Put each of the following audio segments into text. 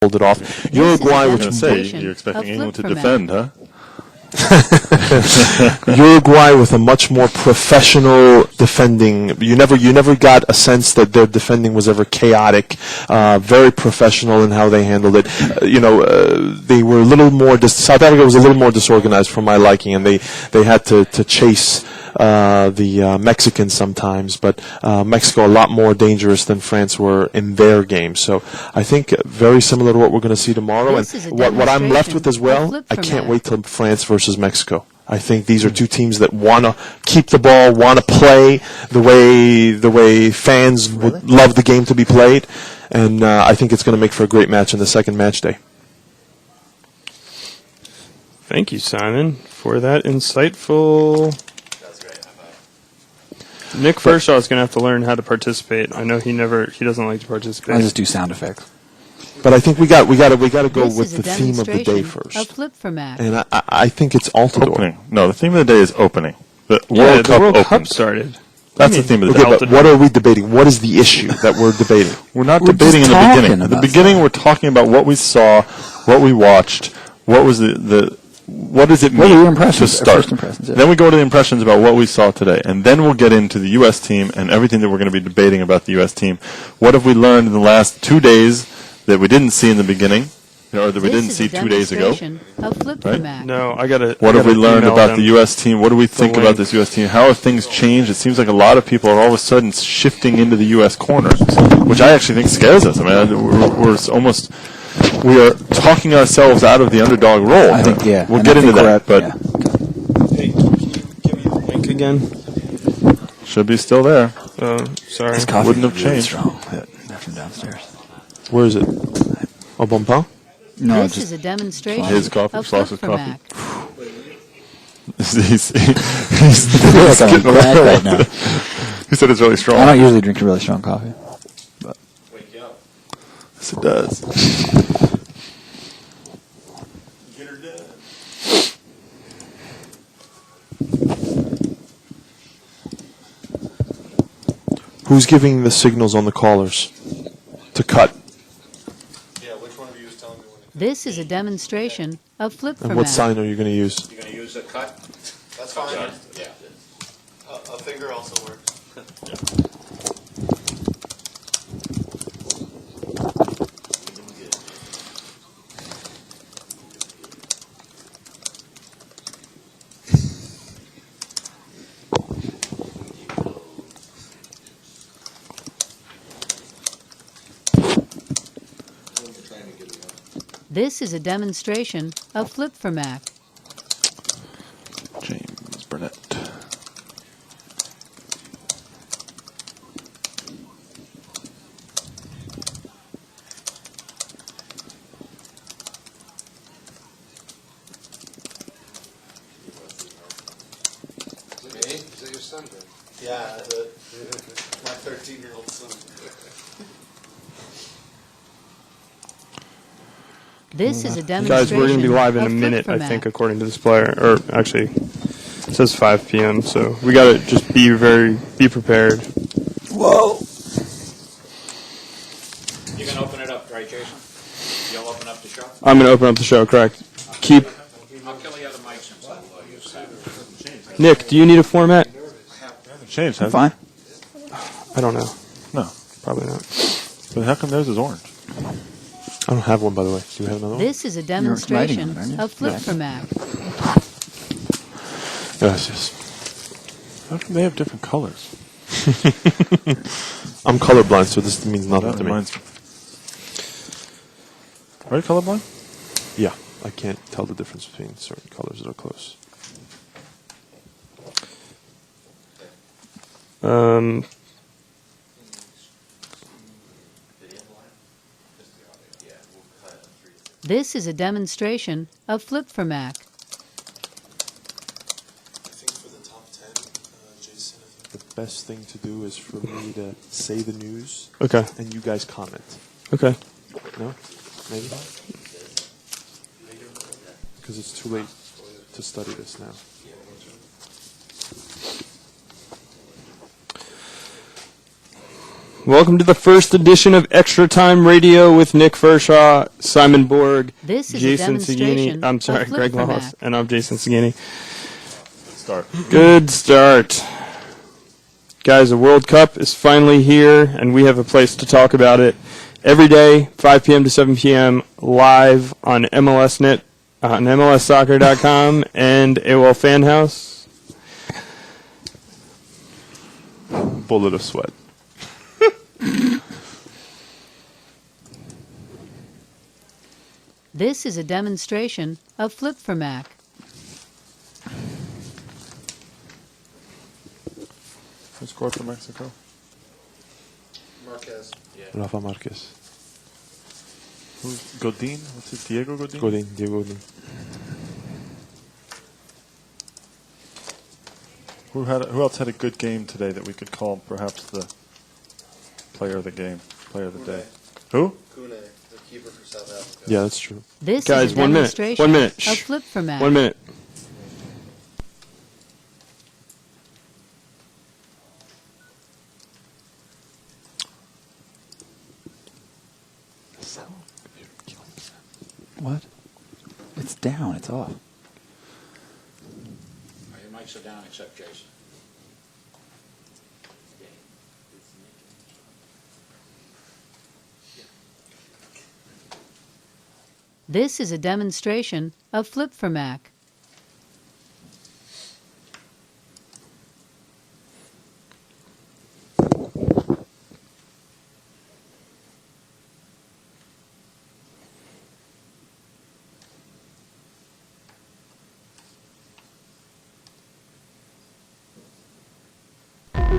pulled it off. Uruguay, which You're expecting England to defend, huh? Uruguay with a much more professional defending. You never got a sense that their defending was ever chaotic. Very professional in how they handled it. They were a little more. South Africa was a little more disorganized for my liking, and they had to chase the Mexicans sometimes. But Mexico a lot more dangerous than France were in their game. So I think very similar to what we're going to see tomorrow. And what I'm left with as well, I can't wait till France versus Mexico. I think these are two teams that want to keep the ball, want to play the way fans would love the game to be played, and I think it's going to make for a great match in the second match day. Thank you, Simon, for that insightful. That's great. Nick Fershaw is going to have to learn how to participate. I know he doesn't like to participate. I'll just do sound effects. But I think we got to go with the theme of the day first. A flip for Mac. And I think it's Altidore. Opening. No, the theme of the day is opening. The World Cup started. That's the theme of the day. But what are we debating? What is the issue that we're debating? We're not debating in the beginning. At the beginning, we're talking about what we saw, what we watched, what was what does it mean your impressions, to start? first impressions, yeah. Then we go to the impressions about what we saw today, and then we'll get into the U.S. team and everything that we're going to be debating about the U.S. team. What have we learned in the last 2 days that we didn't see in the beginning, or that we didn't see 2 days ago? Right? No, I got it. What have we learned about the U.S. team? What do we think about this U.S. team? How have things changed? It seems like a lot of people are all of a sudden shifting into the U.S. corner, which I actually think scares us. I mean, we are talking ourselves out of the underdog role. I think, yeah. We'll get into that, but Hey, can you give me the link again? should be still there. Sorry. This coffee Wouldn't have is really changed. strong. That from downstairs. Where is it? Au Bon Pain? No, This just is a demonstration His coffee, of Schloss's flip for coffee. Mac. he's like I'm crack right now. He said it's really strong. I don't usually drink really strong coffee. But Wake you up. Yes, it does. Get her done. Who's giving the signals on the callers to cut? Yeah, which one of you is telling me when to This is a demonstration of flip for And what Mac. sign are you going to use? You're going to use a cut? That's fine. Yeah. A finger also works. This is a demonstration of flip for Mac. James Burnett. Is that your son, Ben? Yeah, my 13-year-old son. This is a demonstration Guys, we're going to be live in a of flip minute, for I Mac. think, according to this player. Or actually, it says 5 p.m., so we got to just be prepared. whoa. You can open it up, right, Jason? You'll open up the show? I'm going to open up the show, correct. Keep. I'll kill the other mics and stuff while you say. Nick, do you need a format? Changed, hasn't Fine. I don't know. it? No. Probably not. But how come theirs is orange? I don't have one, by the way. Do you have another one? This is a writing demonstration on it, aren't you? of flip Yeah. for Mac. Yes. How come they have different colors? I'm colorblind, so this means nothing to me. Mine's. Are you colorblind? Yeah, I can't tell the difference between certain colors that are close. This is a demonstration of flip for Mac. I think for the top 10, Jason, I think the best thing to do is for me to say the news. Okay. And you guys comment. Okay. No? Maybe? Because it's too late to study this now. welcome to the first edition of Extra Time Radio with Nick Fershaw, Simon Borg, This is a Jason demonstration Sagini. I'm sorry, of Greg Flip for Lawless, Mac. and I'm Jason Sagini. Start. Good start. Guys, the World Cup is finally here, and we have a place to talk about it every day, 5 p.m. to 7 p.m., live on MLSnet, on MLSsoccer.com, and AOL Fan House. Bullet of sweat. This is a demonstration of Flip for Mac. Who scored for Mexico? Marquez. Rafa Marquez. Who's Godin? What's it? Diego Godin? Diego Godin. Who else had a good game today that we could call perhaps the player of the game, player of the day? Who? Kune, the keeper for South Africa. Yeah, that's true. This Guys, is a 1 minute. demonstration 1 minute. of Shh. Flip for Mac. 1 minute. What? It's down. It's off. Your mics are down except Jason. This is a demonstration of Flip for Mac.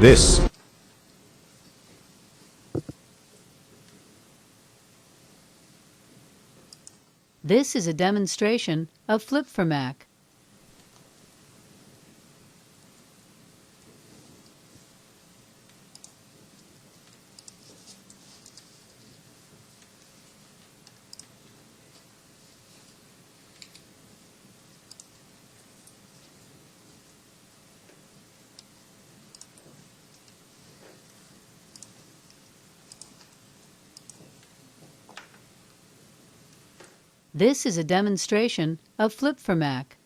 This This is a demonstration of Flip for Mac. This is a demonstration of Flip for Mac.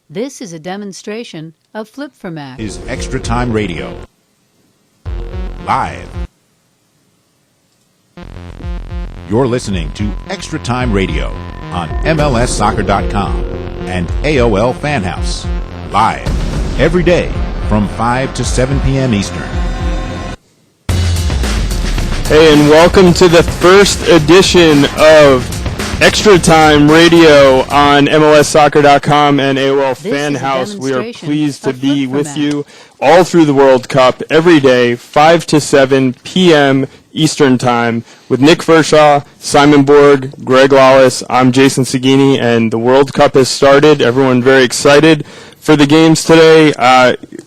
This is a demonstration of Flip for Mac. is Extra Time Radio. Live. You're listening to Extra Time Radio on MLSsoccer.com and AOL Fan House. Live. Every day from 5 to 7 p.m. Eastern. Hey, and welcome to the first edition of Extra Time Radio on MLSsoccer.com and AOL This Fan is a House. We are demonstration pleased to of be Flip for with Mac. you all through the World Cup every day, 5 to 7 p.m. Eastern Time with Nick Fershaw, Simon Borg, Greg Lawless. I'm Jason Sagini, and the World Cup has started. Everyone very excited for the games today.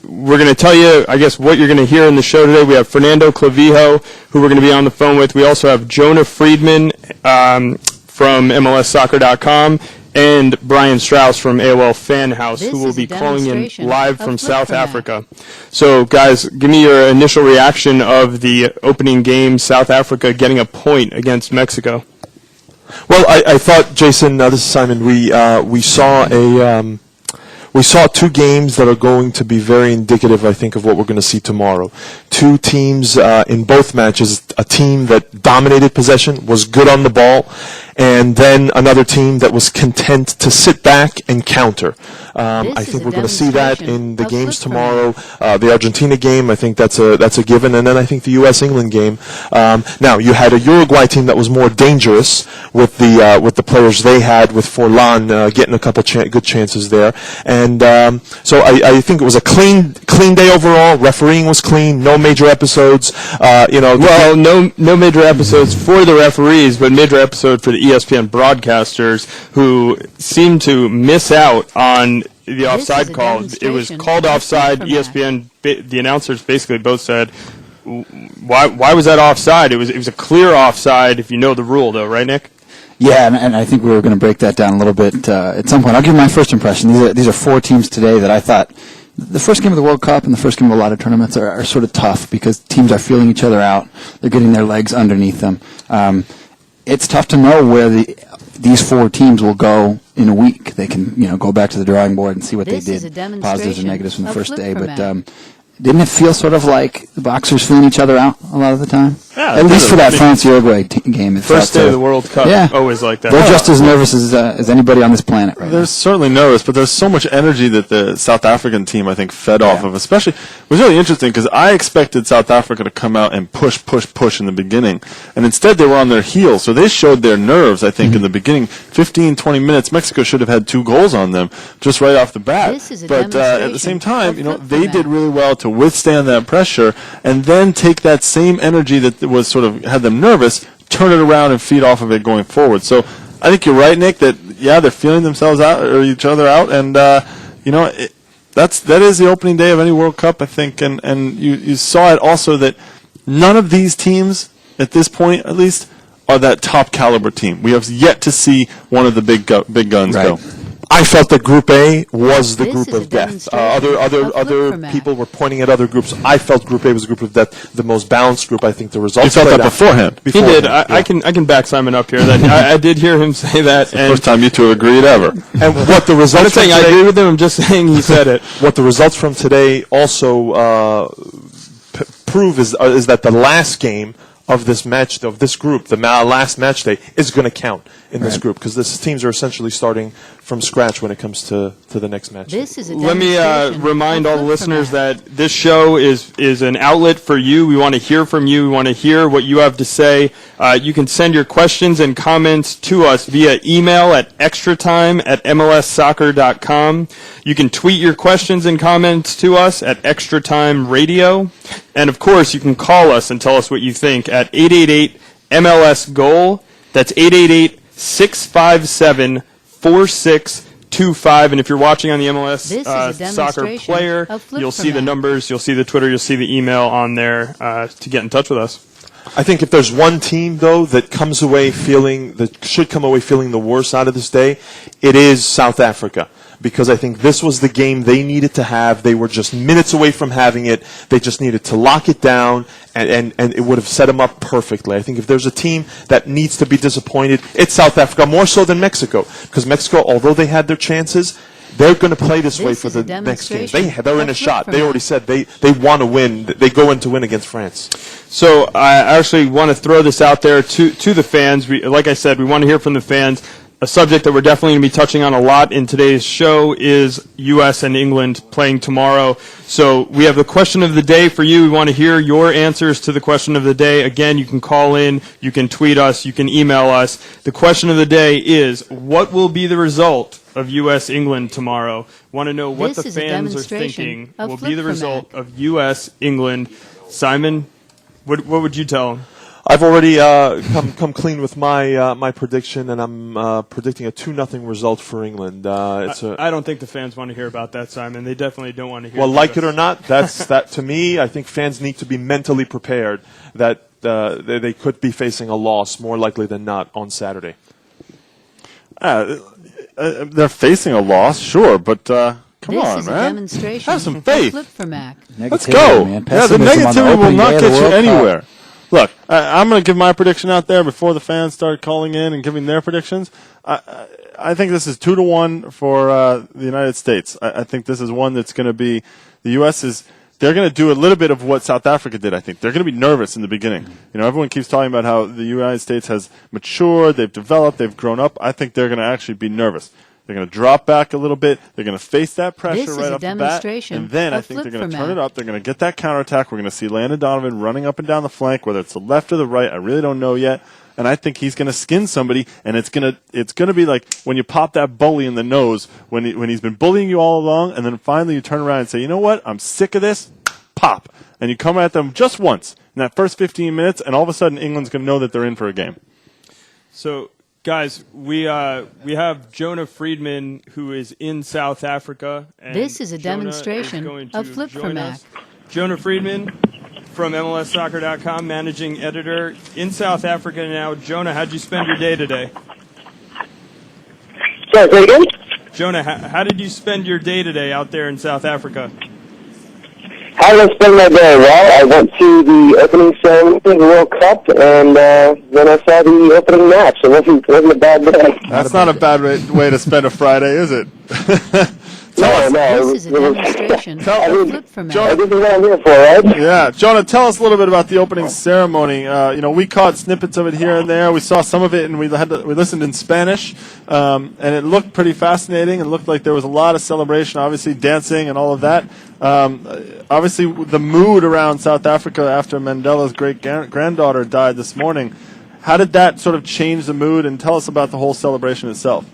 We're going to tell you, I guess, what you're going to hear in the show today. We have Fernando Clavijo, who we're going to be on the phone with. We also have Jonah Friedman from MLSsoccer.com and Brian Strauss from AOL Fan House, This who will is a be calling in demonstration live of from Flip South for Mac. Africa. So, guys, give me your initial reaction of the opening game, South Africa getting a point against Mexico. Well, I thought, Jason, this is Simon, we saw two games that are going to be very indicative, I think, of what we're going to see tomorrow. Two teams in both matches, a team that dominated possession, was good on the ball, and then another team that was content to sit back and counter. I is think a we're going to see that demonstration in the of games flip tomorrow. The Argentina game, I think that's a given, and then I think the U.S.-England game. Now, you had a Uruguay team that was more dangerous with the players they had, with Forlan getting a couple good chances there, and so I think it was a clean day overall. Refereeing was clean, no major episodes. Well, no major episodes for the referees, but major episode for the ESPN broadcasters, who seem to miss out on the offside a call. It was demonstration called of offside. flip ESPN, the announcers basically both said, "Why was that offside?" It was a clear offside if you know the rule, though, right, Nick? Yeah, and I think we were going to break that down a little bit at some point. I'll give my first impression. These are four teams today that I thought the first game of the World Cup and the first game of a lot of tournaments are sort of tough because teams are feeling each other out. They're getting their legs underneath them. It's tough to know where these four teams will go in a week. They can go back to the drawing board and see what This they is a did, positives and demonstration negatives from the of first flip day. But format. didn't it feel sort of like the boxers feeling each other out a lot of the time? Yeah, At least did. for that I mean, France-Uruguay game. It First felt, day of the World Cup, yeah. always like that. They're just as nervous as anybody on this planet right They're certainly nervous, but there's so much energy that the South African team, I think, fed off of. Especially, it was really interesting because I expected South Africa to come out and push in the beginning, and instead they were on their heels. So they showed their nerves, I think, in the beginning. 15, 20 minutes, Mexico should have had 2 goals on them just right off the bat. This is a But at the demonstration same time, of flip they did format. really well to withstand that pressure and then take that same energy that was sort of had them nervous, turn it around and feed off of it going forward. So I think you're right, Nick, that they're feeling themselves out or each other out, and that is the opening day of any World Cup, I think, and you saw it also that none of these teams at this point, at least, are that top caliber team. We have yet to see one of the big guns Right. go. I felt that Group A was the This group is a of death. demonstration of Other flip format. people were pointing at other groups. I felt Group A was a group of death, the most balanced group. I think the results. You felt played that out. beforehand. He did. I can back Simon up here. That I did hear him say that. And First time you two agreed ever. And what the I'm results not saying from I today, agree with him. I'm just saying he said it. what the results from today also prove is that the last game of this match, of this group, the last match day, is going to count in this group because these teams are essentially starting from scratch when it comes to the next match. This is a Let me demonstration remind of all the flip listeners format. that this show is an outlet for you. We want to hear from you. We want to hear what you have to say. You can send your questions and comments to us via email at extratime@mlssoccer.com. You can tweet your questions and comments to us at Extra Time Radio. And, of course, you can call us and tell us what you think at 888-MLS-GOAL. That's 888-657-4625. And if you're watching on the MLS This is a Soccer demonstration Player, of flip you'll see the format. numbers, you'll see the Twitter, you'll see the email on there to get in touch with us. I think if there's one team though that should come away feeling the worst out of this day, it is South Africa. Because I think this was the game they needed to have. They were just minutes away from having it. They just needed to lock it down, and it would have set them up perfectly. I think if there's a team that needs to be disappointed, it's South Africa, more so than Mexico. Because Mexico, although they had their chances, they're going to play this way This for is a the next game. demonstration They're in of a shot. flip They already said they want to win. They go in to win against France. So I actually want to throw this out there to the fans. Like I said, we want to hear from the fans. A subject that we're definitely going to be touching on a lot in today's show is U.S. and England playing tomorrow. So we have the question of the day for you. We want to hear your answers to the question of the day. Again, you can call in, you can tweet us, you can email us. The question of the day is, what will be the result of U.S.-England tomorrow? Want to know what This the is a fans are demonstration thinking of will be flip the result format. of U.S.-England. Simon, what would you tell them? I've already come clean with my prediction, and I'm predicting a 2-0 result for England. I don't think the fans want to hear about that, Simon. They definitely don't want to hear. Well, about like it us. or not, that to me, I think fans need to be mentally prepared that they could be facing a loss more likely than not on Saturday. They're facing a loss, sure, but come This on, is a man. demonstration Have some of faith. flip format. Let's Negativity, go. man. Yeah, the Pessimism on the negativity will opening not day of the get you World Cup. anywhere. Look, I'm going to give my prediction out there before the fans start calling in and giving their predictions. I think this is 2-1 for the United States. I think this is one that's going to be the U.S. They're going to do a little bit of what South Africa did, I think. They're going to be nervous in the beginning. You know, everyone keeps talking about how the United States has matured, they've developed, they've grown up. I think they're going to actually be nervous. They're going to drop back a little bit. They're going to face that pressure This is right a off the bat. demonstration And then I of think they're flip going to format. turn it up. They're going to get that counterattack. We're going to see Landon Donovan running up and down the flank, whether it's the left or the right. I really don't know yet. And I think he's going to skin somebody, and it's going to be like when you pop that bully in the nose when he's been bullying you all along, and then finally you turn around and say, you know what, I'm sick of this, pop. And you come at them just once in that first 15 minutes, and all of a sudden England's going to know that they're in for a game. So, guys, we have Jonah Friedman, who is in South Africa. And This is a Jonah demonstration is going of to flip join format. us. Jonah Friedman from MLSsoccer.com, managing editor in South Africa now. Jonah, how'd you spend your day today? Sorry, say again? Jonah, how did you spend your day today out there in South Africa? How did I spend my day? Well, I went to the opening ceremony of the World Cup, and then I saw the opening match. It wasn't a bad day. That's not a bad way to spend a Friday, is it? No. This is a demonstration of flip format. This is what I'm here for, right? Yeah, Jonah, tell us a little bit about the opening ceremony. We caught snippets of it here and there. We saw some of it, and we listened in Spanish, and it looked pretty fascinating. It looked like there was a lot of celebration, obviously dancing and all of that. Obviously, the mood around South Africa after Mandela's great granddaughter died this morning. How did that sort of change the mood? And tell us about the whole celebration itself.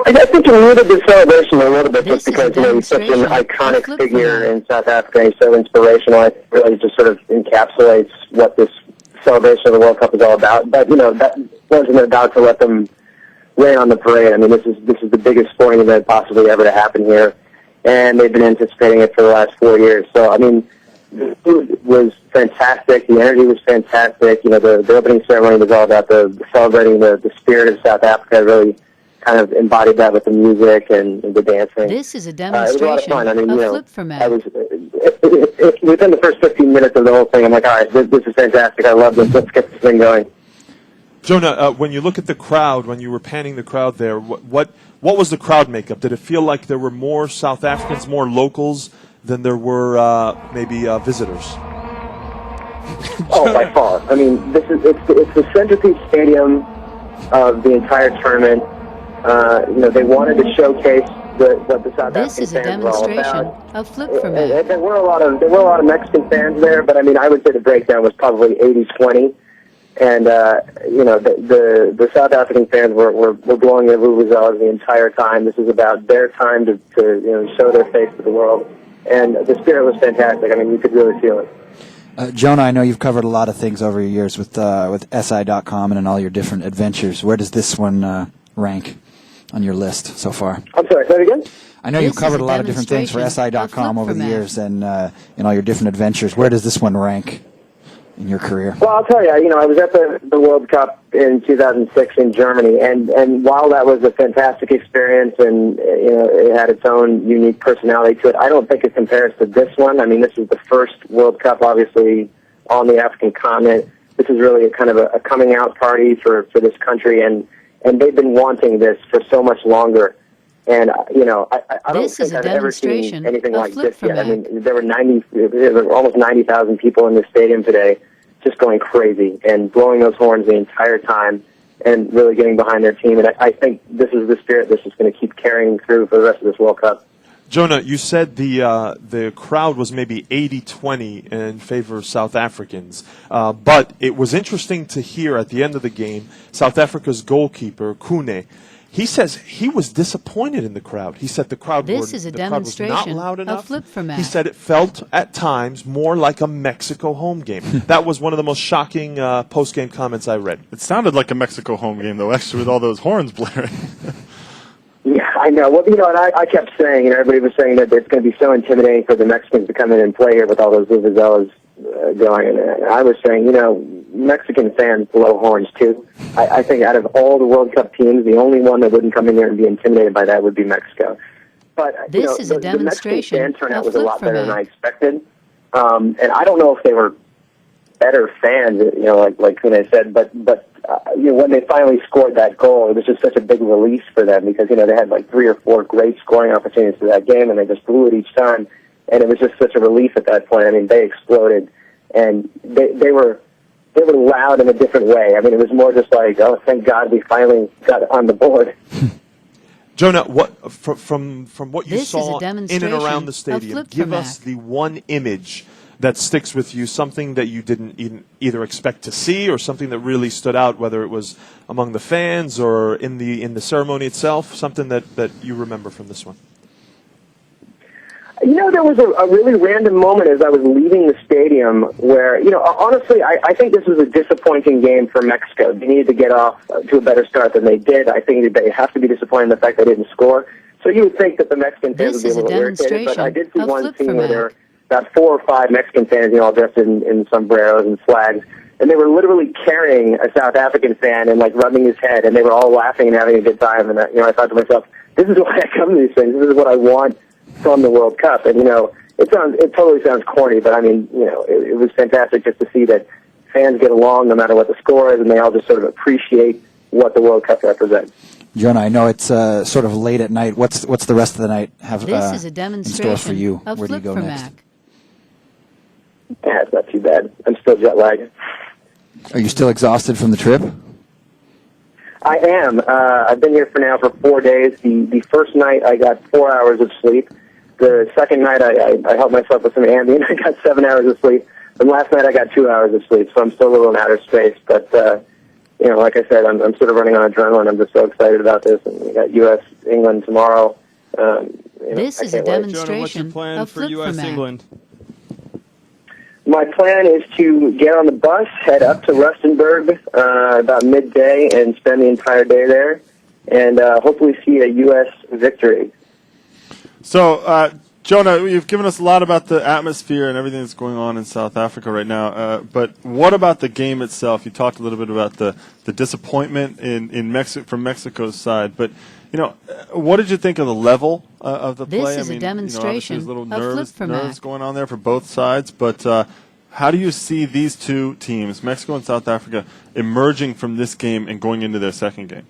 I think it muted the celebration a little bit This just is a because he's such an demonstration iconic of flip figure format. in South Africa. He's so inspirational. I think really just sort of encapsulates what this celebration of the World Cup is all about. But that wasn't about to let them rain on the parade. I mean, this is the biggest sporting event possibly ever to happen here, and they've been anticipating it for the last 4 years. So I mean, the food was fantastic. The energy was fantastic. The opening ceremony was all about celebrating the spirit of South Africa. Really kind of embodied that with the music and the dancing. This is a It was a lot of demonstration fun. I mean, of flip format. I was within the first 15 minutes of the whole thing. I'm like, all right, this is fantastic. I love this. Let's get this thing going. Jonah, when you look at the crowd, when you were panning the crowd there, what was the crowd makeup? Did it feel like there were more South Africans, more locals than there were maybe visitors? Oh, by far. I mean, it's the centerpiece stadium of the entire tournament. They wanted to showcase what the South This African is a fans were all demonstration about. of flip And format. there were a lot of Mexican fans there, but I mean, I would say the breakdown was probably 80-20. And the South African fans were blowing their vuvuzelas the entire time. This is about their time to show their face to the world, and the spirit was fantastic. I mean, you could really feel it. Jonah, I know you've covered a lot of things over your years with SI.com and in all your different adventures. Where does this one rank on your list so far? I'm sorry, say it again? I know This you've is covered a a lot of different things for demonstration of SI.com flip over the format. years and in all your different adventures. Where does this one rank in your career? Well, I'll tell you, I was at the World Cup in 2006 in Germany, and while that was a fantastic experience and it had its own unique personality to it, I don't think it compares to this one. I mean, this is the first World Cup, obviously, on the African continent. This is really a kind of a coming out party for this country, and they've been wanting this for so much longer. And I don't This is think a I've ever seen demonstration anything of like flip this yet. I format. mean, there were almost 90,000 people in the stadium today, just going crazy and blowing those horns the entire time and really getting behind their team. And I think this is the spirit this is going to keep carrying through for the rest of this World Cup. Jonah, you said the crowd was maybe 80-20 in favor of South Africans, but it was interesting to hear at the end of the game, South Africa's goalkeeper, Kune, he says he was disappointed in the crowd. He said the crowd This is a the crowd was not demonstration loud of enough. flip format. He said it felt at times more like a Mexico home game. That was one of the most shocking post-game comments I read. It sounded like a Mexico home game, though, actually, with all those horns blaring. Yeah, I know. Well, and I kept saying, everybody was saying that it's going to be so intimidating for the Mexicans to come in and play here with all those vuvuzelas going. And I was saying, Mexican fans blow horns too. I think out of all the World Cup teams, the only one that wouldn't come in here and be intimidated by that would be Mexico. But This is a the demonstration Mexican fan turnout of was a flip lot better than format. I expected. And I don't know if they were better fans, like Kune said, but when they finally scored that goal, it was just such a big release for them because, they had like 3 or 4 great scoring opportunities for that game, and they just blew it each time. And it was just such a relief at that point. I mean, they exploded, and they were loud in a different way. I mean, it was more just like, oh, thank God we finally got on the board. Jonah, what from what you This is a saw in and demonstration around the of stadium, Flip give for us Mac. the one image that sticks with you, something that you didn't either expect to see or something that really stood out, whether it was among the fans or in the ceremony itself, something that you remember from this one. You know, there was a really random moment as I was leaving the stadium where, you know, honestly, I think this was a disappointing game for Mexico. They needed to get off to a better start than they did. I think they have to be disappointed in the fact they didn't score. So you would think that the Mexican fans This would be is a a little irritated, but I did see demonstration one of Flip scene for where there were Mac. about 4 or 5 Mexican fans, you know, all dressed in sombreros and flags, and they were literally carrying a South African fan and, like, rubbing his head, and they were all laughing and having a good time. And, I thought to myself, this is why I come to these things. This is what I want from the World Cup. And, you know, it totally sounds corny, but, I mean, you know, it was fantastic just to see that fans get along no matter what the score is, and they all just sort of appreciate what the World Cup represents. Jonah, I know it's sort of late at night. What's the rest of the night have This is a in demonstration stores for you? of Where do you Flip go for next? Mac. Yeah, it's not too bad. I'm still jet lagged. Are you still exhausted from the trip? I am. I've been here for 4 days. The first night I got 4 hours of sleep. The second night I helped myself with some Ambien. I got 7 hours of sleep. And last night I got 2 hours of sleep, so I'm still a little in outer space. But, you know, like I said, I'm sort of running on adrenaline. I'm just so excited about this. And we got U.S. England tomorrow. This I is a can't wait. Jonah, what's your demonstration plan of for Flip U.S. for Mac. England? My plan is to get on the bus, head up to Rustenburg about midday, and spend the entire day there, and hopefully see a U.S. victory. So, Jonah, you've given us a lot about the atmosphere and everything that's going on in South Africa right now. But what about the game itself? You talked a little bit about the disappointment in Mexico from Mexico's side, but you know, what did you think of the level of the This play? is a demonstration there's a little of Flip nerves for Mac. going on there for both sides. But how do you see these two teams, Mexico and South Africa, emerging from this game and going into their second game?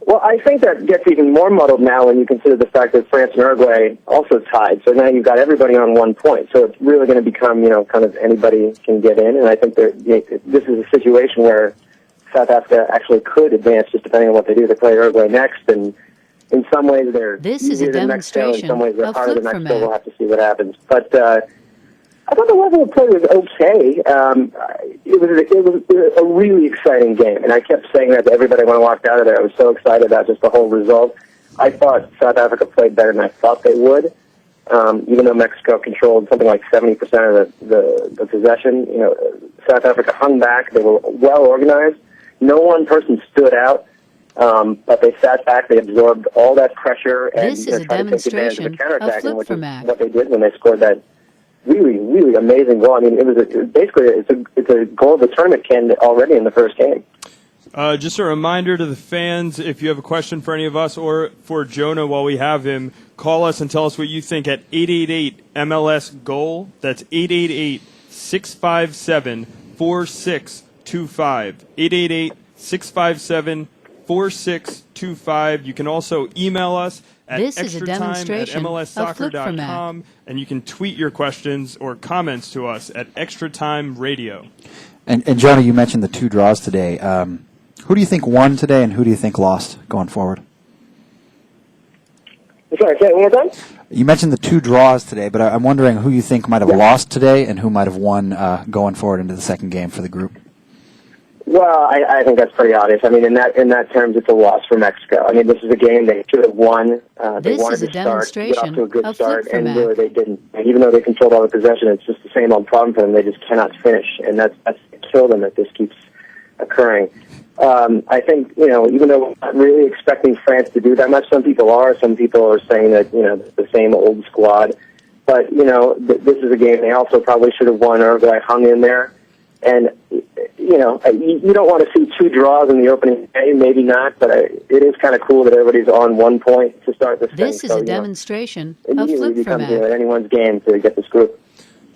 Well, I think that gets even more muddled now when you consider the fact that France and Uruguay also tied. So now you've got everybody on 1 point. So it's really going to become, you know, kind of anybody can get in. And I think this is a situation where South Africa actually could advance just depending on what they do. They play Uruguay next, and in some ways they're This is a easier than Mexico. In demonstration some ways they're of harder than Flip for Mexico. We'll Mac. have to see what happens. But I thought the level of play was okay. It was a really exciting game, and I kept saying that to everybody when I walked out of there. I was so excited about just the whole result. I thought South Africa played better than I thought they would, even though Mexico controlled something like 70% of the possession. You know, South Africa hung back. They were well organized. No one person stood out, but they sat back. They absorbed all that pressure and This is a tried to take advantage of the demonstration of counterattack, Flip which for is Mac. what they did when they scored that really, really amazing goal. I mean, it's a goal of the tournament candidate already in the first game. Just a reminder to the fans, if you have a question for any of us or for Jonah while we have him, call us and tell us what you think at 888-MLS-GOAL. That's 888-657-4625. 888-657-4625. You can also email us at This is a demonstration of Flip for Mac. extratime@mlssoccer.com, and you can tweet your questions or comments to us at Extra Time Radio. And Jonah, you mentioned the 2 draws today. Who do you think won today, and who do you think lost going forward? Sorry, say it one more time? You mentioned the 2 draws today, but I'm wondering who you think might have lost today and who might have won going forward into the second game for the group. Well, I think that's pretty obvious. I mean, in that terms, it's a loss for Mexico. I mean, this is a game they should have won. They This wanted is a to start, get off demonstration to a good of start, Flip for and Mac. really they didn't. And even though they controlled all the possession, it's just the same old problem for them. They just cannot finish, and that's killed them that this keeps occurring. I think, you know, even though we're not really expecting France to do that much, some people are. Some people are saying that, you know, it's the same old squad. But, you know, this is a game they also probably should have won. Uruguay hung in there. And, you know, you don't want to see 2 draws in the opening day, maybe not, but it is kind of cool that everybody's on 1 point to start this thing. This is So, a you know, demonstration of immediately Flip for becomes Mac. anyone's game to get this group.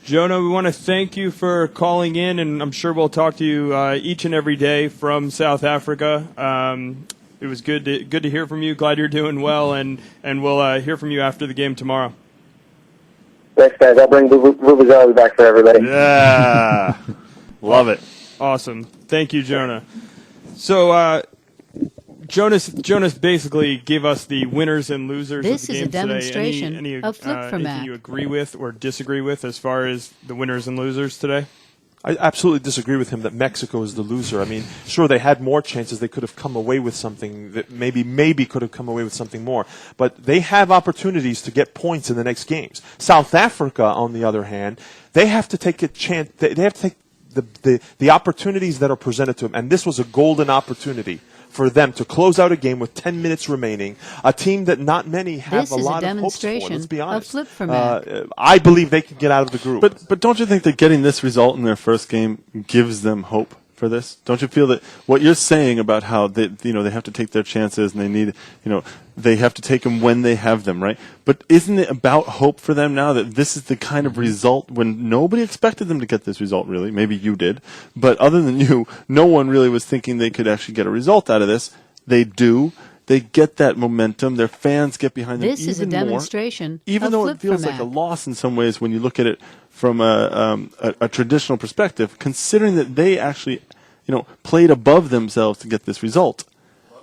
Jonah, we want to thank you for calling in, and I'm sure we'll talk to you each and every day from South Africa. It was good to hear from you. Glad you're doing well, and we'll hear from you after the game tomorrow. Thanks, guys. I'll bring Vuvuzela back for everybody. Yeah. Love it. Awesome. Thank you, Jonah. So, Jonas basically gave us the winners and losers This of the is a game demonstration today. of Flip for Anything Mac. you agree with or disagree with as far as the winners and losers today? I absolutely disagree with him that Mexico is the loser. I mean, sure, they had more chances. They could have come away with something that maybe could have come away with something more. But they have opportunities to get points in the next games. South Africa, on the other hand, they have to take a chance. They have to take the opportunities that are presented to them. And this was a golden opportunity for them to close out a game with 10 minutes remaining, a team that not many have This a is a lot of hopes for. demonstration Let's be of honest. Flip for Mac. I believe they can get out of the group. But don't you think that getting this result in their first game gives them hope for this? Don't you feel that what you're saying about how they have to take their chances and they need, they have to take them when they have them, right? But isn't it about hope for them now that this is the kind of result when nobody expected them to get this result, really? Maybe you did. But other than you, no one really was thinking they could actually get a result out of this. They do. They get that momentum. Their fans get behind them This even is a more. demonstration Even of though Flip it feels for like a Mac. loss in some ways when you look at it from a traditional perspective, considering that they actually, played above themselves to get this result.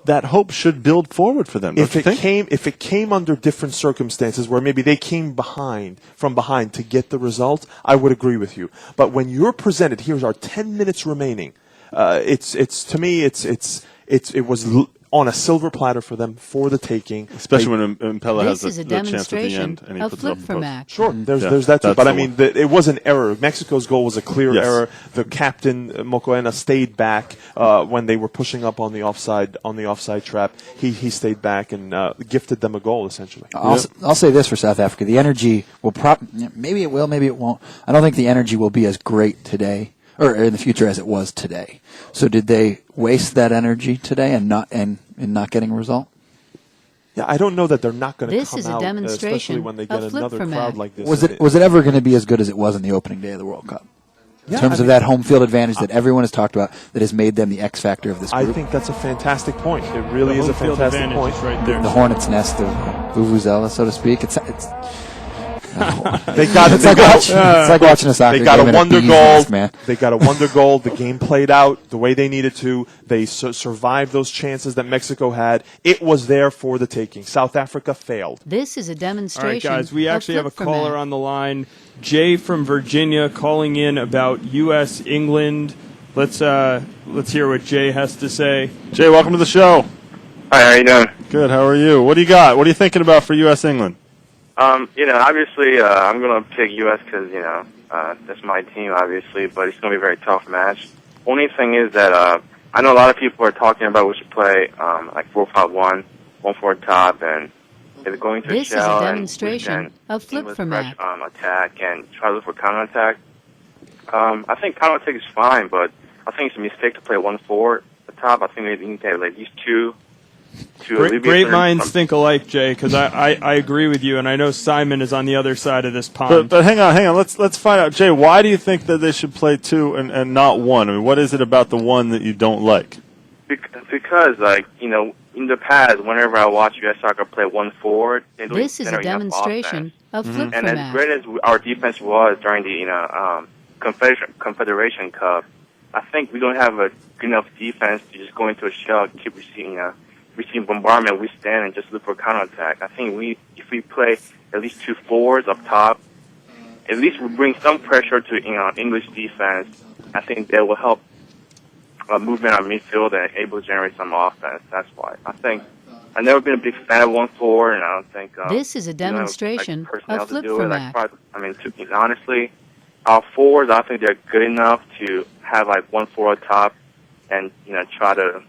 That hope should build forward for them. If it came under different circumstances where maybe they came from behind to get the result, I would agree with you. But when you're presented, here's our 10 minutes remaining. To me, it was on a silver platter for them for the taking. Especially when Impella has This is a the chance at the demonstration end and he of puts it up Flip in for post. Mac. Sure, there's Yeah, that too. that's But the I mean, one. it was an error. Mexico's goal was a clear Yes. error. The captain Mocoena stayed back when they were pushing up on the offside trap. He stayed back and gifted them a goal essentially. I'll say this for South Africa: the energy will maybe it will, maybe it won't. I don't think the energy will be as great today or in the future as it was today. So did they waste that energy today and not getting a result? Yeah, I don't know that they're not going to This come is a out, demonstration especially when they get of Flip another for crowd Mac. like this. Was it ever going to be as good as it was on the opening day of the World Cup? In terms of that home field advantage that everyone has talked about, that has made them the X factor of this group. I think that's a fantastic point. It really is a Home field fantastic advantage point. is right there. The hornet's nest of Vuvuzela, so to speak. It's They got it's like watching a soccer They got game a in wonder bee's goal. nest, man. They got a wonder goal. The game played out the way they needed to. They survived those chances that Mexico had. It was there for the taking. South Africa failed. This is a All right, demonstration guys, we of actually have a Flip for caller Mac. on the line. Jay from Virginia calling in about U.S. England. Let's hear what Jay has to say. Jay, welcome to the show. Hi, how you doing? Good. How are you? What do you got? What are you thinking about for U.S. England? Obviously, I'm going to pick U.S. because, that's my team, obviously, but it's going to be a very tough match. Only thing is that I know a lot of people are talking about we should play like 4-5-1, 1-4 top, and if going to This is a shell demonstration and of Flip English for Mac. attack and try to look for counterattack. I think counterattack is fine, but I think it's a mistake to play 1-4 at top. I think they need to have at least two. Great minds think alike, Jay, because I agree with you, and I know Simon is on the other side of this pond. But hang on. Let's find out, Jay. Why do you think that they should play 2 and not 1? I mean, what is it about the 1 that you don't like? Because in the past, whenever I watch U.S. soccer play 1-4, they don't This is a generate enough demonstration offense. of Flip And for as Mac. great as our defense was during the Confederation Cup, I think we don't have a good enough defense to just go into a shell, keep receiving bombardment, we stand and just look for counterattack. I think if we play at least 2 forwards up top, at least we bring some pressure to English defense. I think that will help movement on midfield and able to generate some offense. That's why I've never been a big fan of 1-4, and I don't think This is a demonstration personnel of to Flip do for it. Mac. Honestly, our forwards, I think they're good enough to have like 1-4 up top, and try to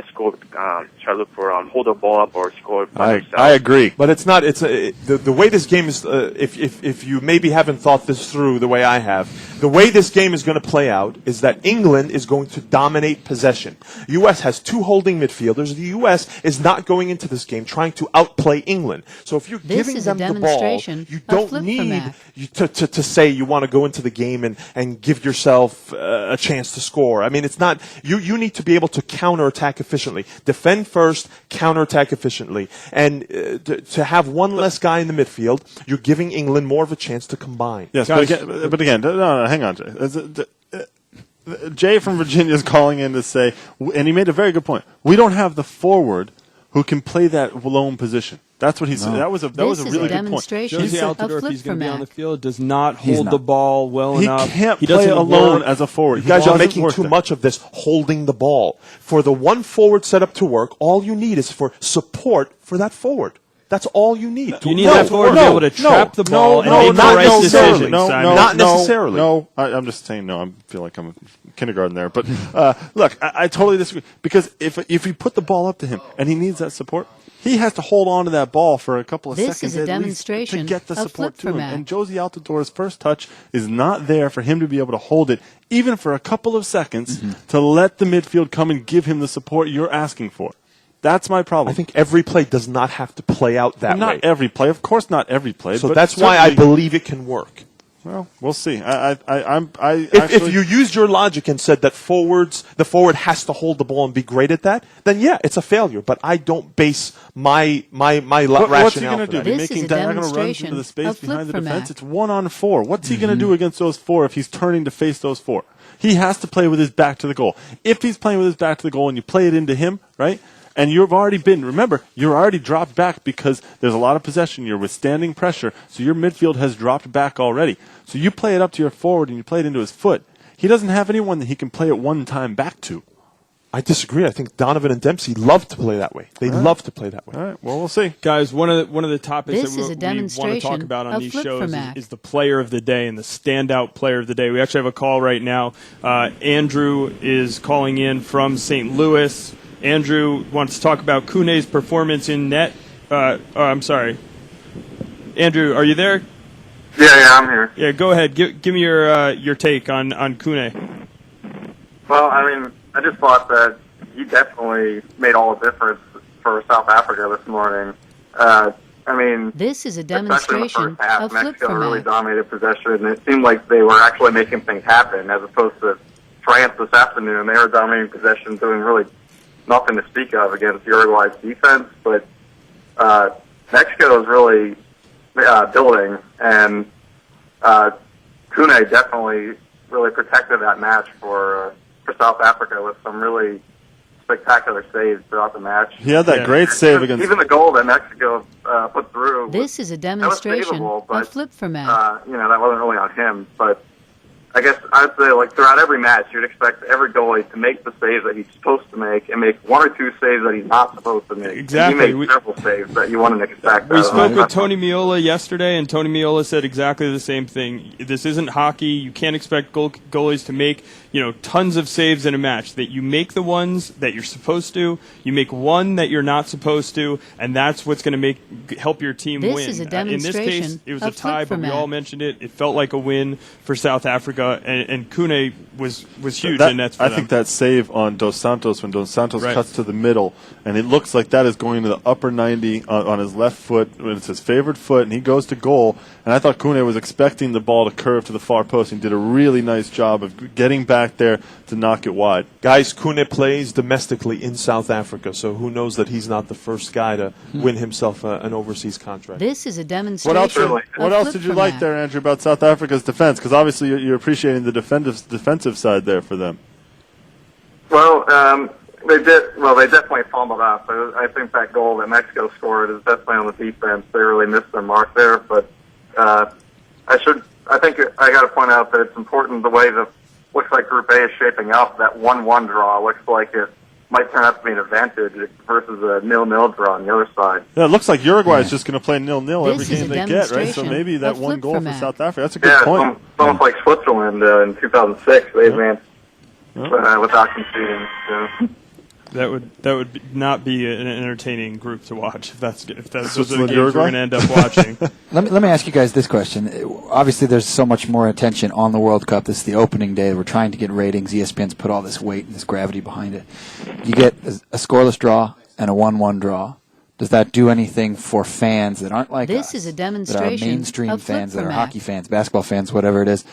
score. Try to look for hold the ball up or score by themselves. I agree. But it's not. The way this game is. If you maybe haven't thought this through the way I have, the way this game is going to play out is that England is going to dominate possession. U.S. has 2 holding midfielders. The U.S. is not going into this game trying to outplay England. So if you're This giving is a them the ball, demonstration you of don't Flip for need Mac. to say you want to go into the game and give yourself a chance to score. I mean, it's not. You need to be able to counterattack efficiently. Defend first, counterattack efficiently. And to have one less guy in the midfield, you're giving England more of a chance to combine. Yes, but again, no, hang on, Jay. Jay from Virginia is calling in to say, and he made a very good point. We don't have the forward who can play that lone position. That's what he said. That was a This is really a good point. demonstration Josie of Altidore, if flip he's going to be on the format. field, does not He's hold not. the ball well He enough. can't He play doesn't alone work. as a forward. You guys are doesn't making work too there. much of this holding the ball. For the one forward set up to work, all you need is for support for that forward. That's all you need. You need that forward to be able to trap the ball and make the not right necessarily. decision. No, Simon. Not necessarily. No, I'm just saying no. I feel like I'm in kindergarten there. But look, I totally disagree. Because if you put the ball up to him and he needs that support, he has to hold on to that ball for a couple of This seconds is a at least demonstration to get the of support flip to him. format. And Josie Altidore's first touch is not there for him to be able to hold it, even for a couple of seconds, to let the midfield come and give him the support you're asking for. That's my problem. I think every play does not have to play out that not way. every play. Of course, not every play. So but that's why I certainly- believe it can work. Well, we'll see. If you used your logic and said that the forward has to hold the ball and be great at that, then yeah, it's a failure. But I don't base my rationale. What's he going to for do? that. Be This is making a diagonal runs demonstration into the space of behind the flip defense? format. It's 1-on-4. What's he going to do against those four if he's turning to face those four? He has to play with his back to the goal. If he's playing with his back to the goal and you play it into him, right? And you're already dropped back because there's a lot of possession. You're withstanding pressure, so your midfield has dropped back already. So you play it up to your forward and you play it into his foot. He doesn't have anyone that he can play it one time back to. I disagree. I think Donovan and Dempsey love to play that way. They love to play that way. All right, well, we'll see. Guys, one of the topics This that is a we want to demonstration talk about on of these flip shows format. is the player of the day and the standout player of the day. We actually have a call right now. Andrew is calling in from St. Louis. Andrew wants to talk about Kune's performance in net. I'm sorry. Andrew, are you there? Yeah, I'm here. Yeah, go ahead. Give me your take on Kune. Well, I mean, I just thought that he definitely made all the difference for South Africa this morning. I mean, This is a especially in the demonstration first half, of flip Mexico really format. dominated possession, and it seemed like they were actually making things happen, as opposed to France this afternoon. They were dominating possession, doing really nothing to speak of against Uruguay's defense. But Mexico is really building, and Kune definitely really protected that match for South Africa with some really spectacular saves throughout the match. He had that great save against. Even the goal that Mexico put through. This is a demonstration savable, but, of flip format. that wasn't really on him. But I guess I'd say, like, throughout every match, you'd expect every goalie to make the saves that he's supposed to make and make one or two saves that he's not supposed to make. Exactly. He made several saves that you wouldn't expect. We spoke with Tony Miola yesterday, and Tony Miola said exactly the same thing. This isn't hockey. You can't expect goalies to make tons of saves in a match. That you make the ones that you're supposed to, you make one that you're not supposed to, and that's what's going to help your team This win. is a In this case, demonstration it was of a tie, flip but we format. all mentioned it. It felt like a win for South Africa, and Kune was huge That- in nets for I them. think that save on Dos Santos, when Dos Santos Right. cuts to the middle, and it looks like that is going to the upper 90 on his left foot, when it's his favorite foot, and he goes to goal. And I thought Kune was expecting the ball to curve to the far post, and did a really nice job of getting back there to knock it wide. Guys, Kune plays domestically in South Africa, so who knows that he's not the first guy to win himself an overseas contract. This is a What demonstration else? of What else flip did you like format. there, Andrew, about South Africa's defense? Because obviously you're appreciating the defensive side there for them. Well, they did. Well, they definitely fumbled up. I think that goal that Mexico scored is definitely on the defense. They really missed their mark there. But I think I got to point out that it's important the way the looks like Group A is shaping up. That 1-1 draw looks like it might turn out to be an advantage versus a 0-0 draw on the other side. Yeah, it looks like Uruguay is just going to play 0-0 every This is game a they get, right? So demonstration maybe that of one flip goal for format. South Africa. That's a good Yeah, point. it's almost like Switzerland in 2006. They advanced without conceding. So. That would not be an entertaining group to watch if those are the Switzerland, games we're Uruguay? going to end up watching. Let me ask you guys this question. Obviously, there's so much more attention on the World Cup. This is the opening day. We're trying to get ratings. ESPN's put all this weight and this gravity behind it. You get a scoreless draw and a 1-1 draw. Does that do anything for fans that aren't like This us, is a that are demonstration mainstream of flip fans, that are format. hockey fans, basketball fans, whatever it is?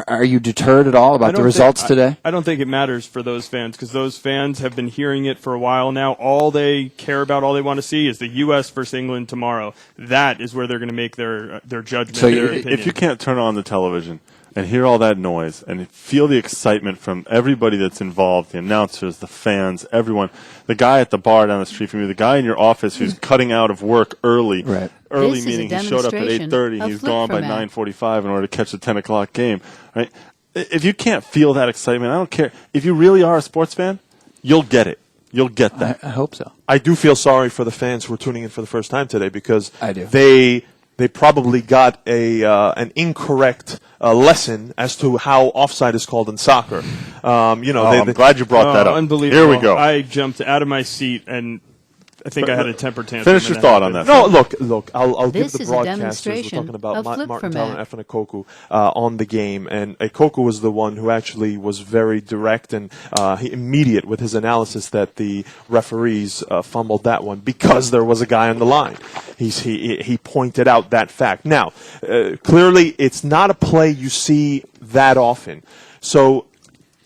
Are you deterred at all about the results today? I don't think it matters for those fans because those fans have been hearing it for a while now. All they care about, all they want to see is the U.S. versus England tomorrow. That is where they're going to make their judgment. So their If opinion. you can't turn on the television, and hear all that noise and feel the excitement from everybody that's involved, the announcers, the fans, everyone, the guy at the bar down the street from you, the guy in your office who's cutting out of work early. Right. Early This is a meaning he showed up at demonstration 8:30, of he's gone by flip-format. 9:45 in order to catch the 10 o'clock game. Right? If you can't feel that excitement, I don't care. If you really are a sports fan, you'll get it. You'll get that. I hope so. I do feel sorry for the fans who are tuning in for the first time today because I do. they probably got an incorrect lesson as to how offside is called in soccer. I'm glad you brought that up. Unbelievable. Here we go. I jumped out of my seat and I think I had a temper tantrum. Finish when your that thought on happened. that. No, look. I'll give This the is a broadcasters. We're demonstration talking about of flip Martin format. Tyler and Efren Ekoku on the game, and Ekoku was the one who actually was very direct and immediate with his analysis that the referees fumbled that one because there was a guy on the line. He pointed out that fact. Now, clearly, it's not a play you see that often. So.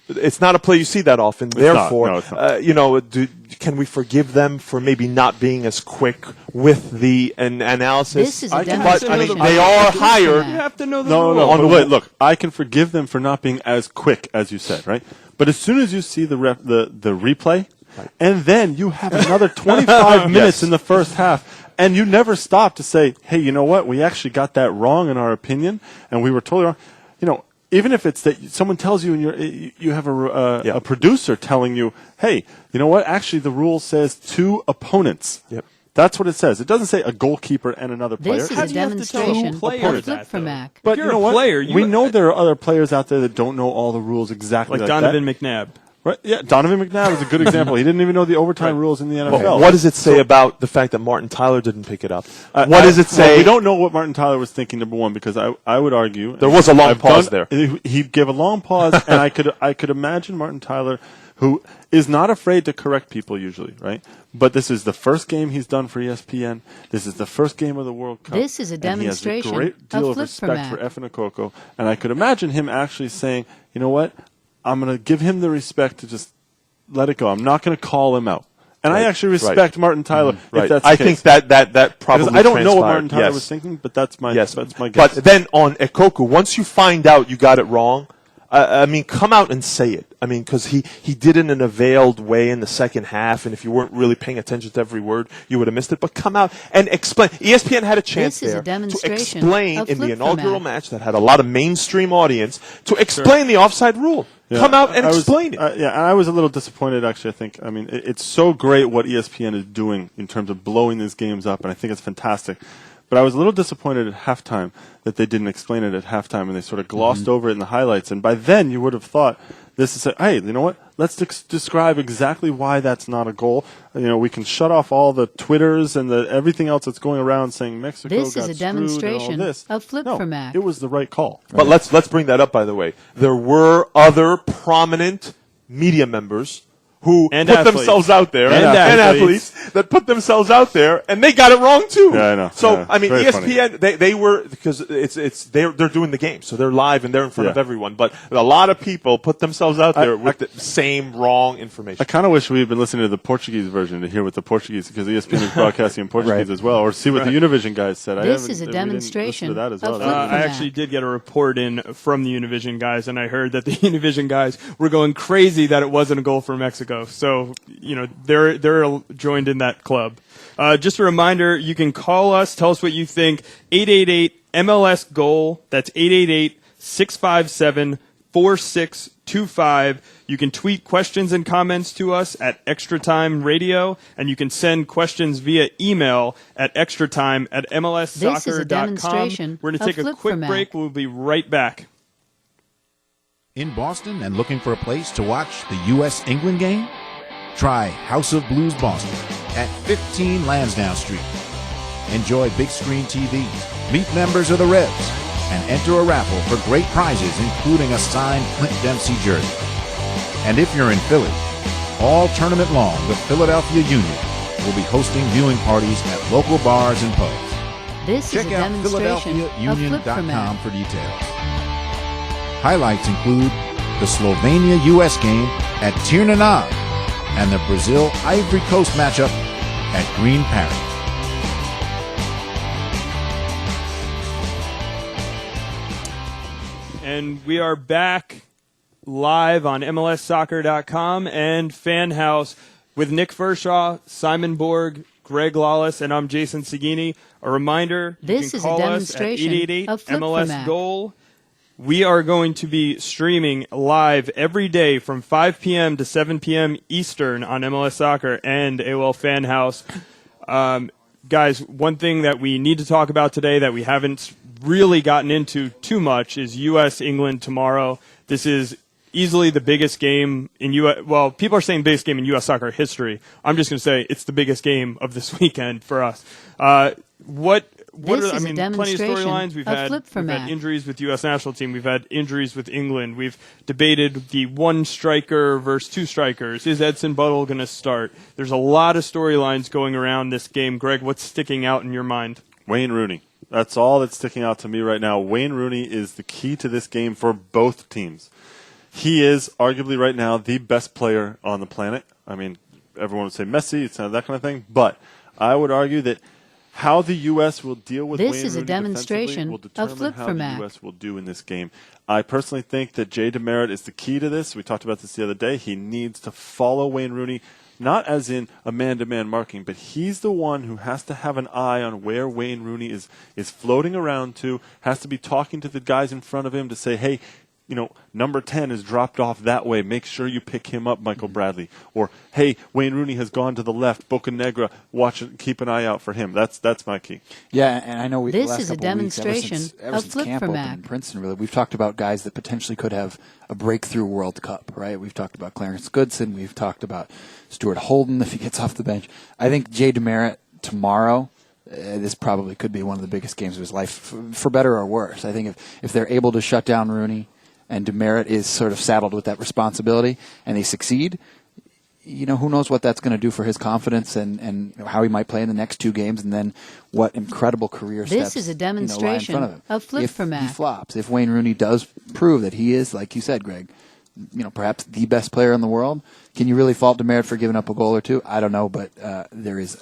It's not a play you see that often. Therefore, not. No, it's not. Can we forgive them for maybe not being as quick with the analysis? This is a I can- demonstration. but, they are of flip hired. format. You have to know the No, rules. but wait, look, I can forgive them for not being as quick as you said, right? But as soon as you see the replay, and then you have another 25 minutes in the first half, and you never stop to say, hey, you know what? We actually got that wrong in our opinion, and we were totally wrong. Even if it's that someone tells you and you have a producer telling you, hey, you know what? Actually, the rule says 2 opponents. Yep. That's what it says. It doesn't say a goalkeeper and another player. This is How a do you have to tell demonstration players of flip format. But You're you know a what? player. We know there are other players out there that don't know all the rules exactly Like like Donovan that. McNabb. Right? Yeah, Donovan McNabb is a good example. He didn't even know the overtime rules in the NFL. Well, what does it say about the fact that Martin Tyler didn't pick it up? What I- does it say? Well, we don't know what Martin Tyler was thinking. Number one, because I would argue There was a long pause there. He gave a long pause, and I could imagine Martin Tyler, who is not afraid to correct people usually, right? But this is the first game he's done for ESPN. This is the first game of the World Cup. This is a and he has demonstration a great deal of of flip respect for format. Efren Okoko, and I could imagine him actually saying, you know what? I'm going to give him the respect to just let it go. I'm not going to call him out. And I Right, actually right. respect Martin Tyler Right. if that's the I case. think that probably Because I don't know what Martin transpired. Tyler Yes. was thinking, but that's my Yes, that's my guess. But then on Ekoku, once you find out you got it wrong, come out and say it. Because he did it in a veiled way in the second half, and if you weren't really paying attention to every word, you would have missed it. But come out and explain. ESPN had a chance This is a there to demonstration explain of in the flip inaugural format. match that had a lot of mainstream audience to explain the offside rule. Yeah, Come out and I was- explain it. and I was a little disappointed, actually. I think, it's so great what ESPN is doing in terms of blowing these games up, and I think it's fantastic. But I was a little disappointed at halftime that they didn't explain it at halftime, and they sort of glossed over it in the highlights. And by then, you would have thought, this is, hey, you know what? Let's describe exactly why that's not a goal. We can shut off all the Twitters and everything else that's going around saying Mexico This got is a screwed and all demonstration this. of flip No, format. it was the right call. But let's bring that up, by the way. There were other prominent media members who And put athletes. themselves out there, And and athletes. athletes that put themselves out there, and they got it wrong too. Yeah, I know. So Yeah, ESPN, it's very they were, because they're doing the game, so they're live and they're in front of Yeah. everyone. But a lot of people put themselves out there I- with the same wrong information. I kind of wish we had been listening to the Portuguese version to hear what the Portuguese, because ESPN is broadcasting in Portuguese as well, or see what the Univision guys said. This I is a we didn't demonstration listen to that as of well. flip That was- I format. actually did get a report in from the Univision guys, and I heard that the Univision guys were going crazy that it wasn't a goal for Mexico. So, they're joined in that club. Just a reminder, you can call us, tell us what you think. 888-MLS-GOAL. That's 888-657-4625. You can tweet questions and comments to us at Extra Time Radio, and you can send questions via email at extratime@mlssoccer.com. This is a demonstration We're going to of take a flip quick format. break. We'll be right back. In Boston and looking for a place to watch the U.S.-England game? Try House of Blues Boston at 15 Lansdowne Street. Enjoy big screen TVs, meet members of the Revs, and enter a raffle for great prizes, including a signed Clint Dempsey jersey. And if you're in Philly, all tournament long, the Philadelphia Union will be hosting viewing parties at local bars and pubs. This Check is a out demonstration of flip PhiladelphiaUnion.com format. for details. Highlights include the Slovenia-U.S. game at Tirnanab and the Brazil-Ivory Coast matchup at Green Parry. And we are back live on MLSsoccer.com and Fan House with Nick Fershaw, Simon Borg, Greg Lawless, and I'm Jason Segini. A reminder, This you is can a call us at demonstration of Flip MLS Format. Goal. We are going to be streaming live every day from 5 p.m. to 7 p.m. Eastern on MLS Soccer and AOL Fan House. Guys, one thing that we need to talk about today that we haven't really gotten into too much is U.S.-England tomorrow. This is easily the biggest game in U.S. Well, people are saying biggest game in U.S. soccer history. I'm just going to say it's the biggest game of this weekend for us. This is a plenty of demonstration storylines. We've of had Flip Format. injuries with U.S. national team. We've had injuries with England. We've debated the one striker versus two strikers. Is Edson Buttle going to start? There's a lot of storylines going around this game. Greg, what's sticking out in your mind? Wayne Rooney. That's all that's sticking out to me right now. Wayne Rooney is the key to this game for both teams. He is arguably right now the best player on the planet. I mean, everyone would say Messi, it's not that kind of thing, but I would argue that how the U.S. will deal with This Wayne is a Rooney demonstration defensively will of determine Flip how Format. the U.S. will do in this game. I personally think that Jay DeMerit is the key to this. We talked about this the other day. He needs to follow Wayne Rooney, not as in a man-to-man marking, but he's the one who has to have an eye on where Wayne Rooney is floating around to, has to be talking to the guys in front of him to say, hey, you know, number 10 is dropped off that way. Make sure you pick him up, Michael Bradley. Or, hey, Wayne Rooney has gone to the left. Boca Negra, keep an eye out for him. That's my key. Yeah, and I know the This last is a couple of weeks, demonstration ever of since Flip camp opened Format. in Princeton, really, we've talked about guys that potentially could have a breakthrough World Cup, right? We've talked about Clarence Goodson. We've talked about Stuart Holden if he gets off the bench. I think Jay DeMerit tomorrow, this probably could be one of the biggest games of his life, for better or worse. I think if they're able to shut down Rooney and DeMerit is sort of saddled with that responsibility and they succeed, you know, who knows what that's going to do for his confidence and how he might play in the next two games, and then what incredible career steps This is a lie in demonstration front of him. of Flip If Format. he flops, if Wayne Rooney does prove that he is, like you said, Greg, you know, perhaps the best player in the world, can you really fault DeMerit for giving up a goal or two? I don't know, but there is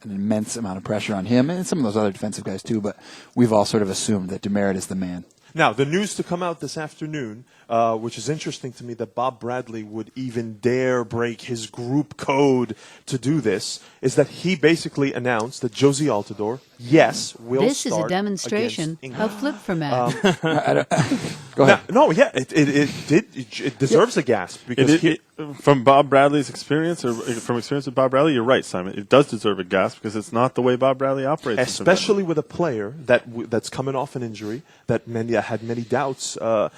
an immense amount of pressure on him and some of those other defensive guys too, but we've all sort of assumed that DeMerit is the man. Now, the news to come out this afternoon, which is interesting to me that Bob Bradley would even dare break his group code to do this, is that he basically announced that Josie Altidore, will This is start a demonstration against England. of Flip Format. Go ahead. It deserves a gasp because From Bob Bradley's experience, or from experience with Bob Bradley, you're right, Simon. It does deserve a gasp because it's not the way Bob Bradley operates. especially with a player that's coming off an injury that had many doubts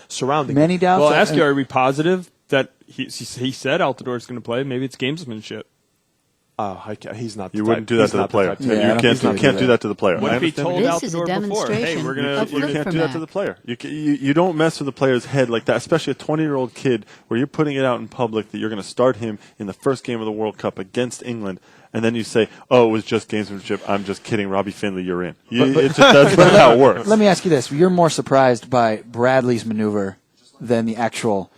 surrounding. Many doubts. Well, ask you, are we positive that he said Altidore's going to play? Maybe it's gamesmanship. He's not. You wouldn't do that to the player. Yeah, You can't do that to the player. What I if he understand told This is a Altidore before, demonstration hey, we're going of to... Flip You can't do Format. that to the player. You don't mess with the player's head like that, especially a 20-year-old kid where you're putting it out in public that you're going to start him in the first game of the World Cup against England, and then you say, oh, it was just gamesmanship. I'm just kidding. Robbie Finley, you're in. That's not how it works. Let me ask you this. You're more surprised by Bradley's maneuver than the actual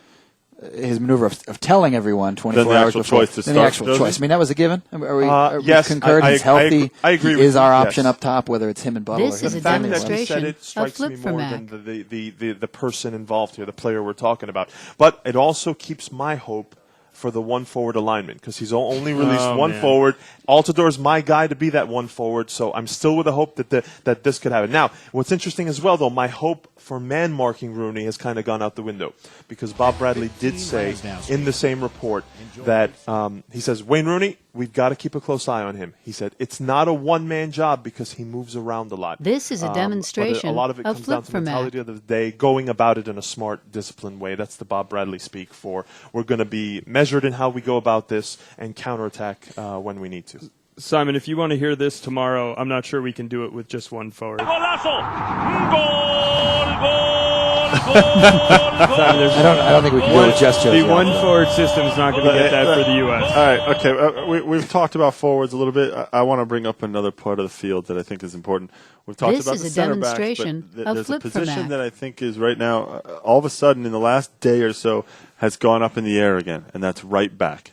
his maneuver of telling everyone 24 Than the hours actual before. choice to Than the start, actual does choice. he? I mean, that was a given. Are we Yes, concurred? He's healthy. I agree He with is you, our yes. option up top, whether it's him and Buttle. This or is him a and fact Finley. that he said demonstration it strikes of me Flip more Format. than the person involved here, the player we're talking about. But it also keeps my hope for the one forward alignment because he's only released one forward. Altidore's my guy to be that one forward, so I'm still with the hope that this could happen. Now, what's interesting as well, though, my hope for man marking Rooney has kind of gone out the window because Bob Bradley did say in the same report that he says, Wayne Rooney, we've got to keep a close eye on him. He said it's not a one-man job because he moves around a lot. This is a But demonstration a lot of it of comes Flip down to the Format. mentality of the day, going about it in a smart, disciplined way. That's the Bob Bradley speak for. We're going to be measured in how we go about this and counterattack when we need to. Simon, if you want to hear this tomorrow, I'm not sure we can do it with just one forward. I don't think we can do it with just Josie. The one forward system is not going to get that for the U.S. All right, okay. We've talked about forwards a little bit. I want to bring up another part of the field that I think is important. We've talked This about is the a center backs, demonstration but of there's a Flip position Format. that I think is right now, all of a sudden in the last day or so, has gone up in the air again, and that's right back.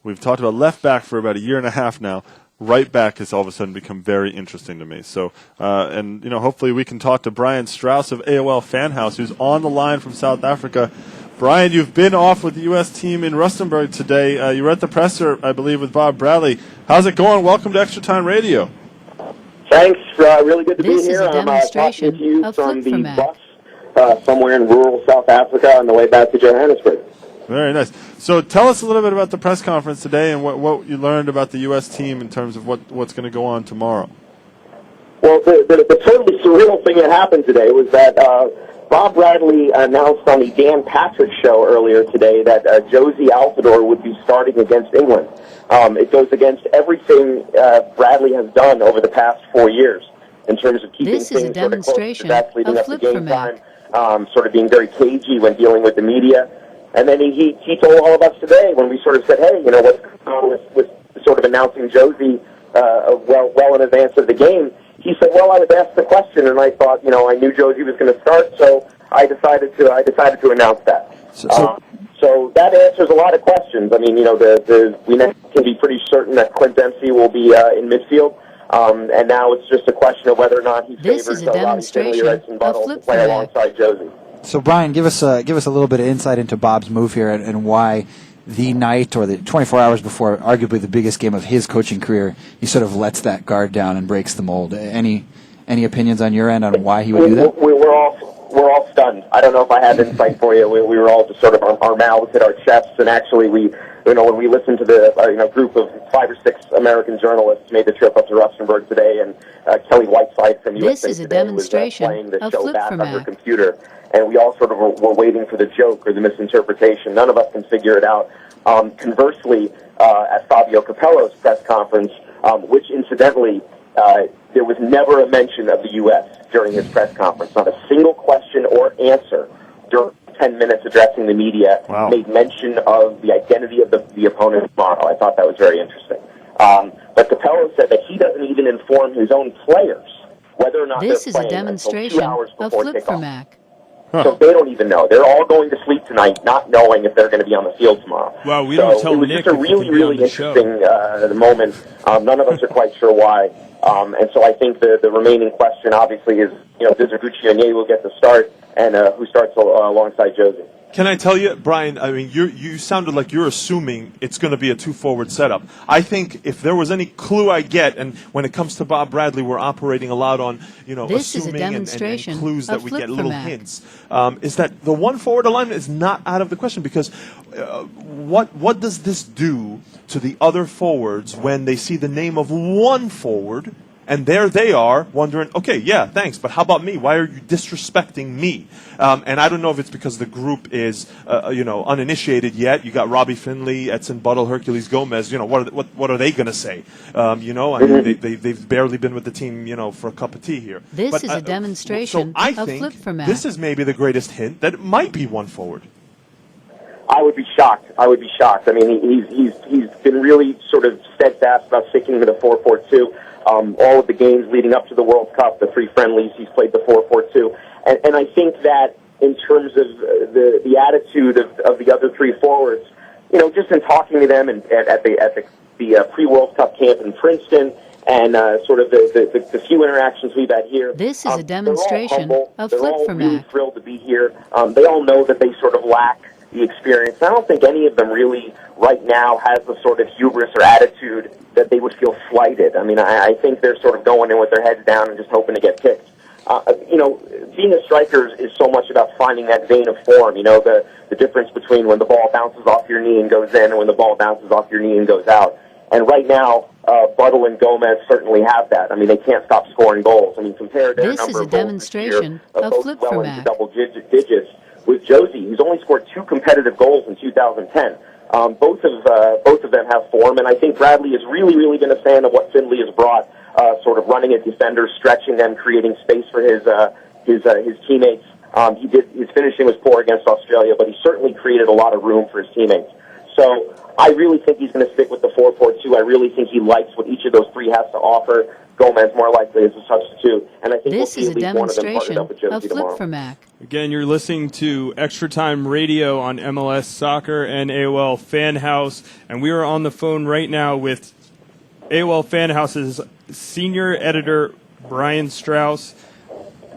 We've talked about left back for about a year and a half now. right back has all of a sudden become very interesting to me. So, and hopefully we can talk to Brian Strauss of AOL Fan House, who's on the line from South Africa. Brian, you've been off with the U.S. team in Rustenburg today. You were at the presser, I believe, with Bob Bradley. How's it going? Welcome to Extra Time Radio. Thanks. Really good to This be is here. a demonstration I'm talking to you of from the Flip-for-Mac. bus somewhere in rural South Africa on the way back to Johannesburg. Very nice. So tell us a little bit about the press conference today and what you learned about the U.S. team in terms of what's going to go on tomorrow. Well, the totally surreal thing that happened today was that Bob Bradley announced on the Dan Patrick Show earlier today that Josie Altidore would be starting against England. It goes against everything Bradley has done over the past 4 years in terms of keeping This is a things sort of close to demonstration vets leading of up to game Flip-for-Mac. time, sort of being very cagey when dealing with the media. And then he told all of us today when we sort of said, hey, what's going on with sort of announcing Josie well in advance of the game. He said, well, I was asked the question, and I thought, I knew Josie was going to start, so I decided to announce that. So that answers a lot of questions. I mean, we now can be pretty certain that Clint Dempsey will be in midfield, and now it's just a question of whether or not he This favors is a demonstration Robbie Finley or Edson of Buttle to play Flip-for-Mac. alongside Josie. So, Brian, give us a little bit of insight into Bob's move here and why the night or the 24 hours before arguably the biggest game of his coaching career, he sort of lets that guard down and breaks the mold. Any opinions on your end on why he would do that? We're all stunned. I don't know if I have insight for you. We were all just sort of our mouths hit our chests, and actually when we listened to the group of 5 or 6 American journalists made the trip up to Rustenburg today, and Kelly Whiteside from USA This is a Today demonstration was playing the of show back on her Flip-for-Mac. computer, and we all sort of were waiting for the joke or the misinterpretation. None of us can figure it out. Conversely, at Fabio Capello's press conference, which incidentally, there was never a mention of the U.S. during his press conference. Not a single question or answer during 10 minutes addressing the media made mention of the identity of the opponent's model. I thought that was very interesting. But Capello said that he doesn't even inform his own players whether or not This they're is a playing until 2 demonstration hours of before kickoff. Flip-for-Mac. So they don't even know. They're all going to sleep tonight not knowing if they're going to be on the field tomorrow. Well, we so don't tell it was Nick just a if he can really, be on really the show. interesting moment. None of us are quite sure why. And so I think the remaining question, obviously, is, does Gucci Onye will get the start, and who starts alongside Josie? Can I tell you, Brian, I mean, you sounded like you're assuming it's going to be a 2-forward setup. I think if there was any clue I get, and when it comes to Bob Bradley, we're operating a lot on, This is a assuming demonstration and clues that of we get little Flip-for-Mac. hints, is that the 1-forward alignment is not out of the question, because what does this do to the other forwards when they see the name of one forward, and there they are wondering, okay, yeah, thanks, but how about me? Why are you disrespecting me? And I don't know if it's because the group is, uninitiated yet. You got Robbie Finley, Edson Buttle, Hercules Gomez. What are they going to say? I mean, they've barely been with the team, for a cup of tea here. This is a demonstration so I of think Flip-for-Mac. this is maybe the greatest hint that it might be one forward. I would be shocked. I mean, he's been really sort of steadfast about sticking to the 4-4-2. All of the games leading up to the World Cup, the 3 friendlies, he's played the 4-4-2. And I think that in terms of the attitude of the other 3 forwards, just in talking to them and at the pre-World Cup camp in Princeton, and sort of the few interactions we've had here. This is a demonstration they're all humble. of They're all Flip-for-Mac. really thrilled to be here. They all know that they sort of lack the experience. I don't think any of them really right now has the sort of hubris or attitude that they would feel slighted. I mean, I think they're sort of going in with their heads down and just hoping to get picked. Being a striker is so much about finding that vein of form. The difference between when the ball bounces off your knee and goes in and when the ball bounces off your knee and goes out. And right now, Buttle and Gomez certainly have that. I mean, they can't stop scoring goals. I mean, compared to their This number is a of goals this demonstration year, of both well into Flip-for-Mac. double digits. With Josie, he's only scored 2 competitive goals in 2010. Both of them have form, and I think Bradley has really, really been a fan of what Finley has brought, sort of running at defenders, stretching them, creating space for his teammates. His finishing was poor against Australia, but he certainly created a lot of room for his teammates. So I really think he's going to stick with the 4-4-2. I really think he likes what each of those 3 has to offer. Gomez more likely as a substitute, and I think we'll This see is at a least one of them partnered demonstration up with of Josie tomorrow. Flip-for-Mac. Again, you're listening to Extra Time Radio on MLS Soccer and AOL Fan House, and we are on the phone right now with AOL Fan House's senior editor, Brian Strauss.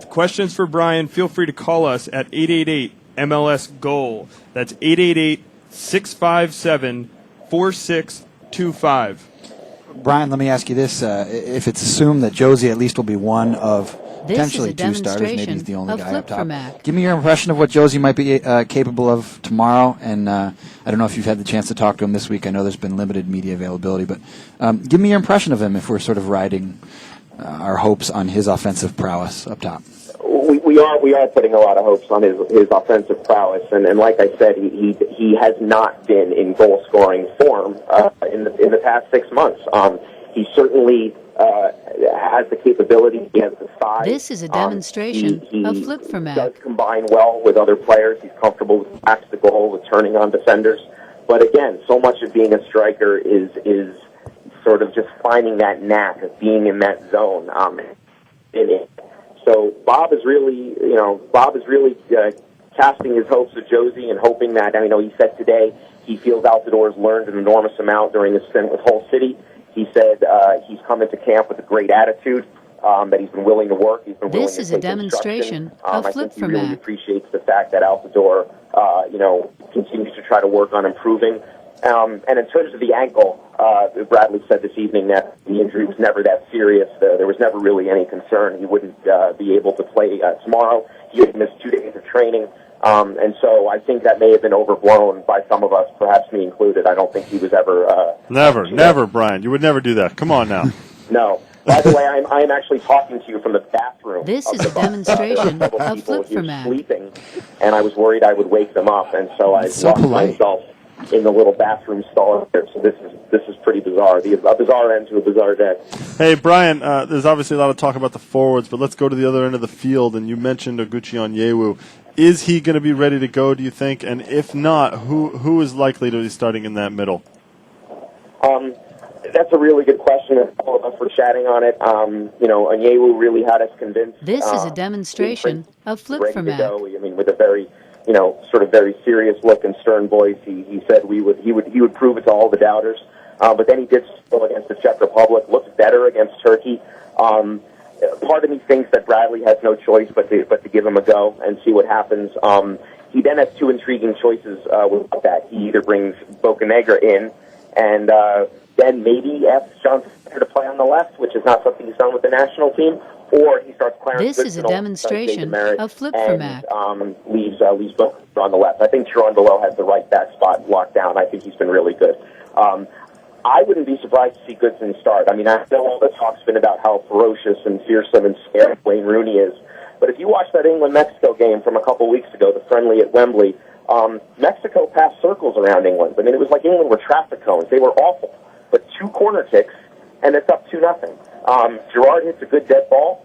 Questions for Brian, feel free to call us at 888-MLS-GOAL. That's 888-657-4625. Brian, let me ask you this. If it's assumed that Josie at least will be one of This potentially is a 2 starters, maybe he's the only demonstration guy of up top. Flip-for-Mac. Give me your impression of what Josie might be capable of tomorrow. And I don't know if you've had the chance to talk to him this week. I know there's been limited media availability. But give me your impression of him if we're sort of riding our hopes on his offensive prowess up top. We are putting a lot of hopes on his offensive prowess, and like I said, he has not been in goal scoring form in the past 6 months. He certainly has the capability. He has the size. This is a demonstration of Flip-for-Mac. He does combine well with other players. He's comfortable with past the goal, with turning on defenders. But again, so much of being a striker is sort of just finding that knack of being in that zone. So Bob is really casting his hopes with Josie and hoping that, he said today he feels Altidore has learned an enormous amount during his stint with Hull City. He said he's come into camp with a great attitude, that he's been willing to work. He's been willing to take This is a demonstration of I think he really Flip-for-Mac. appreciates the fact that Altidore, continues to try to work on improving. And in terms of the ankle, Bradley said this evening that the injury was never that serious. There was never really any concern he wouldn't be able to play tomorrow. He had missed 2 days of training. And so I think that may have been overblown by some of us, perhaps me included. I don't think he was ever... Never, Brian. You would never do that. Come on now. No. By the way, I am actually talking to you from the bathroom. This of is the a bus. demonstration There were several of people here Flip-for-Mac. sleeping, and I was worried I would wake them up, and so I So locked polite. myself in the little bathroom stall here. So this is pretty bizarre. A bizarre end to a bizarre day. Hey, Brian, there's obviously a lot of talk about the forwards, but let's go to the other end of the field, and you mentioned Oguchi Onyewu. Is he going to be ready to go, do you think? And if not, who is likely to be starting in that middle? That's a really good question. All of us were chatting on it. Onyewu really had us convinced. This is a demonstration of ready to Flip-for-Mac. go. I mean, with a very, sort of very serious look and stern voice, he said he would prove it to all the doubters. But then he did still against the Czech Republic, looked better against Turkey. Part of me thinks that Bradley has no choice but to give him a go and see what happens. He then has 2 intriguing choices with that. He either brings Bocanegra in and then maybe asks John Schneider to play on the left, which is not something he's done with the national team, or he starts Clarence This is a Goodson demonstration alongside Demerit of Flip-for-Mac. and leaves Bocanegra on the left. I think Jerome Below has the right back spot locked down. I think he's been really good. I wouldn't be surprised to see Goodson start. I mean, I know all the talk's been about how ferocious and fearsome and scary Wayne Rooney is, but if you watch that England-Mexico game from a couple weeks ago, the friendly at Wembley, Mexico passed circles around England. I mean, it was like England were traffic cones. They were awful. But 2 corner kicks, and it's up 2-0. Gerrard hits a good dead ball.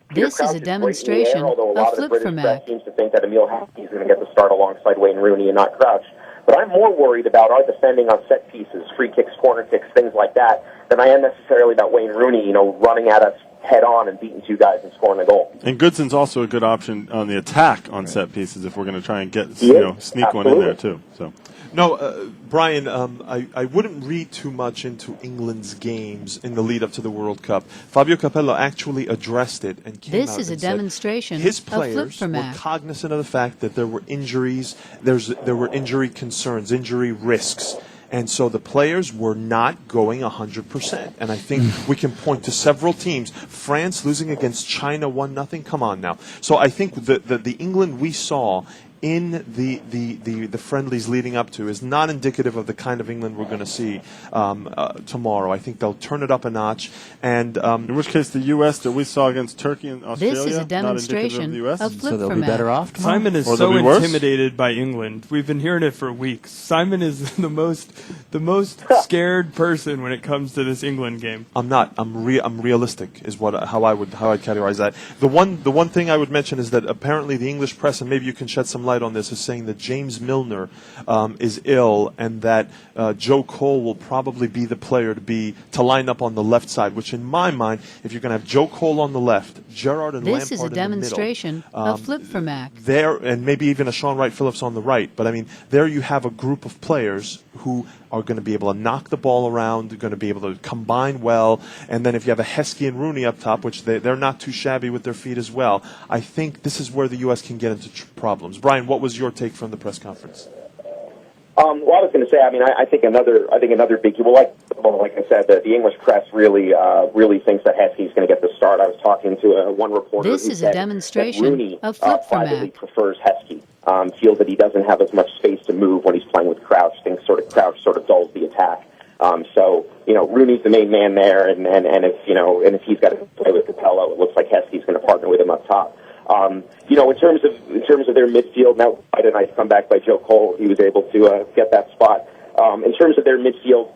Peter This Crouch is a great in the demonstration air, although a of lot of the British Flip-for-Mac. press seems to think that Emil Heskey is going to get the start alongside Wayne Rooney and not Crouch. But I'm more worried about our defending on set pieces, free kicks, corner kicks, things like that, than I am necessarily about Wayne Rooney, running at us head on and beating 2 guys and scoring a goal. And Goodson's also a good option on the attack on set pieces if we're going to try and get sneak one in there too. So. No, Brian, I wouldn't read too much into England's games in the lead up to the World Cup. Fabio Capello actually addressed it and came This out is a and said demonstration his of players were Flip-for-Mac. cognizant of the fact that there were injuries, there were injury concerns, injury risks. And so the players were not going 100%. And I think we can point to several teams. France losing against China 1-0. Come on now. So I think the England we saw in the friendlies leading up to is not indicative of the kind of England we're going to see tomorrow. I think they'll turn it up a notch. And in which case, the U.S. that we saw against Turkey and Australia, This is a demonstration not indicative of the U.S. of So they'll be Flip-for-Mac. better off tomorrow? Simon is Or so they'll be worse? intimidated by England. We've been hearing it for weeks. Simon is the most scared person when it comes to this England game. I'm not. I'm realistic. Is how I'd categorize that. The one thing I would mention is that apparently the English press, and maybe you can shed some light on this, is saying that James Milner is ill and that Joe Cole will probably be the player to line up on the left side. Which in my mind, if you're going to have Joe Cole on the left Gerrard and This Lampard is a in the middle. demonstration of Flip for Mac. There, and maybe even a Sean Wright-Phillips on the right. But, I mean, there you have a group of players who are going to be able to knock the ball around, they're going to be able to combine well, and then if you have a Heskey and Rooney up top, which they're not too shabby with their feet as well, I think this is where the U.S. can get into problems. Brian, what was your take from the press conference? Well, I was going to say, I mean, I think another big, like I said, the English press really thinks that Heskey's going to get the start. I was talking to one reporter. This who is said a demonstration that Rooney, of Flip for privately Mac. prefers Heskey. Feels that he doesn't have as much space to move when he's playing with Crouch. Thinks Crouch sort of dulls the attack. So Rooney's the main man there, and if he's got to play with Capello, it looks like Heskey's going to partner with him up top. In terms of their midfield, now I had a nice comeback by Joe Cole. He was able to get that spot. In terms of their midfield,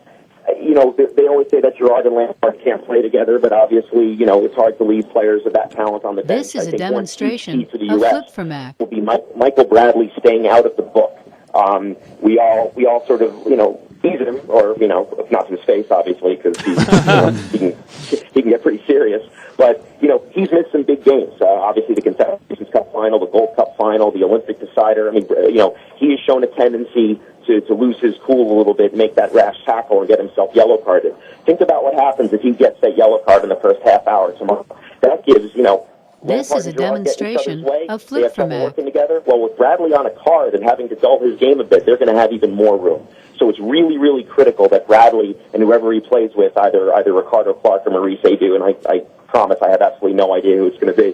they always say that Gerrard and Lampard can't play together, but obviously, it's hard to leave players of that talent on the bench. This is I a think demonstration one key for the of US Flip for Mac. will be Michael Bradley staying out of the book. We all sort of, tease him, or, not to his face, obviously, because he can get pretty serious. But, he's missed some big games. Obviously, the Confederations Cup final, the Gold Cup final, the Olympic decider. I mean, he has shown a tendency to lose his cool a little bit, make that rash tackle, and get himself yellow carded. Think about what happens if he gets that yellow card in the first half hour tomorrow. That gives, This is a demonstration of Flip for Mac. Working together. Well, with Bradley on a card and having to dull his game a bit, they're going to have even more room. So it's really, really critical that Bradley and whoever he plays with, either Ricardo Clark or Maurice Edu, and I promise I have absolutely no idea who it's going to be,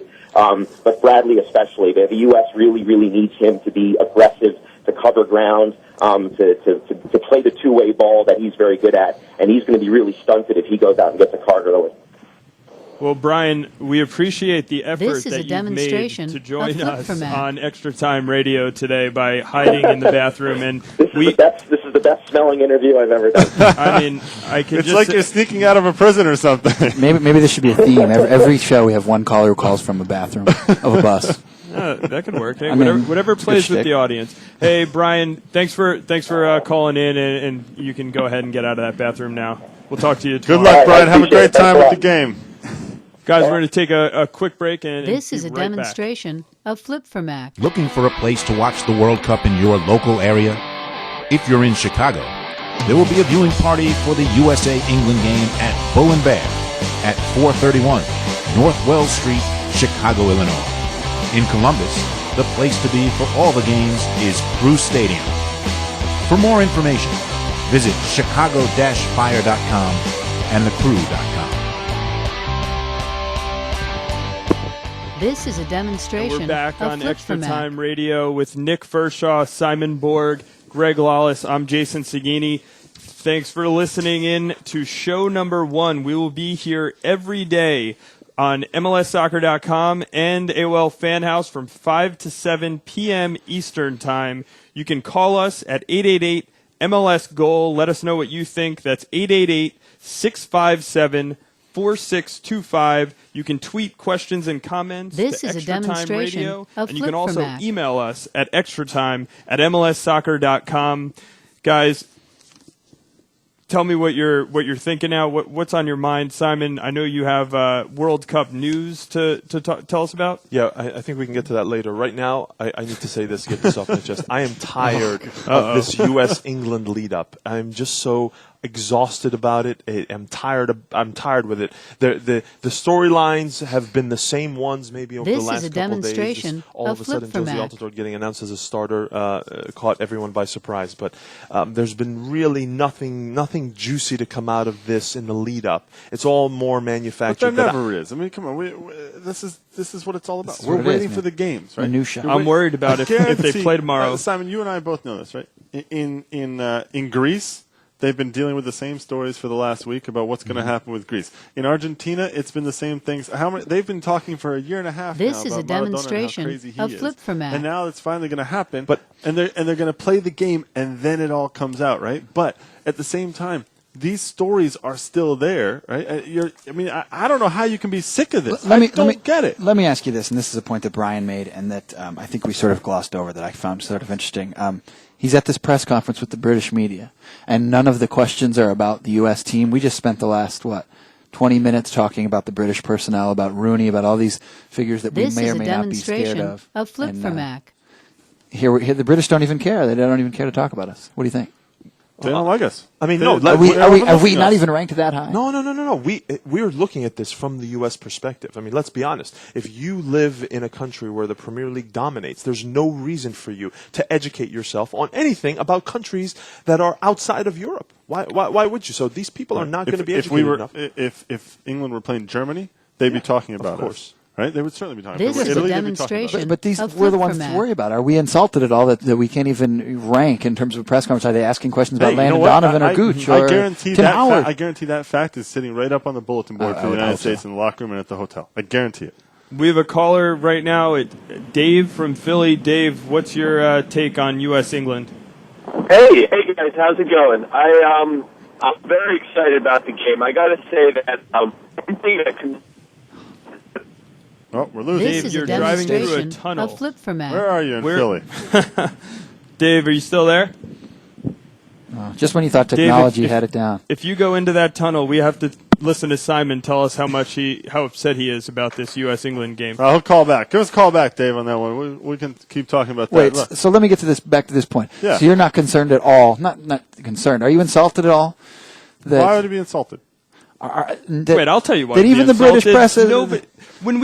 but Bradley especially, the U.S. really, really needs him to be aggressive, to cover ground, to play the two-way ball that he's very good at, and he's going to be really stunted if he goes out and gets a card early. Well, Brian, we appreciate the effort This is a that you've made demonstration to join of Flip us for Mac. on Extra Time Radio today by hiding in the bathroom. And This is the best smelling interview I've ever done. I mean, I could It's just like you're sneaking out of a prison or something. Maybe this should be a theme. Every show we have one caller who calls from a bathroom of a bus. that could work. Hey, I mean, whatever it's a good plays with shtick. the audience. Hey, Brian, thanks for calling in, and you can go ahead and get out of that bathroom now. We'll talk to you Good tomorrow. luck, Brian. Have a great Thanks time a with lot. the game. Guys, we're going to take a quick break and This is be a right back. demonstration of Flip for Mac. Looking for a place to watch the World Cup in your local area? If you're in Chicago, there will be a viewing party for the USA-England game at Bull and Bear at 431 North Wells Street, Chicago, Illinois. In Columbus, the place to be for all the games is Crew Stadium. For more information, visit chicago-fire.com and thecrew.com. This is a demonstration We're back of on Flip Extra for Mac. Time Radio with Nick Fershaw, Simon Borg, Greg Lawless. I'm Jason Seguini. Thanks for listening in to show number 1. We will be here every day on MLSsoccer.com and AOL Fan House from 5 to 7 p.m. Eastern Time. You can call us at 888-MLS-GOAL. Let us know what you think. That's 888-657-4625. You can tweet questions and comments This to is a Extra Time demonstration Radio, of and you can Flip for also Mac. email us at extratime@mlssoccer.com. Guys, tell me what you're thinking now. What's on your mind, Simon? I know you have World Cup news to tell us about. Yeah, I think we can get to that later. Right now, I need to say this, get this off my chest. I am tired of this U.S.-England lead-up. I'm just so exhausted about it. I'm tired with it. The storylines have been the same ones maybe over This the last is a couple of days. demonstration Just all of of a Flip sudden, for Josie Mac. Altidore getting announced as a starter caught everyone by surprise. But there's been really nothing juicy to come out of this in the lead-up. It's all more But manufactured. there never is. I mean, come on. This is what it's all about. This is We're what it is, waiting man. for the games, right? Minutia. I'm worried about if they Guarantee- play tomorrow. Simon, you and I both know this, right? In Greece, they've been dealing with the same stories for the last week about what's going to happen with Greece. In Argentina, it's been the same things. They've been talking for a year and a half This now is a about Maradona and how demonstration crazy he of is. Flip for Mac. And now it's finally going to happen. And they're going to play the game, and then it all comes out, right? But at the same time, these stories are still there, right? I don't know how you can be sick of this. I don't get it. Let me ask you this, and this is a point that Brian made, and that I think we sort of glossed over that I found sort of interesting. He's at this press conference with the British media, and none of the questions are about the U.S. team. We just spent the last, 20 minutes talking about the British personnel, about Rooney, about all these figures that This we may is or a may not be scared demonstration of. Flip And, for Mac. Here the British don't even care. They don't even care to talk about us. What do you think? They don't like us. I mean, They- no. they- Are we they're not overlooking us. even ranked that high? No. We're looking at this from the U.S. perspective. I mean, let's be honest. If you live in a country where the Premier League dominates, there's no reason for you to educate yourself on anything about countries that are outside of Europe. Why would you? So these people are not going to be educated enough. If England were playing Germany, they'd be talking about course. us. Right? They would certainly be talking This about is a Italy, they'd be talking about us. demonstration. But these Of we're the flip ones for to Mac. worry about. Are we insulted at all that we can't even rank in terms of a press conference? Are they asking questions about Hey, you know Landon what? Donovan or Gooch or I guarantee Tim that Howard? I guarantee that fact is sitting right up on the bulletin board for the would United hope so. States in the locker room and at the hotel. I guarantee it. We have a caller right now, Dave from Philly. Dave, what's your take on U.S. England? Hey guys, how's it going? I'm very excited about the game. I got to say that one thing that can. Oh, we're losing. This Dave, is you're a driving through a demonstration tunnel. of Flip for Mac. Where are you in Where- Philly? Dave, are you still there? Just when you thought Dave, technology if- had it down. If you go into that tunnel, we have to listen to Simon tell us how upset he is about this U.S. England game. I'll call back. Give us a call back, Dave, on that one. We can keep talking about that. Wait, Look, so let me get to back to this point. Yeah. So you're not concerned at all. Not concerned. Are you insulted at all? why would he be insulted? Wait, I'll tell you why. That even the British press is. No, but when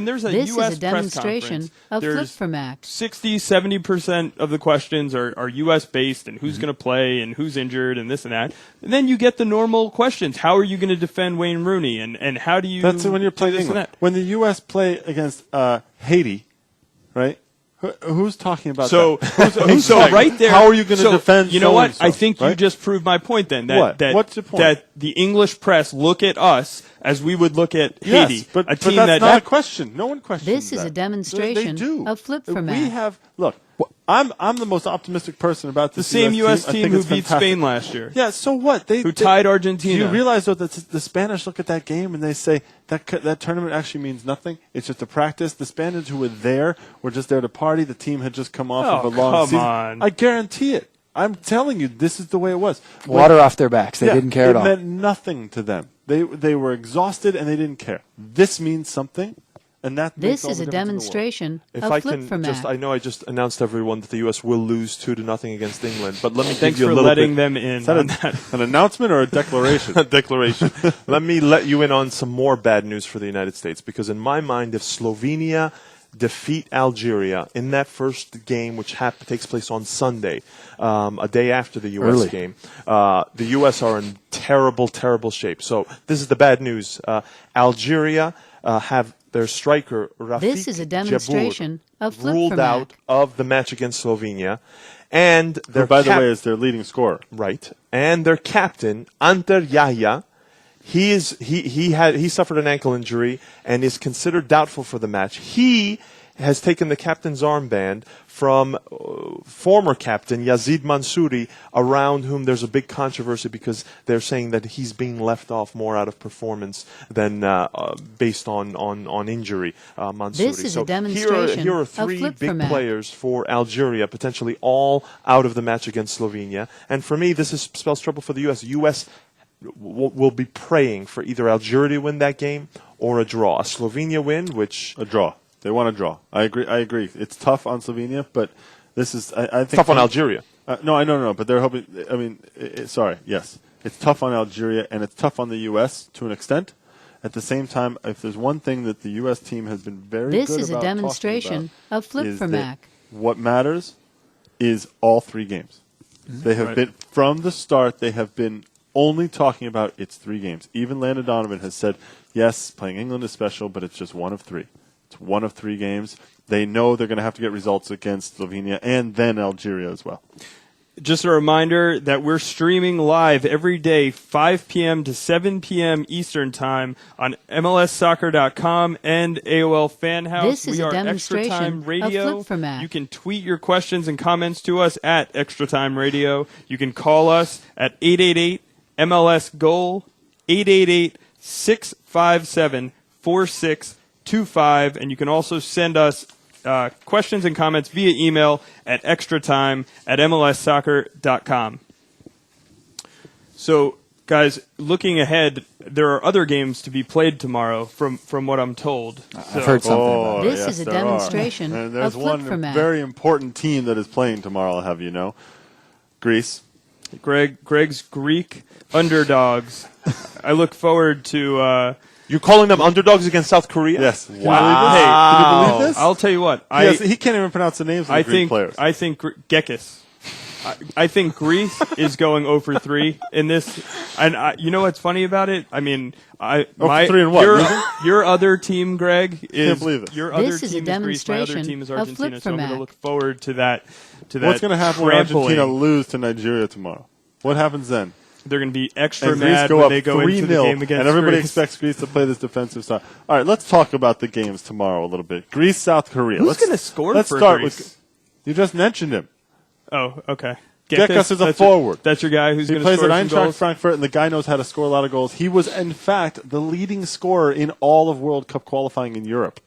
there's a This U.S. is a press demonstration conference, of Flip there's for Mac. 60-70% of the questions are U.S. based and Mm-hmm. who's going to play and who's injured and this and that. And then you get the normal questions. How are you going to defend Wayne Rooney and how do you? That's when you're playing this and England. that? When the U.S. play against Haiti, right? Who's talking about So, that? so right there. How are you going to so, defend? You know what? so-and-so, I think you right? just proved my point. Then that What? that What's your point? that the English press look at us as we would look at Yes, Haiti, but a team that's that not a question. No one questions This is that. a demonstration They do. of Flip for We Mac. have look. I'm the most optimistic person about the this same U.S. I team think who it's beat fantastic. Spain last year. Yeah, so what? They tied Argentina. Do you realize though that the Spanish look at that game and they say that tournament actually means nothing? It's just a practice. The Spaniards who were there were just there to party. The team had just come off of a long come season. on. I guarantee it. I'm telling you, this is the way it was. Water off their backs. They didn't care at all. It meant nothing to them. They were exhausted and they didn't care. This means something, and that makes This all is the a difference in the world. demonstration If of I Flip can for Mac. I know I just announced to everyone that the U.S. will lose 2-0 against England, but let me Thanks give you for a little letting bit. them in. Is that on that. an announcement or a declaration? Declaration. Let me let you in on some more bad news for the United States, because in my mind, if Slovenia defeat Algeria in that first game, which takes place on Sunday, a day after the U.S. Early. game, the U.S. are in terrible, terrible shape. So this is the bad news. Algeria have their striker, Rafik This is a demonstration Djabur, of Flip ruled for Mac. out of the match against Slovenia. And Who, their by the way, is their leading scorer. right, and their captain Anter Yahya, he suffered an ankle injury and is considered doubtful for the match. He has taken the captain's armband from former captain Yazid Mansouri, around whom there's a big controversy because they're saying that he's being left off more out of performance than based on injury. Mansouri. This is a so demonstration here are of three Flip for big Mac. players for Algeria, potentially all out of the match against Slovenia. And for me, this spells trouble for the U.S. U.S. will be praying for either Algeria to win that game or a draw. A Slovenia win, which A draw. They want a draw. I agree. It's tough on Slovenia, but this is I think tough on Algeria. No, I know, but they're hoping. I mean, sorry. Yes, it's tough on Algeria and it's tough on the U.S. to an extent. At the same time, if there's one thing that the U.S. team has been very This good is a about talking demonstration about of Flip is for that Mac. What matters is all three games. They have been from the start. They have been only talking about it's 3 games. Even Landon Donovan has said, yes, playing England is special, but it's just one of 3. It's one of 3 games. They know they're going to have to get results against Slovenia and then Algeria as well. Just a reminder that we're streaming live every day, 5 p.m. to 7 p.m. Eastern Time on MLSsoccer.com and AOL Fan House. This is we a are demonstration Extra Time of Radio. Flip for Mac. You can tweet your questions and comments to us at Extra Time Radio. You can call us at 888-MLS-GOAL, 888-657-4625, and you can also send us questions and comments via email at extratime@mlssoccer.com. So, guys, looking ahead, there are other games to be played tomorrow, from what I'm told. I've heard something about This yes, is a there are. demonstration And there's of one Flip-Format. very important team that is playing tomorrow, I'll have you know. Greece. Greg's Greek underdogs. I look forward to. You're calling them underdogs against South Korea? Yes. Wow. Can you believe this? I'll tell you what. He can't even pronounce the names of the Greek players. I think Gekis. I think Greece is going 0-3 in this, and you know what's funny about it? I mean, 0-3 in what? Your other team, Greg, is Can't believe it. your This other is a team is Greece. My other demonstration team is of Argentina. So I'm going to Flip-Format. look forward to that. What's going to happen when trampling. Argentina lose to Nigeria tomorrow? What happens then? They're going to be extra And Greece mad go when up they go into the 3-0, game against and everybody Greece. expects Greece to play this defensive style. All right, let's talk about the games tomorrow a little bit. Greece, South Korea. Who's going to score let's for start Greece? with. You just mentioned him. Oh, okay. Gekis is a that's forward. That's your guy who's He going to plays score at some Eintracht goals? Frankfurt, and the guy knows how to score a lot of goals. He was, in fact, the leading scorer in all of World Cup qualifying in Europe.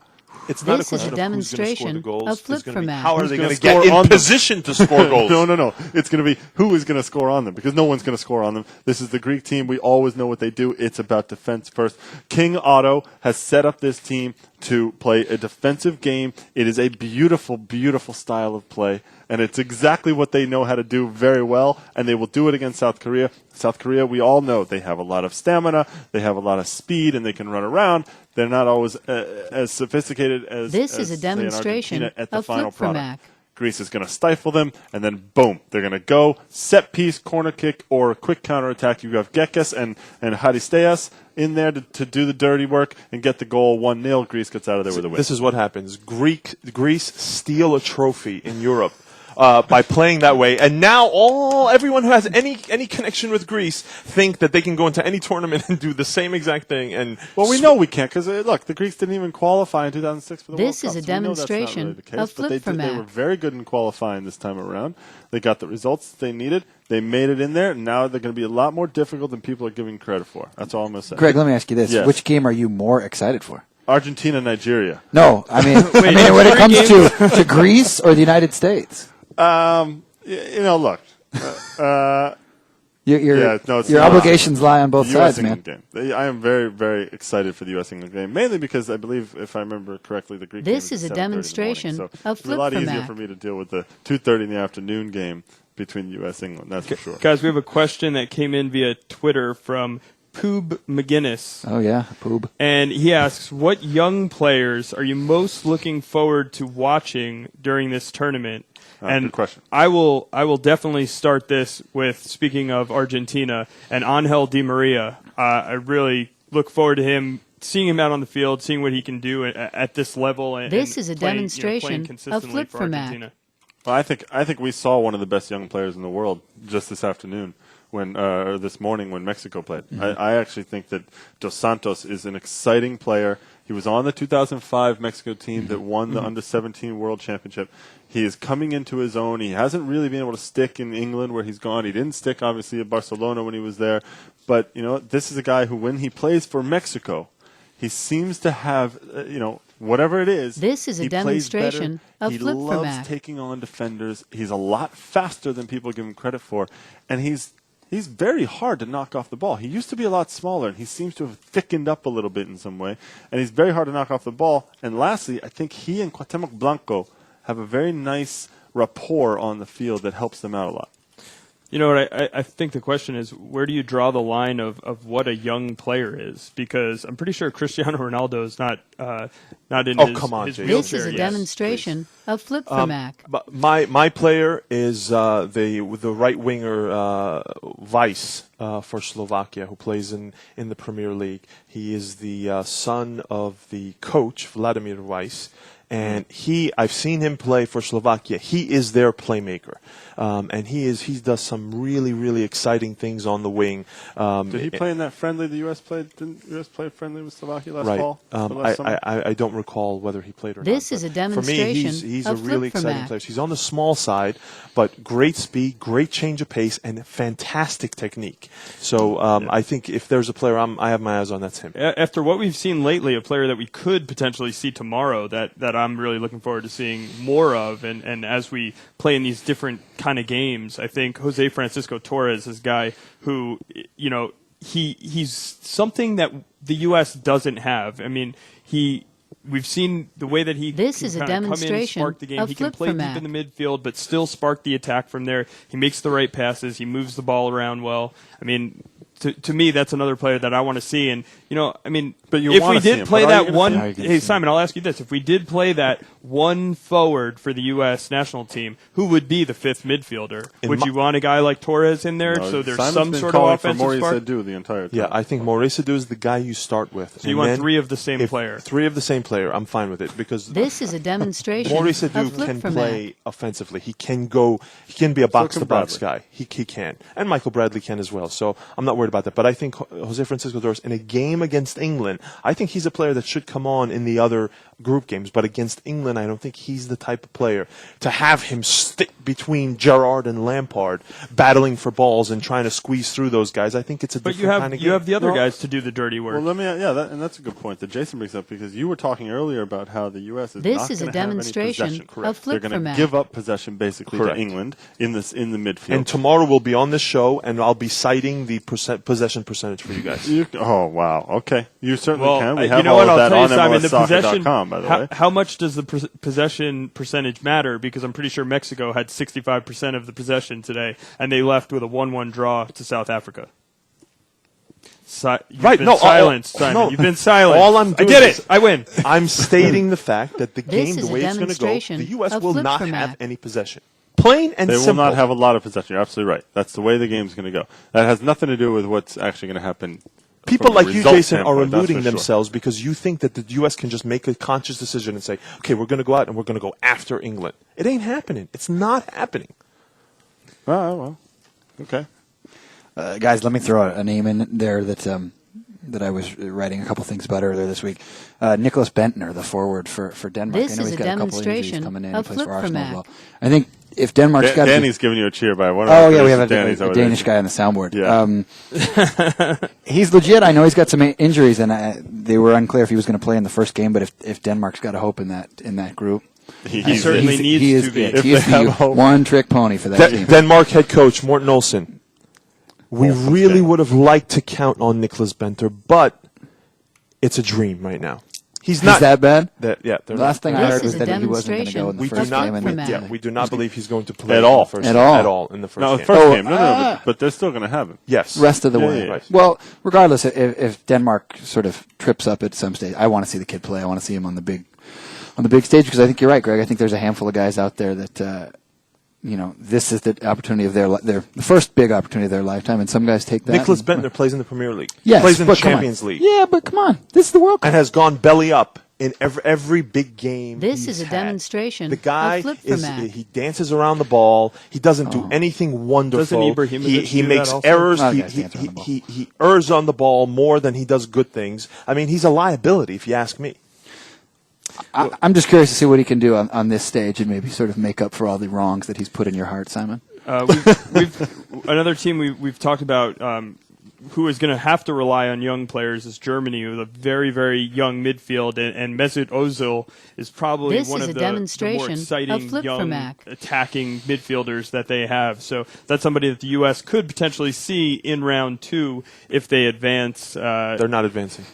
It's not a This is question a of who's going to score the demonstration goals. of It's gonna be Flip-Format. how are Who's they gonna going to get score in on them? position to score goals? No. It's going to be who is going to score on them, because no one's going to score on them. This is the Greek team. We always know what they do. It's about defense first. King Otto has set up this team to play a defensive game. It is a beautiful, beautiful style of play, and it's exactly what they know how to do very well, and they will do it against South Korea. South Korea, we all know, they have a lot of stamina, they have a lot of speed, and they can run around. They're not always as sophisticated as This is a say, in demonstration Argentina at the of final Flip-Format. product. Greece is going to stifle them, and then boom, they're going to go set piece, corner kick, or quick counterattack. You have Gekis and Haristeas in there to do the dirty work and get the goal 1-0. Greece gets out of there with a win. This is what happens. Greece steal a trophy in Europe by playing that way, and now everyone who has any connection with Greece think that they can go into any tournament and do the same exact thing. And well, we know we can't, because look, the Greeks didn't even qualify in 2006 for the This World is Cup. a So we know that's not really demonstration the case, of but they Flip-Format. were very good in qualifying this time around. They got the results they needed. They made it in there. And now they're going to be a lot more difficult than people are giving credit for. That's all I'm going to say. Greg, let me ask you this: Yes. which game are you more excited for? Argentina, Nigeria. No, I mean, when it comes to Greece or the United States. Look. Your obligations lie on both the US sides, man. England game. I am very, very excited for the U.S. England game, mainly because I believe, if I remember correctly, the Greek This game is a 7:30 in the morning. demonstration So of it'll be a lot easier Flip-Format. for me to deal with the 2:30 in the afternoon game between U.S. England. That's for sure. Guys, we have a question that came in via Twitter from Poob McGinnis. Oh yeah, Poob. And he asks, what young players are you most looking forward to watching during this tournament? And good question. I will definitely start this with, speaking of Argentina, and Angel Di Maria. I really look forward to him, seeing him out on the field, seeing what he can do at this level. And, This and is a playing, demonstration playing of consistently for Flip-Format. Argentina. Well, I think we saw one of the best young players in the world just this afternoon, or this morning when Mexico played. Mm-hmm. I actually think that Dos Santos is an exciting player. He was on the 2005 Mexico team that won the Under-17 World Championship. He is coming into his own. He hasn't really been able to stick in England where he's gone. He didn't stick, obviously, at Barcelona when he was there. But, this is a guy who, when he plays for Mexico, he seems to have, whatever it is. This is a he plays demonstration better. of He Flip-Format. loves taking on defenders. He's a lot faster than people give him credit for. And he's very hard to knock off the ball. He used to be a lot smaller, and he seems to have thickened up a little bit in some way. And he's very hard to knock off the ball. And lastly, I think he and Cuauhtemoc Blanco have a very nice rapport on the field that helps them out a lot. You know what? I think the question is, where do you draw the line of what a young player is? Because I'm pretty sure Cristiano Ronaldo is not in his, come on, his Jason. wheelchair This is a yet. demonstration of Flip-Format. But my player is the right winger Weiss for Slovakia, who plays in the Premier League. He is the son of the coach Vladimir Weiss, and I've seen him play for Slovakia. He is their playmaker, and he does some really, really exciting things on the wing. Did he play in that friendly the U.S. played? Didn't the U.S. play a friendly with Slovakia last Right. fall? Last summer? I don't recall whether he played or not. This is a but demonstration For me, he's of a really exciting Flip-Format. player. He's on the small side, but great speed, great change of pace, and fantastic technique. So I think if there's a player I have my eyes on, that's him. After what we've seen lately, a player that we could potentially see tomorrow that I'm really looking forward to seeing more of, and as we play in these different kind of games, I think Jose Francisco Torres is a guy who, he's something that the U.S. doesn't have. I mean, we've seen the way that he This can is a kinda come in, demonstration spark the game. of He can flip play for deep Mac. in the midfield, but still spark the attack from there. He makes the right passes. He moves the ball around well. I mean, to me, that's another player that I want to see. And, I mean, But you if wanna we see did him, play but are you that gonna one, see him? hey, Simon, I'll ask you this. If we did play that one forward for the U.S. national team, who would be the fifth midfielder? Would you want a guy like Torres in there so there's Simon's some been sort of calling offensive for Maurice spark? Edu the entire time. Yeah, I think Maurice Edu is the guy you start with. So you want three of the same player? Three of the same player. I'm fine with it because This is a demonstration Maurice of Edu flip can for play Mac. offensively. He can be a box-to-box Bradley. guy. He can. And Michael Bradley can as well. So I'm not worried about that. But I think Jose Francisco Torres, in a game against England, I think he's a player that should come on in the other group games. But against England, I don't think he's the type of player to have him stick between Gerrard and Lampard, battling for balls and trying to squeeze through those guys. I think it's a But different kind of game. you have the other guys to do the dirty work. Well, and that's a good point that Jason brings up because you were talking earlier about how the U.S. is This not is a going to have any demonstration possession. of Correct. flip They're for going to Mac. give up possession basically Correct. to England in the midfield. And tomorrow we'll be on this show, and I'll be citing the possession percentage for you guys. Oh, wow. Okay. You certainly can. We you have know all what? of that I'll on tell you, Simon, the possession. MLSsoccer.com, by the way. How much does the possession percentage matter? Because I'm pretty sure Mexico had 65% of the possession today, and they left with a 1-1 draw to South Africa. You've been silenced, Simon. no. You've been silenced. All I'm doing I did is- it. I win. I'm stating the fact that the This game, is the a way it's going to go, demonstration the U.S. of will flip not for have Mac. any possession. Plain and They simple. will not have a lot of possession. You're absolutely right. That's the way the game's going to go. That has nothing to do with what's actually going to happen. People from a like you, result Jason, are standpoint, that's eluding for sure. themselves because you think that the U.S. can just make a conscious decision and say, okay, we're going to go out and we're going to go after England. It ain't happening. It's not happening. Oh, well. Okay. Guys, let me throw a name in there that I was writing a couple things about earlier this week. Nicholas Bentner, the forward for Denmark. This I know is he's a got a couple injuries demonstration coming in. of He plays flip for for Arsenal as Mac. well. I think if Denmark's got Danny's giving you a cheer by one of Oh, our yeah, we have producers. a Danny's Danish over guy on the soundboard. Yeah. He's legit. I know he's got some injuries, and they were unclear if he was going to play in the first game. But if Denmark's got a hope in that group, He certainly needs he is, to be. He is the one-trick pony for that team. Denmark head coach Morten Olsen. We really would have liked to count on Nicholas Bentner, but it's a dream right now. He's not that bad. The last thing I This heard is was a that he wasn't going to go in the we first do not. game. And We do not believe he's going to play At all. in the first At game. all. At all in the first No, game. the first game. No, but they're still going to have him. Yes. Rest of the Yeah, way. yeah, yeah. Well, regardless, if Denmark sort of trips up at some stage, I want to see the kid play. I want to see him on the big stage because I think you're right, Greg. I think there's a handful of guys out there that this is the opportunity of the first big opportunity of their lifetime, and some guys take that. Nicholas Bentner plays in the Premier League. Yes, plays in the but come on. Champions League. Yeah, but come on, this is the World Cup. And has gone belly up in every big game. This he's is a had. demonstration The guy of flip for Mac. he dances around the ball. He doesn't do anything wonderful. Doesn't Ibrahimovic he do makes that also? errors. A lot of He, guys he, dance around the ball. he errs on the ball more than he does good things. I mean, he's a liability if you ask me. I'm just curious to see what he can do on this stage and maybe sort of make up for all the wrongs that he's put in your heart, Simon. We've another team we've talked about who is going to have to rely on young players is Germany with a very, very young midfield, and Mesut Ozil is probably This one is of a the more demonstration of exciting flip for young Mac. attacking midfielders that they have. So that's somebody that the U.S. could potentially see in round 2 if they advance. They're not advancing.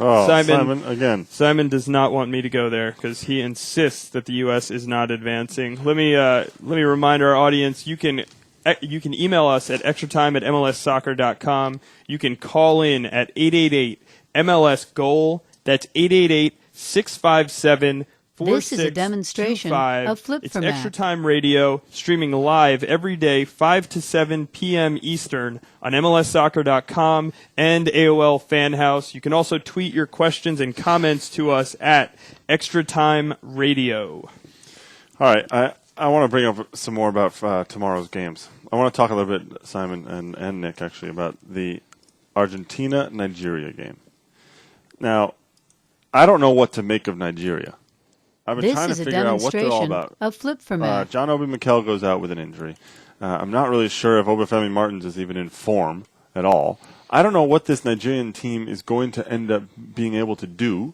Oh, Simon again. Simon does not want me to go there because he insists that the U.S. is not advancing. Let me remind our audience: you can email us at extratime@mlssoccer.com. You can call in at 888-MLS-GOAL. That's 888-657-4625. This is a demonstration of flip It's for Extra Mac. Time Radio, streaming live every day, 5 to 7 p.m. Eastern on MLSsoccer.com and AOL Fan House. You can also tweet your questions and comments to us at Extra Time Radio. All right. I want to bring up some more about tomorrow's games. I want to talk a little bit, Simon and Nick, actually, about the Argentina-Nigeria game. Now, I don't know what to make of Nigeria. I've been This trying is to a figure out what they're all demonstration about. of flip for Mac. John Obi Mikel goes out with an injury. I'm not really sure if Obafemi Martins is even in form at all. I don't know what this Nigerian team is going to end up being able to do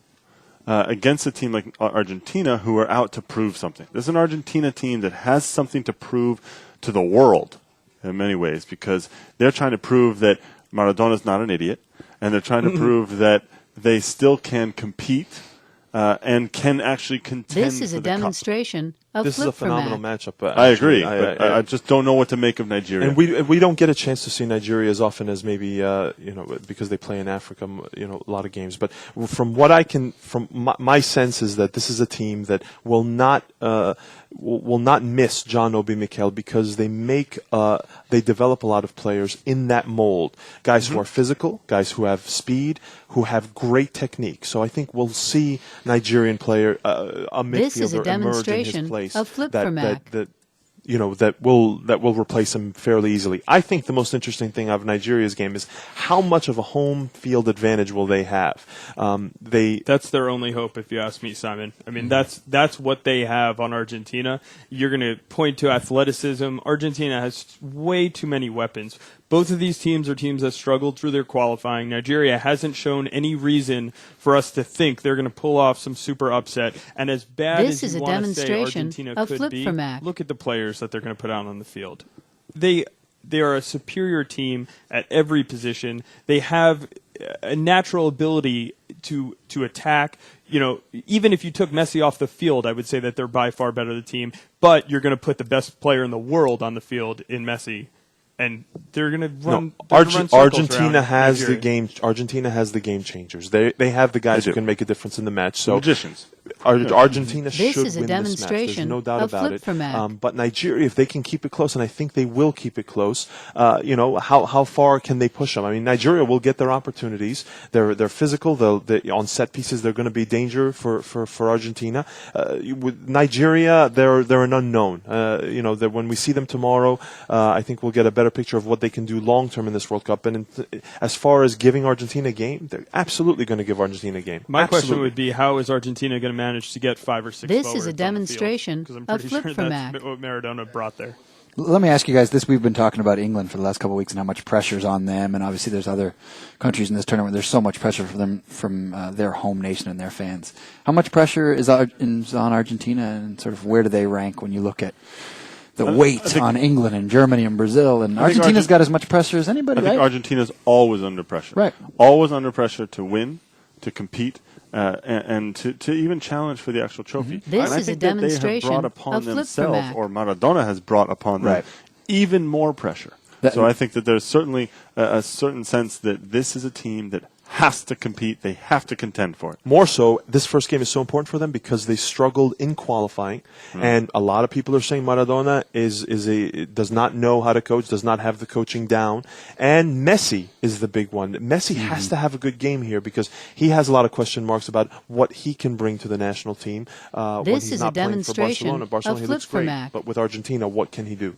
against a team like Argentina, who are out to prove something. This is an Argentina team that has something to prove to the world in many ways, because they're trying to prove that Maradona's not an idiot, and they're trying to prove that they still can compete and can actually contend. This is for a the cup. demonstration of This is a phenomenal flip-for-Mac. matchup. I agree. actually. But I just don't know what to make of Nigeria. And we don't get a chance to see Nigeria as often as maybe because they play in Africa, a lot of games. But from what I can, from my sense is that this is a team that will not miss John Obi Mikel because they develop a lot of players in that mold. Guys who are physical, guys who have speed, who have great technique. So I think we'll see Nigerian player a midfielder This is a emerge in his demonstration place of flip-for-Mac. that will replace him fairly easily. I think the most interesting thing of Nigeria's game is how much of a home field advantage will they have. That's their only hope, if you ask me, Simon. I mean, that's what they have on Argentina. You're going to point to athleticism. Argentina has way too many weapons. Both of these teams are teams that struggled through their qualifying. Nigeria hasn't shown any reason for us to think they're going to pull off some super upset. And as bad This as is you a want to say demonstration Argentina of could be, flip-for-Mac. look at the players that they're going to put out on the field. They are a superior team at every position. They have a natural ability to attack. Even if you took Messi off the field, I would say that they're by far better the team. But you're going to put the best player in the world on the field in Messi. And they're going to run. Argentina has the game. Argentina has the game changers. They have the guys who can make a difference in the match. So magicians. Argentina This should is a win this match. There's demonstration no doubt of about it. flip-for-Mac. But Nigeria, if they can keep it close, and I think they will keep it close, how far can they push them? I mean, Nigeria will get their opportunities. They're physical. On set pieces, they're going to be danger for Argentina. With Nigeria, they're an unknown. That when we see them tomorrow, I think we'll get a better picture of what they can do long term in this World Cup. And as far as giving Argentina a game, they're absolutely going to give Argentina a game. My question would be, how is Argentina going to manage to get 5 or 6 This forwards is a on the field? demonstration 'Cause I'm of pretty sure flip-for-Mac. that's what Maradona brought there. Let me ask you guys this. We've been talking about England for the last couple of weeks and how much pressure's on them, and obviously there's other countries in this tournament. There's so much pressure for them from their home nation and their fans. How much pressure is on Argentina, and sort of where do they rank when you look at the weight on England and Germany and Brazil? And Argentina's got as much pressure as anybody, I think right? Argentina's always under pressure. Right. Always under pressure to win, to compete, and to even challenge for the actual trophy. This and I is a think that they have demonstration brought upon of themselves, flip-for-Mac. or Maradona has brought upon them, even more pressure. So I think that there's certainly a certain sense that this is a team that has to compete. They have to contend for it. More so, this first game is so important for them because they struggled in qualifying, and a lot of people are saying Maradona does not know how to coach, does not have the coaching down, and Messi is the big one. Messi has to have a good game here because he has a lot of question marks about what he can bring to the national team when This he's is not a playing for Barcelona. demonstration Barcelona, of he looks great, flip-for-Mac. but with Argentina, what can he do?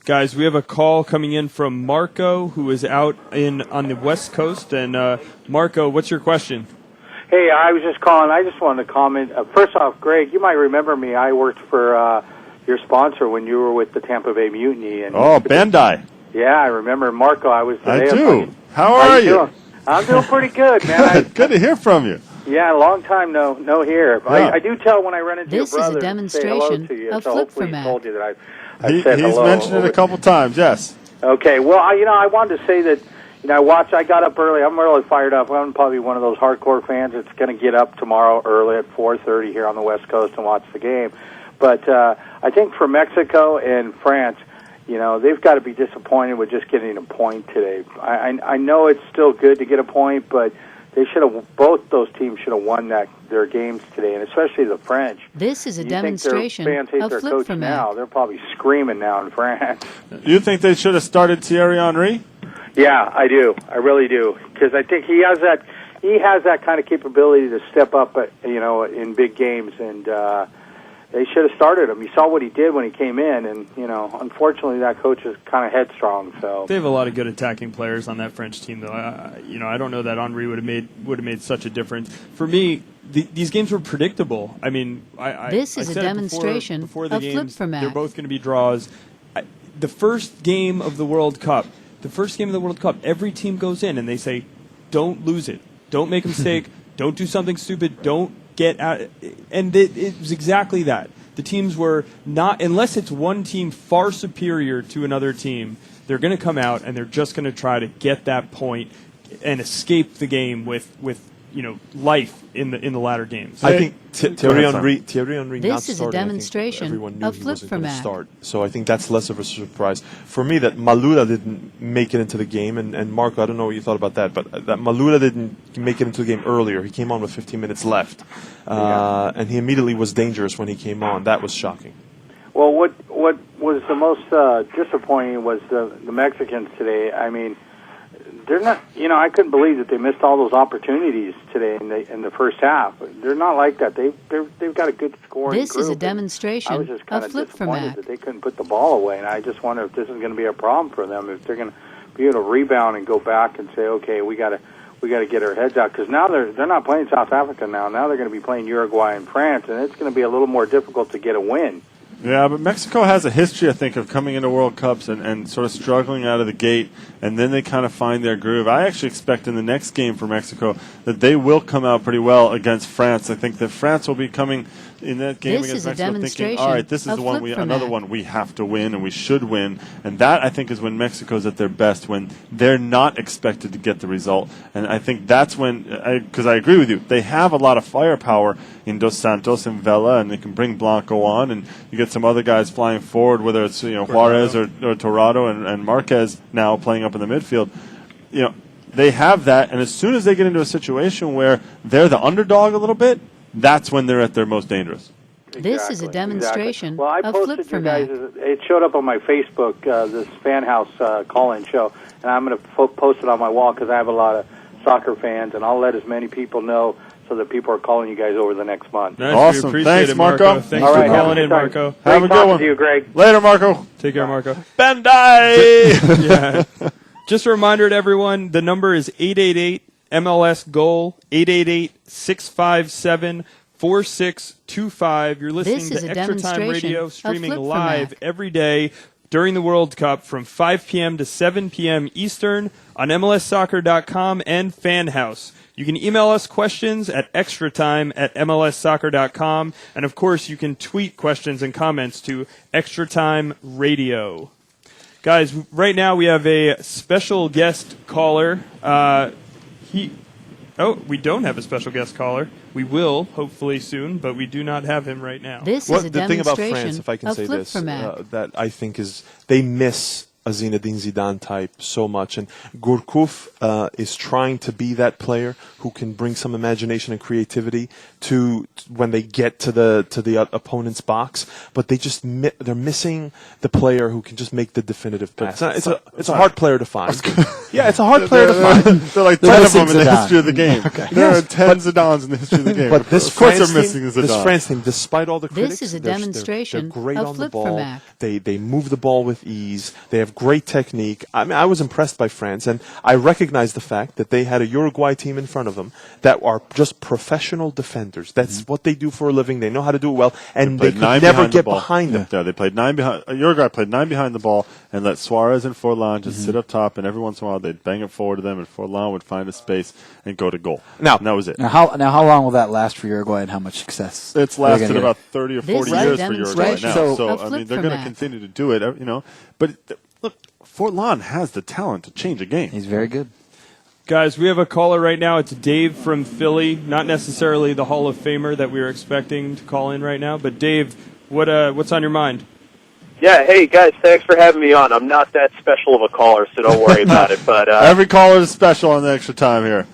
Guys, we have a call coming in from Marco, who is out on the West Coast. And Marco, what's your question? Hey, I was just calling. I just wanted to comment. First off, Greg, you might remember me. I worked for your sponsor when you were with the Tampa Bay Mutiny. And Bandai. Yeah, I remember. Marco, I was I today. do. How are you? Doing? I'm doing pretty good, man. Good to hear from you. Yeah, a long time no here. Yeah. I do tell when I run into This your is a brother demonstration say hello to you. of So hopefully he flip-for-Mac. told you that I He's said hello. mentioned it a couple times, yes. Okay, well, I wanted to say that, I got up early. I'm really fired up. I'm probably one of those hardcore fans that's going to get up tomorrow early at 4:30 here on the West Coast and watch the game. But I think for Mexico and France, they've got to be disappointed with just getting a point today. I know it's still good to get a point, but they should have. Both those teams should have won their games today, and especially the French. This is a You demonstration think their fans hate of their coach flip-for-Mac. now? They're probably screaming now in France. You think they should have started Thierry Henry? Yeah, I do. I really do, because I think he has that kind of capability to step up, in big games, and they should have started him. You saw what he did when he came in, and unfortunately, that coach is kind of headstrong. So They have a lot of good attacking players on that French team, though. I don't know that Henry would have made such a difference. For me, these games were predictable. I mean, This is I a said it demonstration before the of games, flip-for-Mac. they're both going to be draws. The first game of the World Cup, every team goes in and they say, "Don't lose it. Don't make a mistake. Don't do something stupid. Don't get out." And it was exactly that. The teams were not, unless it's one team far superior to another team, they're going to come out and they're just going to try to get that point and escape the game with life in the latter games. I think Thierry Henry This not is a starting, demonstration I think everyone knew of he flip wasn't for going to Mac. start. So I think that's less of a surprise. For me, that Malouda didn't make it into the game, and Marco, I don't know what you thought about that, but that Malouda didn't make it into the game earlier. He came on with 15 minutes left, and he immediately was dangerous when he came on. That was shocking. Well, what was the most disappointing was the Mexicans today. I mean, they're not. I couldn't believe that they missed all those opportunities today in the first half. They're not like that. They've got a good scoring This is a group, and demonstration I was just kind of of flip for disappointed Mac. that they couldn't put the ball away, and I just wonder if this is going to be a problem for them. If they're going to be able to rebound and go back and say, okay, we got to get our heads out, because now they're not playing South Africa now. Now they're going to be playing Uruguay and France, and it's going to be a little more difficult to get a win. Yeah, but Mexico has a history, I think, of coming into World Cups and sort of struggling out of the gate, and then they kind of find their groove. I actually expect in the next game for Mexico that they will come out pretty well against France. I think that France will be coming in that game This is against a Mexico thinking, demonstration all right, this is of the one flip for another Mac. one we have to win and we should win. And that, I think, is when Mexico's at their best, when they're not expected to get the result. And I think that's when, because I agree with you, they have a lot of firepower in Dos Santos and Vela, and they can bring Blanco on, and you get some other guys flying forward, whether it's Juarez or Torrado and Marquez now playing up in the midfield. They have that, and as soon as they get into a situation where they're the underdog a little bit, that's when they're at their most dangerous. This is a demonstration Well, I of posted flip for you Mac. guys. It showed up on my Facebook, this fan house call-in show, and I'm going to post it on my wall because I have a lot of soccer fans, and I'll let as many people know so that people are calling you guys over the next month. Nice. Awesome. We appreciate Thanks, it, Marco. Marco. Thanks All for right, have a calling good in, time. Marco. Great Have a good talking one. to you, Greg. Later, Marco. Take care, Marco. Bandai! Yeah. Just a reminder to everyone, the number is 888-MLS-GOAL, 888-657-4625. You're listening This is to a Extra Time demonstration Radio, of streaming Flip for live Mac. every day during the World Cup from 5 p.m. to 7 p.m. Eastern on MLSsoccer.com and Fan House. You can email us questions at extratime@mlssoccer.com. And, of course, you can tweet questions and comments to Extra Time Radio. Guys, right now we have a special guest caller. We don't have a special guest caller. We will, hopefully soon, but we do not have him right now. This is a The thing about demonstration France, if I can of say flip this, for Mac. that I think is they miss a Zinedine Zidane type so much, and Gourcuff is trying to be that player who can bring some imagination and creativity to when they get to the opponent's box, but they're missing the player who can just make the definitive pass. It's a hard player to find. Yeah, it's a hard player to find. There are like 10 of them in the history of the game. There are 10 Zidanes in the history of the game. But this of course France they're missing team, a Zidane. this France team, despite all the This critics, is a they're demonstration great of on the flip for ball. Mac. They move the ball with ease. They have great technique. I mean, I was impressed by France, and I recognize the fact that they had a Uruguay team in front of them that are just professional defenders. That's what they do for a living. They know how to do it well, and they could never get behind them. Yeah, they played 9 behind. Uruguay played 9 behind the ball and let Suarez and Forlan just sit up top, and every once in a while they'd bang it forward to them, and Forlan would find a space and go to goal. Now, and that was it. Now, how long will that last for Uruguay, and how much success? It's are they lasted gonna about 30 or 40 This years is a for Uruguay demonstration now. So- So, of I mean, flip they're for going to Mac. continue to do it, But look, Forlan has the talent to change a game. He's very good. Guys, we have a caller right now. It's Dave from Philly, not necessarily the Hall of Famer that we were expecting to call in right now. But Dave, what's on your mind? Yeah, hey guys, thanks for having me on. I'm not that special of a caller, so don't worry about it. But Every caller is special on the extra time here.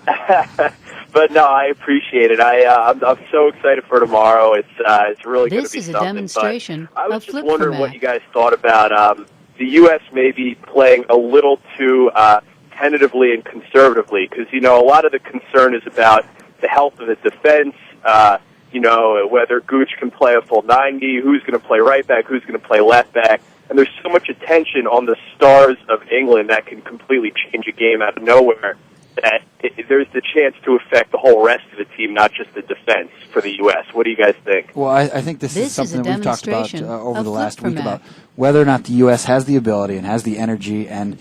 but no, I appreciate it. I'm so excited for tomorrow. It's really going to This be is a something. demonstration But I was of just flip for wondering what Mac. you guys thought about the U.S. maybe playing a little too tentatively and conservatively, because a lot of the concern is about the health of the defense. Whether Gooch can play a full 90, who's going to play right back, who's going to play left back. And there's so much attention on the stars of England that can completely change a game out of nowhere that there's the chance to affect the whole rest of the team, not just the defense for the U.S. What do you guys think? Well, I think this This is something is a that we've talked about demonstration over of the flip last for week Mac. about whether or not the U.S. has the ability and has the energy and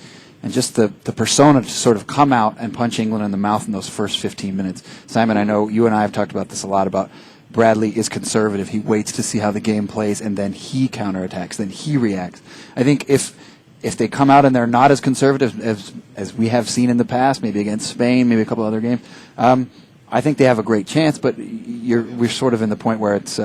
just the persona to sort of come out and punch England in the mouth in those first 15 minutes. Simon, I know you and I have talked about this a lot about Bradley is conservative. He waits to see how the game plays, and then he counterattacks, then he reacts. I think if if they come out and they're not as conservative as we have seen in the past, maybe against Spain, maybe a couple other games, I think they have a great chance. But we're sort of in the point where it's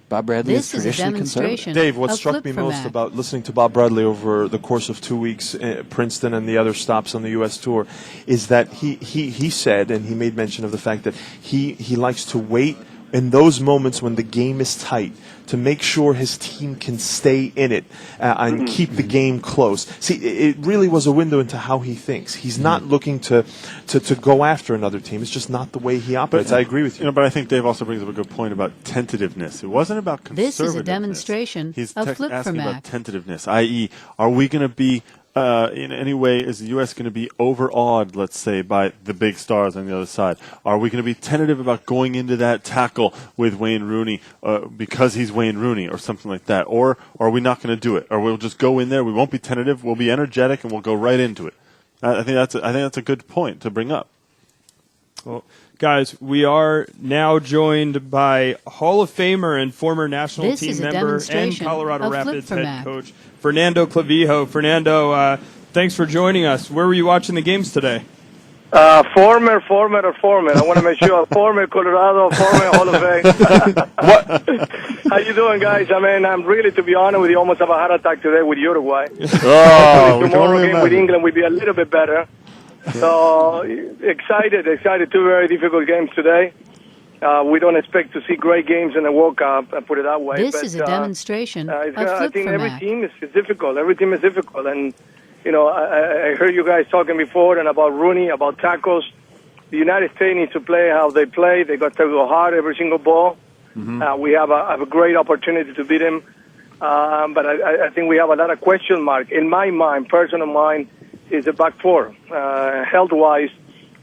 Bob Bradley is traditionally conservative. Dave, what struck me most about listening to Bob Bradley over the course of 2 weeks, Princeton and the other stops on the U.S. Tour, is that he said, and he made mention of the fact that he likes to wait in those moments when the game is tight to make sure his team can stay in it and keep the game close. See, it really was a window into how he thinks. He's not looking to go after another team. It's just not the way he operates. I agree with you. But I think Dave also brings up a good point about tentativeness. It wasn't about conservativeness. This is a demonstration of Flip for asking Mac. about tentativeness, i.e., are we going to be in any way, is the U.S. going to be overawed, let's say, by the big stars on the other side? Are we going to be tentative about going into that tackle with Wayne Rooney because he's Wayne Rooney or something like that? Or are we not going to do it? Or we'll just go in there, we won't be tentative, we'll be energetic, and we'll go right into it. I think that's a good point to bring up. Well, guys, we are now joined by Hall of Famer and former national This team is a member and demonstration Colorado of Flip Rapids for head Mac. coach Fernando Clavijo. Fernando, thanks for joining us. Where were you watching the games today? Former. I want to make sure former Colorado, former Hall of Fame. How you doing, guys? I mean, I'm really, to be honest with you, almost have a heart attack today with Uruguay. Tomorrow game with England will be a little bit better. So excited. Two very difficult games today. We don't expect to see great games in the World Cup, I put it that way. This is a demonstration of Flip I think for every Mac. team is difficult. Every team is difficult. And, you know, I heard you guys talking before and about Rooney, about tackles. The United States needs to play how they play. They got to go hard every single ball. We have a great opportunity to beat him. But I think we have a lot of question mark. In my mind, personal mind, is the back four. Health-wise,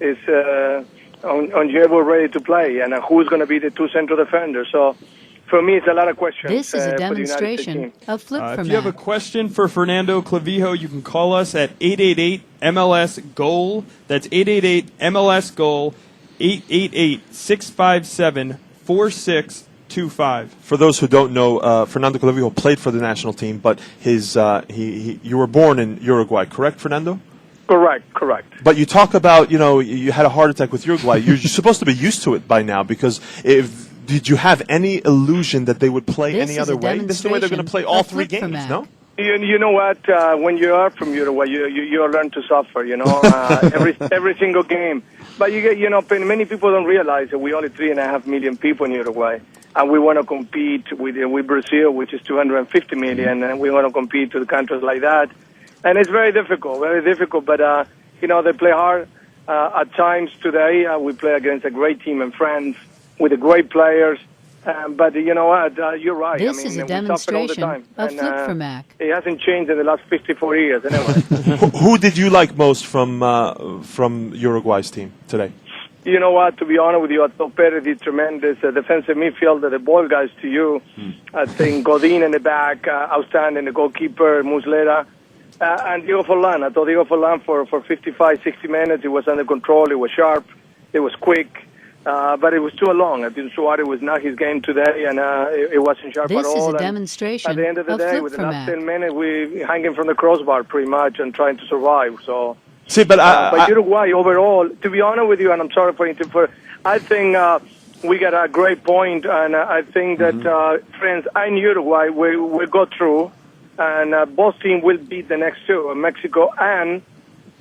is on Diego ready to play, and who's going to be the two central defenders. So, for me, it's a lot of questions. This is a for the United demonstration States team. of Flip for If you have a Mac. question for Fernando Clavijo, you can call us at 888-MLS-GOAL. That's 888-MLS-GOAL, 888-657-4625. For those who don't know, Fernando Clavijo played for the national team, but you were born in Uruguay, correct, Fernando? Correct. But you talk about, you had a heart attack with Uruguay. You're supposed to be used to it by now, because did you have any illusion that they would play any other way? This is the way they're going to play all three games, no? You know what? When you are from Uruguay, you learn to suffer. Every single game. But many people don't realize that we only 3.5 million people in Uruguay, and we want to compete with Brazil, which is 250 million, and we want to compete with countries like that. And it's very difficult. But they play hard. At times today, we play against a great team in France with the great players. But you know what? You're right. This is a demonstration all the time. of Flip for Mac. It hasn't changed in the last 54 years. Anyway. Who did you like most from Uruguay's team today? You know what? To be honest with you, I thought Perez did tremendous. Defensive midfielder, the ball guys to you. I think Godin in the back, outstanding. The goalkeeper, Muslera. And Diego Forlan. I thought Diego Forlan for 55, 60 minutes, it was under control, it was sharp, it was quick, but it was too long. I think Suarez was not his game today, and it wasn't sharp This at all. is a And demonstration at the end of the day, Flip with the for last Mac. 10 minutes, we hanging from the crossbar pretty much and trying to survive. So, See, but Uruguay overall, to be honest with you, and I'm sorry for I think we got a great point, and I think that friends in Uruguay will go through. And both teams will beat the next two, Mexico and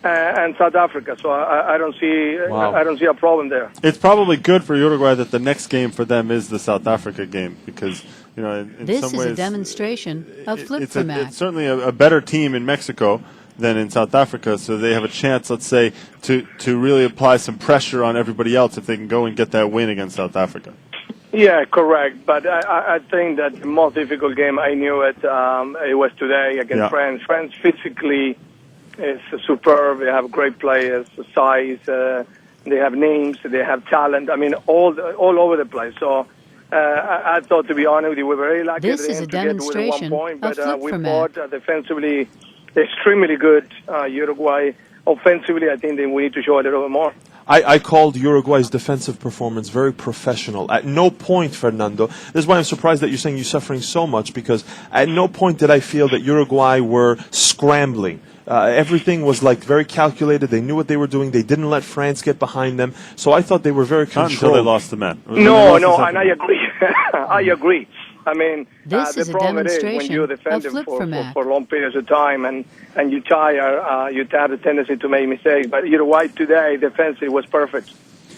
South Africa. So I don't see I don't see a problem there. It's probably good for Uruguay that the next game for them is the South Africa game, because in This some is ways a demonstration of Flip it's for Mac. it's certainly a better team in Mexico than in South Africa, so they have a chance, let's say, to really apply some pressure on everybody else if they can go and get that win against South Africa. Yeah, correct. But I think that the most difficult game, I knew it was today against France. France physically is superb. They have great players, size. They have names. They have talent. I mean, all over the place. So I thought, to be honest with you, we were very lucky This is a to get within 1 demonstration point. of But Flip we for fought Mac. defensively extremely good. Uruguay offensively, I think that we need to show a little bit more. I called Uruguay's defensive performance very professional. At no point, Fernando, this is why I'm surprised that you're saying you're suffering so much, because at no point did I feel that Uruguay were scrambling. Everything was like very calculated. They knew what they were doing. They didn't let France get behind them. So I thought they were very Not controlled. until they lost the man. No, and I agree. I agree. I mean, This the is a problem is when demonstration you're of defending flip-format. for long periods of time and you tire, you have a tendency to make mistakes. But Uruguay today, defensively, was perfect.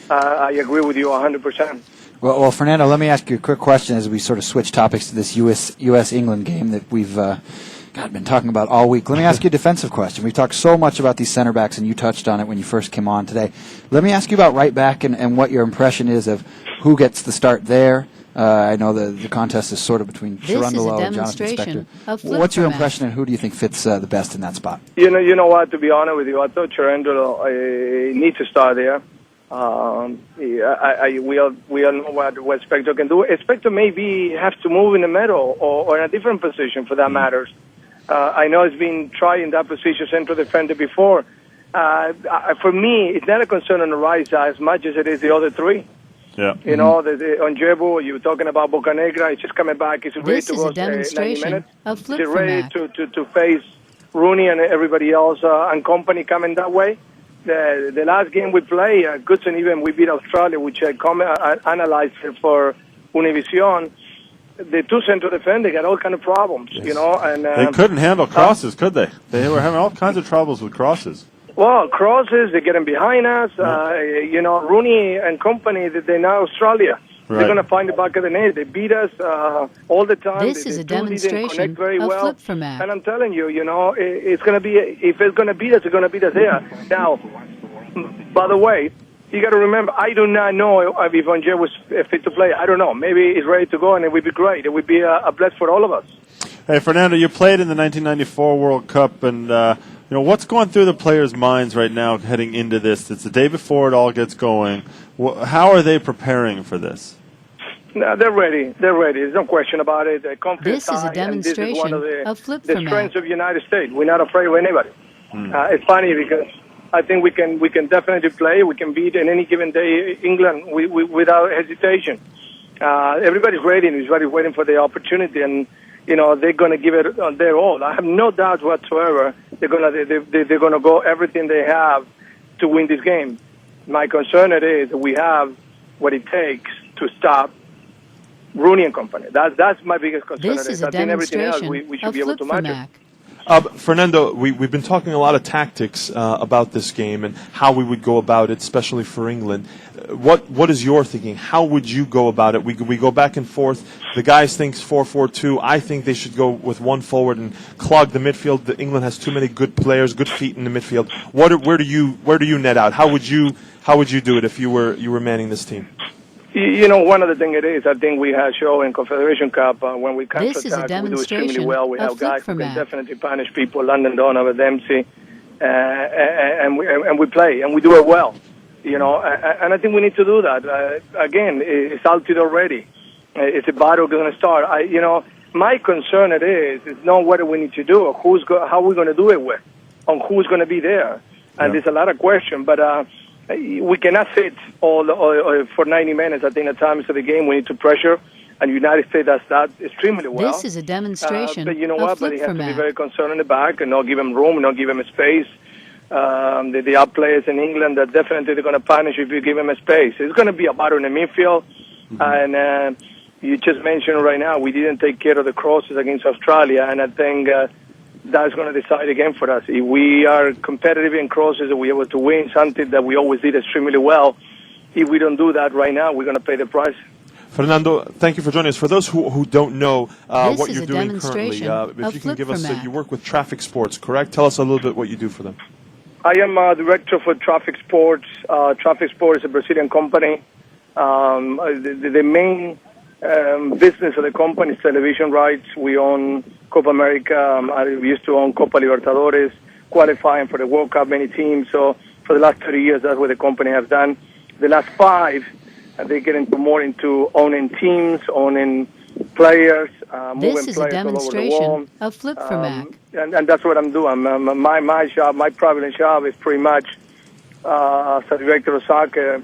I agree with you 100%. Well, Fernando, let me ask you a quick question as we sort of switch topics to this U.S.-England game that we've been talking about all week. Let me ask you a defensive question. We've talked so much about these center backs, and you touched on it when you first came on today. Let me ask you about right back and what your impression is of who gets the start there. I know the contest is sort of between Cherundolo and Jonathan Spector. What's your impression, and who do you think fits the best in that spot? You know what? To be honest with you, I thought Cherundolo needs to start there. We all know what Spector can do. Spector maybe have to move in the middle or in a different position for that matters. I know he's been trying that position central defender before. For me, it's not a concern on the right side as much as it is the other three. Yeah. You know, on Jebu, you were talking about Bocanegra. He's just coming back. He's ready to go 90 minutes. He's ready to face Rooney and everybody else and company coming that way. The last game we played, Goodson, even we beat Australia, which I analyzed for Univision. The two central defenders got all kind of problems, you know. And they couldn't handle crosses, could they? They were having all kinds of troubles with crosses. Well, crosses, they're getting behind us. You know, Rooney and company, they're now Australia. Right. They're going to find the back of the net. They beat us all the time. This is a demonstration very of well. flip-format. And I'm telling you, you know, it's going to be, if it's going to beat us, it's going to beat us there. Now, by the way, you got to remember, I do not know if Onje was fit to play. I don't know. Maybe he's ready to go, and it would be great. It would be a bless for all of us. Hey, Fernando, you played in the 1994 World Cup, and you know what's going through the players' minds right now heading into this? It's the day before it all gets going. How are they preparing for this? No, they're ready. They're ready. There's no question about it. This is a demonstration of flip the format. strengths of the United States. We're not afraid of anybody. It's funny because I think we can definitely play. We can beat in any given day England without hesitation. Everybody's ready and everybody's waiting for the opportunity, and you know they're going to give it their all. I have no doubt whatsoever they're going to go everything they have to win this game. My concern is that we have what it takes to stop Rooney and company. That's my biggest concern. This is a I think everything else demonstration we should of be able to match flip-format. Fernando, we've been talking a lot of tactics about this game and how we would go about it, especially for England. What is your thinking? How would you go about it? We go back and forth. The guys think 4-4-2. I think they should go with one forward and clog the midfield. England has too many good players, good feet in the midfield. Where do you net out? How would you do it if you were manning this team? You know, one of the things it is, I think we have shown in Confederation Cup when we This is a counterattack, we do extremely demonstration well. We of have guys who can flip-format. definitely punish people, London Donovan, Dempsey, and we play, and we do it well. You know, and I think we need to do that. Again, it's altitude already. It's a battle going to start. You know, my concern is not what we need to do, or how we're going to do it with, on who's going to be there. And there's a lot of questions, but we cannot sit all for 90 minutes. I think at times of the game we need to pressure, and the United States does that extremely well. This is a demonstration but you know of what? But he has to be flip-format. very concerned in the back and not give him room, not give him a space. The up players in England that definitely they're going to punish if you give him a space. It's going to be a battle in the midfield, and you just mentioned right now we didn't take care of the crosses against Australia, and I think that's going to decide again for us. If we are competitive in crosses and we're able to win, something that we always did extremely well, if we don't do that right now, we're going to pay the price. Fernando, thank you for joining us. For those who don't know This what is you're a doing currently, demonstration if you can give us, flip-format. you work with Traffic Sports, correct? Tell us a little bit what you do for them. I am director for Traffic Sports. Traffic Sports is a Brazilian company. The main business of the company is television rights. We own Copa America. I used to own Copa Libertadores, qualifying for the World Cup, many teams. So for the last 30 years, that's what the company has done. The last 5, they get into owning teams, owning players, This moving is a players all over the demonstration world. of flip-format. And that's what I'm doing. My job, my private job is pretty much as a director of soccer,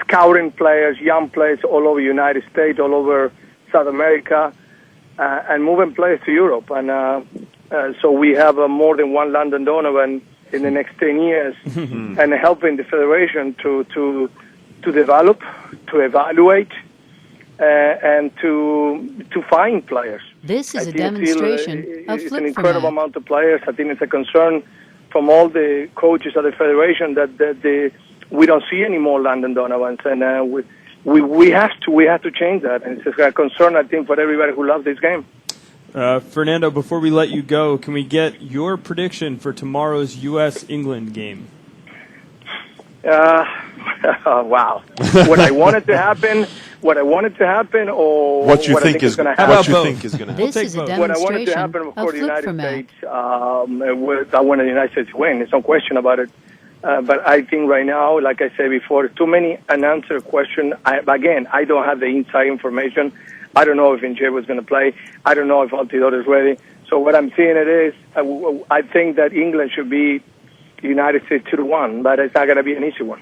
scouting players, young players all over the United States, all over South America, and moving players to Europe. And so we have more than one Landon Donovan in the next 10 years, and helping the federation to develop, to evaluate, and to find players. This is I a think demonstration of it's an Flip for incredible Mac. amount of players. I think it's a concern from all the coaches of the federation that we don't see any more Landon Donovans, and we have to change that. And it's a concern, I think, for everybody who loves this game. Fernando, before we let you go, can we get your prediction for tomorrow's U.S.-England game? Wow. What I wanted to happen, or What you I think is going to what happen. you think is going to happen. This is a What I wanted to demonstration happen, of of course, the Flip United for Mac. States, I wanted the United States to win. There's no question about it. But I think right now, like I said before, too many unanswered questions. Again, I don't have the inside information. I don't know if Inge was going to play. I don't know if Altidore is ready. So what I'm seeing it is, I think that England should beat the United States 2-1, but it's not going to be an easy one.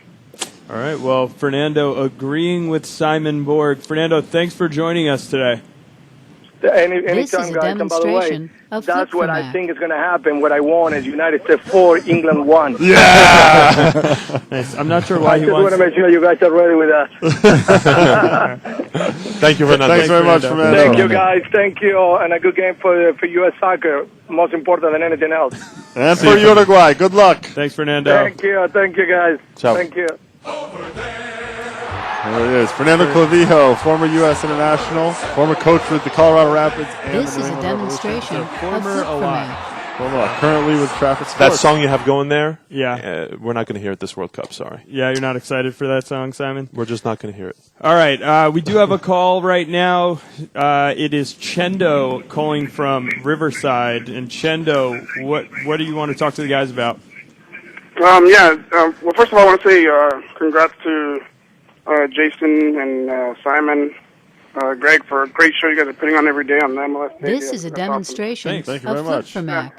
All right, well, Fernando agreeing with Simon Borg. Fernando, thanks for joining us today. Anytime, This is a guys, and by the way, demonstration of that's Flip what for I Mac. think is going to happen. What I want is United States 4, England 1. Nice. I'm not sure I why just he want wants to make sure you guys are ready with that. Thank you, Fernando. Thanks very much, Fernando. Thank you, guys. Thank you, and a good game for U.S. soccer. Most important than anything else. And for Uruguay, good luck. Thanks, Fernando. Thank you, guys. Ciao. Thank you. There it is. Fernando Clavijo, former U.S. international, former coach with the Colorado Rapids. And This the is New a England Revolution. demonstration of Former Flip for alive. Mac. Former, currently with Trafford Sports. That song you have going there, Yeah. we're not going to hear it this World Cup, sorry. Yeah, you're not excited for that song, Simon? We're just not going to hear it. All right, we do have a call right now. It is Chendo calling from Riverside. And Chendo, what do you want to talk to the guys about? Well, first of all, I want to say congrats to Jason and Simon, Greg, for a great show you guys are putting on every day on the MLS. This is a demonstration Thanks. Thank you of very Flip much. for Mac.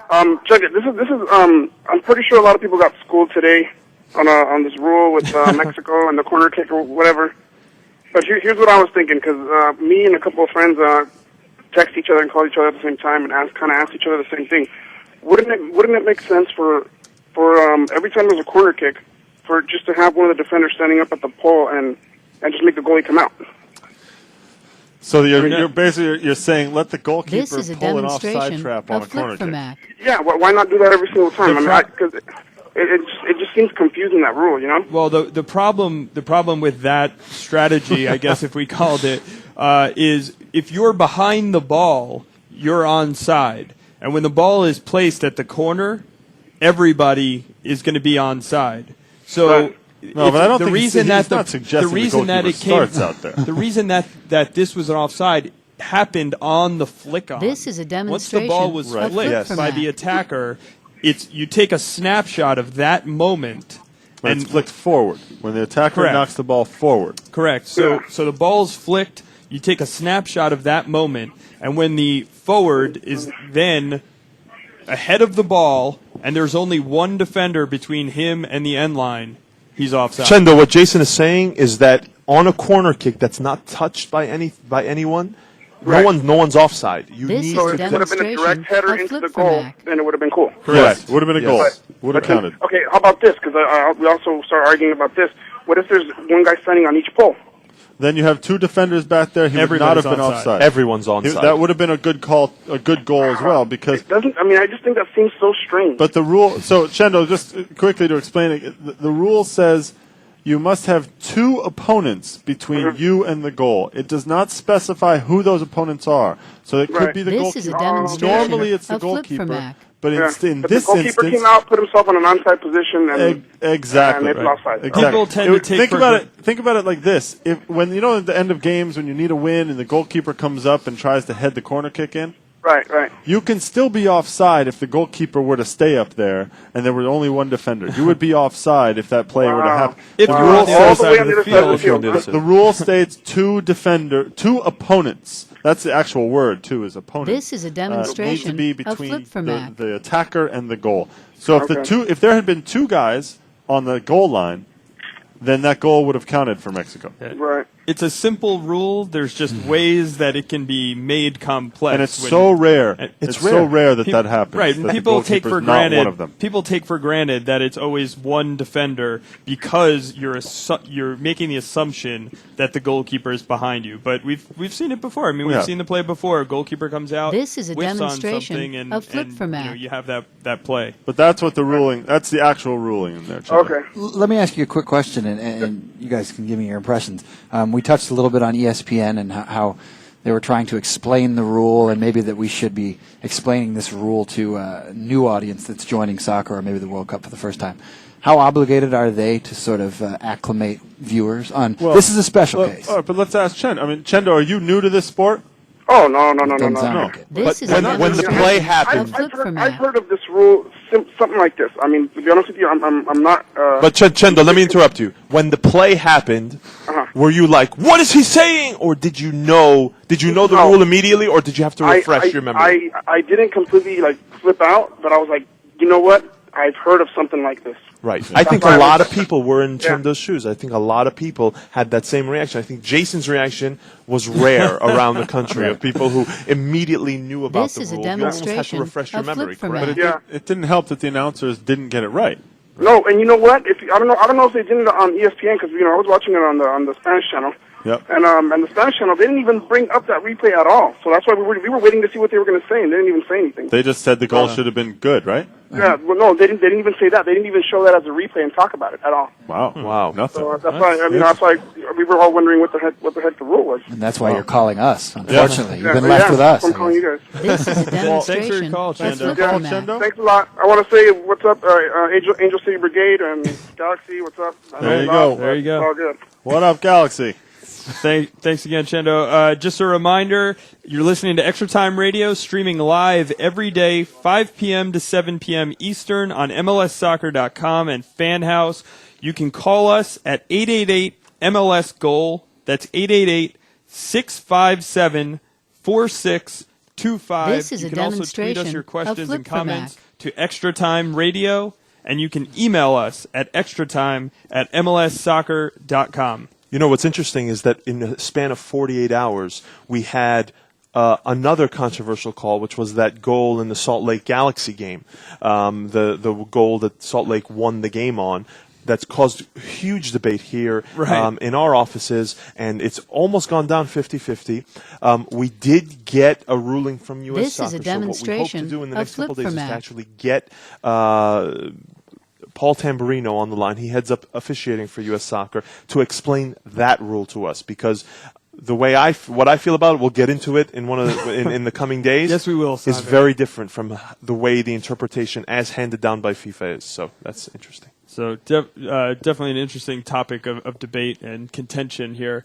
Check it. This is. I'm pretty sure a lot of people got schooled today on this rule with Mexico and the corner kick or whatever. But here's what I was thinking, because me and a couple of friends text each other and call each other at the same time and ask each other the same thing. Wouldn't it make sense for every time there's a corner kick, for just to have one of the defenders standing up at the pole and just make the goalie come out? So you're basically you're saying let the goalkeeper This is a pull an offside demonstration trap on a of corner Flip for kick. Mac. Yeah, why not do that every single time? Because it just seems confusing, that rule, you know? Well, the problem with that strategy, I guess if we called it, is if you're behind the ball, you're onside, and when the ball is placed at the corner, everybody is going to be onside. So. Right. No, but I don't the think reason he's that not suggesting the reason that it came starts out there. the reason that this was an offside happened on the flick on. This is a Once the ball was demonstration of flicked Flip for by Mac. the attacker, you take a snapshot of that moment When and it's flicked forward. When the attacker Correct. knocks the ball forward. correct. So the ball's flicked. You take a snapshot of that moment, and when the forward is then ahead of the ball, and there's only one defender between him and the end line, he's offside. Chendo, what Jason is saying is that on a corner kick that's not touched by anyone, Right. no one's offside. You This need is So a if it would have been a demonstration direct header of into Flip the for goal, Mac. then it would have been cool. Correct. Would have been a goal. Yes. Would have counted. Okay, how about this? Because we also start arguing about this. What if there's one guy standing on each pole? Then you have two defenders back there. He would not have Everybody's been onside. offside. Everyone's onside. That would have been a good call, a good goal as well, because. I just think that seems so strange. But the rule. So Chendo, just quickly to explain it, the rule says you must have two opponents between you and the goal. It does not specify who those opponents are. So it could Right. be the This goalkeeper. is a demonstration Normally it's the of Flip for goalkeeper, Mac. but Yeah. in But this the goalkeeper instance, came out, put himself in an onside position, and exactly. and it's right. offside. Exactly. People tend to take think for about gr- it. Think about it like this: at the end of games, when you need a win, and the goalkeeper comes up and tries to head the corner kick in, Right. you can still be offside if the goalkeeper were to stay up there and there were only one defender. You would be offside if that play were to happen. If The you're rule on the says- other side of the field, the rule states two opponents. That's the actual word, too, is opponent. This is a demonstration needs to be of between Flip for Mac. the attacker and the goal. So if if there had been two guys on the goal line, then that goal would have counted for Mexico. Right. It's a simple rule. There's just ways that it can be made complex. And it's so rare. It's so rare that that happens. Right, and that people take for not granted. one of them. People take for granted that it's always one defender because you're making the assumption that the goalkeeper is behind you. But we've seen it before. I mean, we've seen the play before. A goalkeeper comes out. This is a whiffs on demonstration something and, of flip for Mac. you have that play. But that's what the ruling. That's the actual ruling in there. Chuck. Okay. Let me ask you a quick question, and you guys can give me your impressions. We touched a little bit on ESPN and how they were trying to explain the rule, and maybe that we should be explaining this rule to a new audience that's joining soccer or maybe the World Cup for the first time. How obligated are they to sort of acclimate viewers on? This is a special case. All right, but let's ask Chen. I mean, Chendo, are you new to this sport? Oh, no. This is when the play happened. I've heard of this rule, something like this. I mean, to be honest with you, I'm not. But Chendo, let me interrupt you. When the play happened, were you like, "What is he saying?" Or did you know the rule immediately, or did you have to refresh your memory? I didn't completely flip out, but I was like, you know what? I've heard of something like this. Right. I think a lot of people were in Chendo's shoes. I think a lot of people had that same reaction. I think Jason's reaction was rare around the country of people who immediately knew about the rule. You almost had to refresh your memory, correct? But it didn't help that the announcers didn't get it right. No, and you know what? I don't know if they did it on ESPN because I was watching it on the Spanish channel. Yep. And the Spanish channel, they didn't even bring up that replay at all. So that's why we were waiting to see what they were going to say, and they didn't even say anything. They just said the goal should have been good, right? Yeah, well, no, they didn't even say that. They didn't even show that as a replay and talk about it at all. Wow. Nothing. So that's why we were all wondering what the heck the rule was. And that's why you're calling us, unfortunately. You've been left with us. I'm calling you guys. This is a Thanks for demonstration your call, of Chendo. flip for Mac. Thanks a lot. I want to say what's up, Angel City Brigade and Galaxy. What's up? There you go. There you go. It's all good. What up, Galaxy? Thanks again, Chendo. Just a reminder, you're listening to Extra Time Radio, streaming live every day, 5 p.m. to 7 p.m. Eastern on MLSsoccer.com and FanHouse. You can call us at 888-MLS-GOAL. That's 888-657-4625. This is you a can also tweet us demonstration your of questions flip and for comments Mac. to Extra Time Radio, and you can email us at extratime@MLSsoccer.com. You know, what's interesting is that in the span of 48 hours, we had another controversial call, which was that goal in the Salt Lake Galaxy game, the goal that Salt Lake won the game on. That's caused huge debate here in our offices, and it's almost gone down 50-50. We did get a ruling from U.S. This Soccer. is a demonstration so what we hope to do in the of next couple flip days for is to Mac. actually get Paul Tamburino on the line. He heads up officiating for U.S. Soccer to explain that rule to us, because the way what I feel about it, we'll get into it in in the coming days. Yes, we will. Is very different from the way the interpretation as handed down by FIFA is. So that's interesting. So definitely an interesting topic of debate and contention here.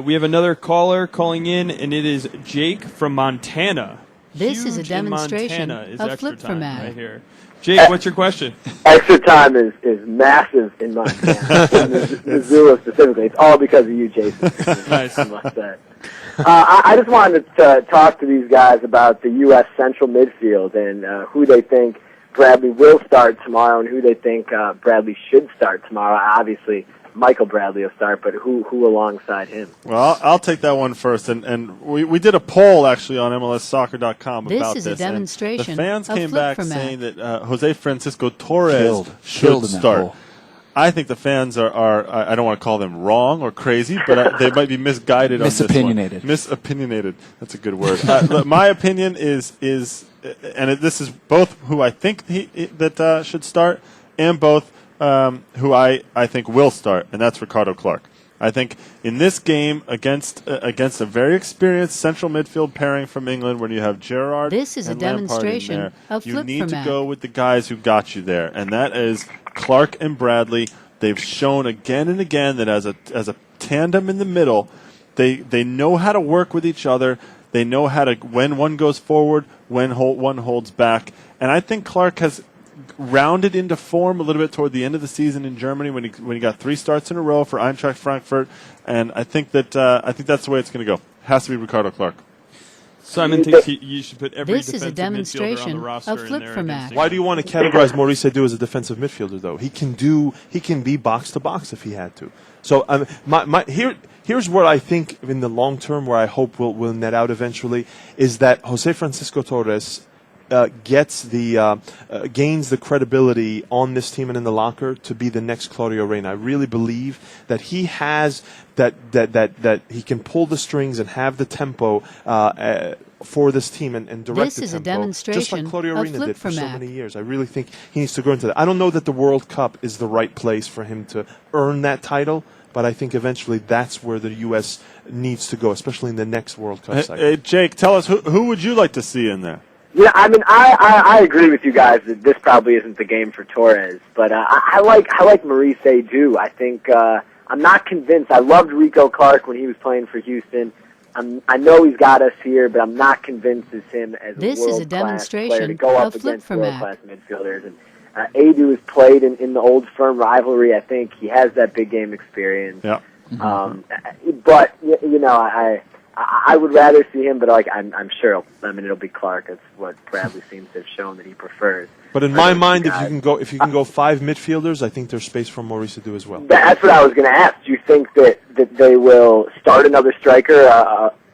We have another caller calling in, and it is Jake from Montana. This is a Huge in demonstration Montana is of Extra flip for Time Mac. right here. Jake, what's your question? Extra Time is massive in Montana, in Missoula specifically. It's all because of you, Jason. Nice. I must say. I just wanted to talk to these guys about the U.S. central midfield and who they think Bradley will start tomorrow and who they think Bradley should start tomorrow. Obviously, Michael Bradley will start, but who alongside him? Well, I'll take that one first. And we did a poll, actually, on MLSsoccer.com This about is this. a demonstration And the fans of came flip back for Mac. saying that Jose Francisco Torres Killed should in that start. poll. I think the fans are I don't want to call them wrong or crazy, but they might be misguided on this one. Misopinionated. Misopinionated. That's a good word. My opinion is this is both who I think that should start and both who I think will start, and that's Ricardo Clark. I think in this game against a very experienced central midfield pairing from England, when you have Gerrard This is a and Lampard in demonstration there, of you flip need for to Mac. go with the guys who got you there, and that is Clark and Bradley. They've shown again and again that as a tandem in the middle, they know how to work with each other. They know how to, when one goes forward, when one holds back, and I think Clark has rounded into form a little bit toward the end of the season in Germany when he got 3 starts in a row for Eintracht Frankfurt, and I think that's the way it's going to go. Has to be Ricardo Clark. Simon thinks you should put every This is a defensive midfielder on the demonstration roster of in flip there for against Mac. Why do you want to categorize Maurice Edu as a defensive midfielder, though? He can be box to box if he had to. So here's where I think in the long term, where I hope will net out eventually, is that Jose Francisco Torres gains the credibility on this team and in the locker to be the next Claudio Reyna. I really believe that he has that he can pull the strings and have the tempo for this team and direct This the is a tempo, just like demonstration Claudio of Reyna flip did for for so Mac. many years. I really think he needs to grow into that. I don't know that the World Cup is the right place for him to earn that title, but I think eventually that's where the U.S. needs to go, especially in the next World Cup cycle. Hey, Jake, tell us who would you like to see in there? Yeah, I mean, I agree with you guys that this probably isn't the game for Torres, but I like Maurice Edu. I think I'm not convinced. I loved Rico Clark when he was playing for Houston. I know he's got us here, but I'm not convinced as him as This a is a world-class demonstration player to go up of flip against for Mac. world-class midfielders. And Edu has played in the old firm rivalry. I think he has that big game experience. Yeah. But you know, I would rather see him, but I'm sure. It'll be Clark. That's what Bradley seems to have shown that he prefers. But in my mind, if you can go five midfielders, I think there's space for Maurice Edu as well. That's what I was going to ask. Do you think that they will start another striker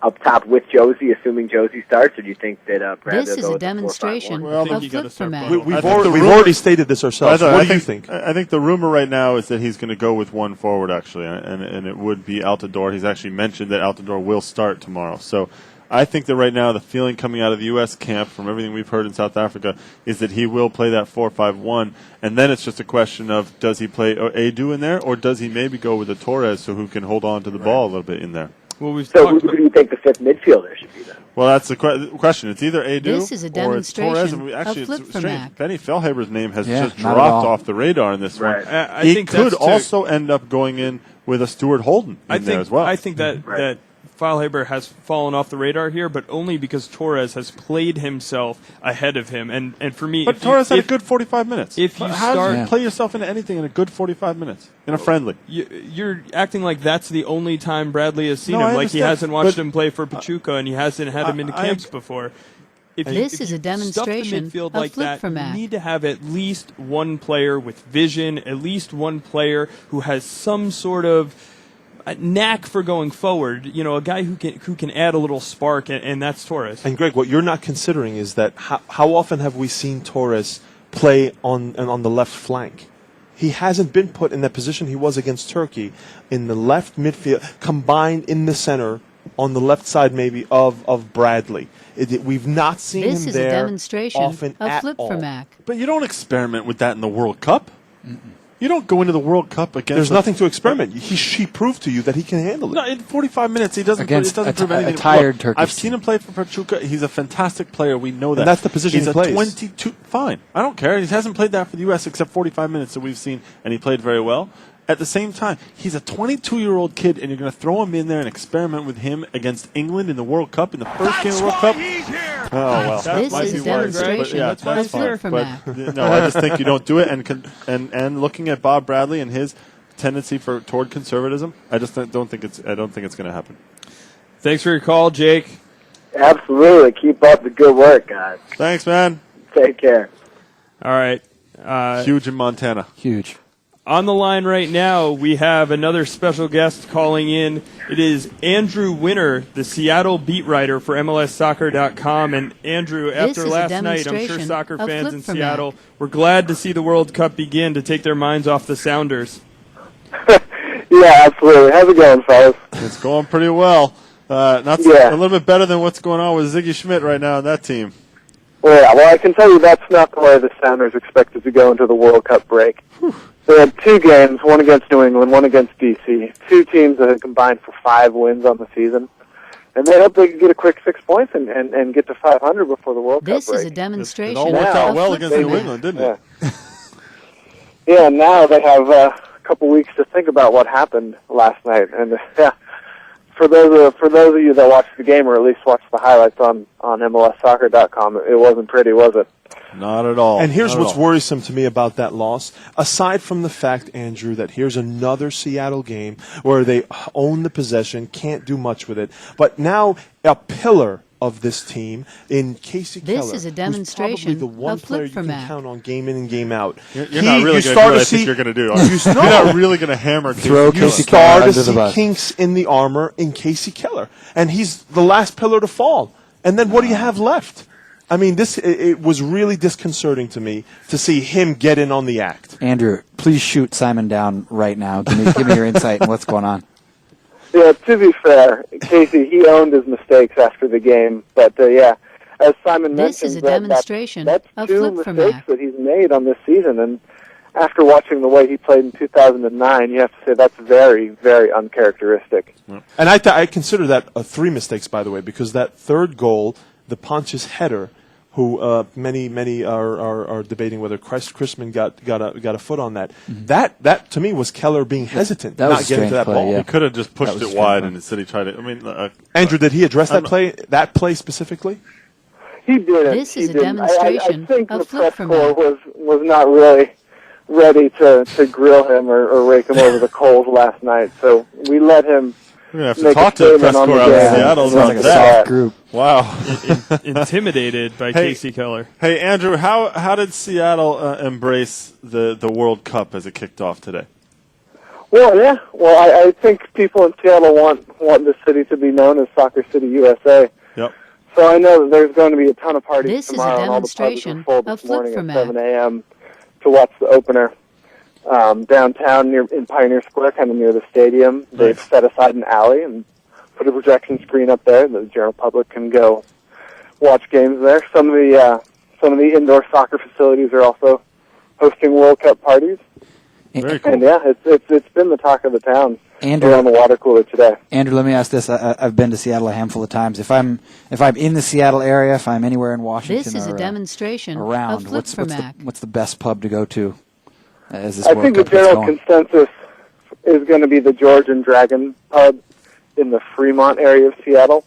up top with Josie, assuming Josie starts, or do you think that Brad This will is go a with the 4-5-1? demonstration of flip for Mac. We've already stated this ourselves. What do you think? I think the rumor right now is that he's going to go with one forward, actually, and it would be Altidore. He's actually mentioned that Altidore will start tomorrow. So I think that right now the feeling coming out of the U.S. camp, from everything we've heard in South Africa, is that he will play that 4-5-1, and then it's just a question of does he play Edu in there, or does he maybe go with a Torres who can hold on to the ball a little bit in there? Well, we've So who do you think the fifth midfielder should be then? Well, that's the question. It's either Edu This is a or it's Torres. demonstration And actually, of flip it's for strange. Mac. Benny Feilhaber's name has Yeah, just not at dropped all. off the radar in this Right. one. I He think could that's too- also end up going in with a Stuart Holden in there as well. I think that Feilhaber has fallen off the radar here, but only because Torres has played himself ahead of him. And for me, But Torres had a good 45 minutes. if you How start- do you play yourself into anything in a good 45 minutes in a friendly? You're acting like that's the only time Bradley has seen No, him. I Like he understand, hasn't watched but- him play for Pachuca, and he hasn't had him into camps before. This is a demonstration stuff the midfield of like flip that, for Mac. you need to have at least one player with vision, at least one player who has some sort of a knack for going forward. You know, a guy who can add a little spark, and that's Torres. And Greg, what you're not considering is that how often have we seen Torres play on the left flank? He hasn't been put in that position he was against Turkey in the left midfield, combined in the center on the left side maybe of Bradley. We've not seen This him is a there demonstration often of at flip all. for Mac. But you don't experiment with that in the World Cup. You don't go into the World Cup against. There's nothing to experiment. He proved to you that he can handle it. No, in 45 minutes he doesn't. Against it doesn't a prove anything. tired Look, Turkish I've seen him play for Pachuca. He's a fantastic player. We know that. And that's the position He's he a plays. 22. Fine, I don't care. He hasn't played that for the U.S. except 45 minutes that we've seen, and he played very well. At the same time, he's a 22-year-old kid, and you're going to throw him in there and experiment with him against England in the World Cup in the first game of the World Cup. Oh well, This might is be a words, but demonstration yeah, of that's flip for fine. Mac. But no, I just think you don't do it. And looking at Bob Bradley and his tendency toward conservatism, I just don't think it's going to happen. Thanks for your call, Jake. Absolutely. Keep up the good work, guys. Thanks, man. Take care. All right. Huge in Montana. Huge. On the line right now, we have another special guest calling in. It is Andrew Winter, the Seattle beat writer for MLSsoccer.com. And Andrew, This after is a last night, I'm sure demonstration soccer of fans flip in for Seattle were glad to see the World Cup begin to take their minds off the Sounders. Yeah, absolutely. How's it going, fellas? It's going pretty well. A little bit better than what's going on with Ziggy Schmidt right now in that team. Well, I can tell you that's not the way the Sounders expected to go into the World Cup break. They had two games, one against New England, one against D.C., two teams that had combined for 5 wins on the season. And they hoped they could get a quick 6 points and get to 500 before the World This Cup break. is a demonstration It all worked out of well flip against for New Mac. England, didn't it? Yeah, now they have a couple weeks to think about what happened last night. And for those of you that watched the game, or at least watched the highlights on MLSsoccer.com, it wasn't pretty, was it? Not at all. And here's Not at what's all. worrisome to me about that loss, aside from the fact, Andrew, that here's another Seattle game where they own the possession, can't do much with it, but now a pillar of this team in Casey Keller. This is a demonstration who's probably the one of player Flip for you can Mac. count on game in and game out. You're not really going to do what I think you're going to do. You're not really going to hammer Throw Casey Keller. Casey Start Keller to under the see bus. kinks in the armor in Casey Keller, and he's the last pillar to fall. And then what do you have left? I mean, it was really disconcerting to me to see him get in on the act. Andrew, please shoot Simon down right now. Give me your insight on what's going on. Yeah, to be fair, Casey, he owned his mistakes after the game. But, as Simon This mentioned, is a demonstration that's of two Flip for mistakes Mac. that he's made on this season. And after watching the way he played in 2009, you have to say that's very, very uncharacteristic. And I consider that 3 mistakes, by the way, because that third goal, the Pontius header, who many are debating whether Chrisman got a foot on that. That to me was Keller being hesitant, That was not a getting to that strange play, ball. yeah. He could have just pushed That was it wide, strange. and instead he tried it. I mean, Andrew, did he address that play specifically? He didn't. This He is a didn't. demonstration I think of the Flip press for corps Mac. was not really ready to grill him or rake him over the coals last night. So we let him. we're going to have to make talk a to the statement press on corps the out in game. Seattle Sounds about like a that. soft group. Wow. Intimidated by Hey. Casey Keller. Hey, Andrew, how did Seattle embrace the World Cup as it kicked off today? Well, yeah. Well, I think people in Seattle want the city to be known as Soccer City, USA. Yep. So I know that there's going to be a ton of parties This is a tomorrow, and all the pubs are demonstration full of this Flip morning for at Mac. 7 a.m. to watch the opener. Downtown in Pioneer Square, kind of near the stadium, they've set aside an alley and put a projection screen up there that the general public can go watch games there. Some of the indoor soccer facilities are also hosting World Cup parties. Very cool. And yeah, it's been the talk of the town Andrew, around the water cooler today. Andrew, let me ask this. I've been to Seattle a handful of times. If I'm in the Seattle area, if I'm anywhere in Washington This is a or demonstration around, of Flip for Mac. what's the best pub to go to as this I World think the Cup gets general going? consensus is going to be the Georgian Dragon pub in the Fremont area of Seattle.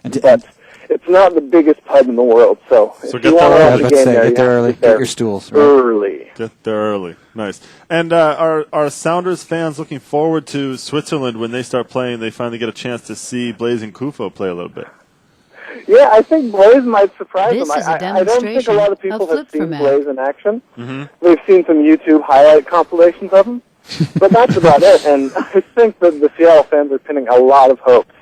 But it's not the biggest pub in the world, so if get you there want to early. watch the Let's game say, there, get you there have to early. get there Get your stools, right? early. Get there early. Nice. And are Sounders fans looking forward to Switzerland when they start playing? They finally get a chance to see Blaise and Kufo play a little bit. Yeah, I think Blaise might surprise This them. is a I don't think a demonstration lot of people of have Flip for seen Mac. Blaise in action. Mm-hmm. They've seen some YouTube highlight compilations of him, but that's about it. And I think that the Seattle fans are pinning a lot of hopes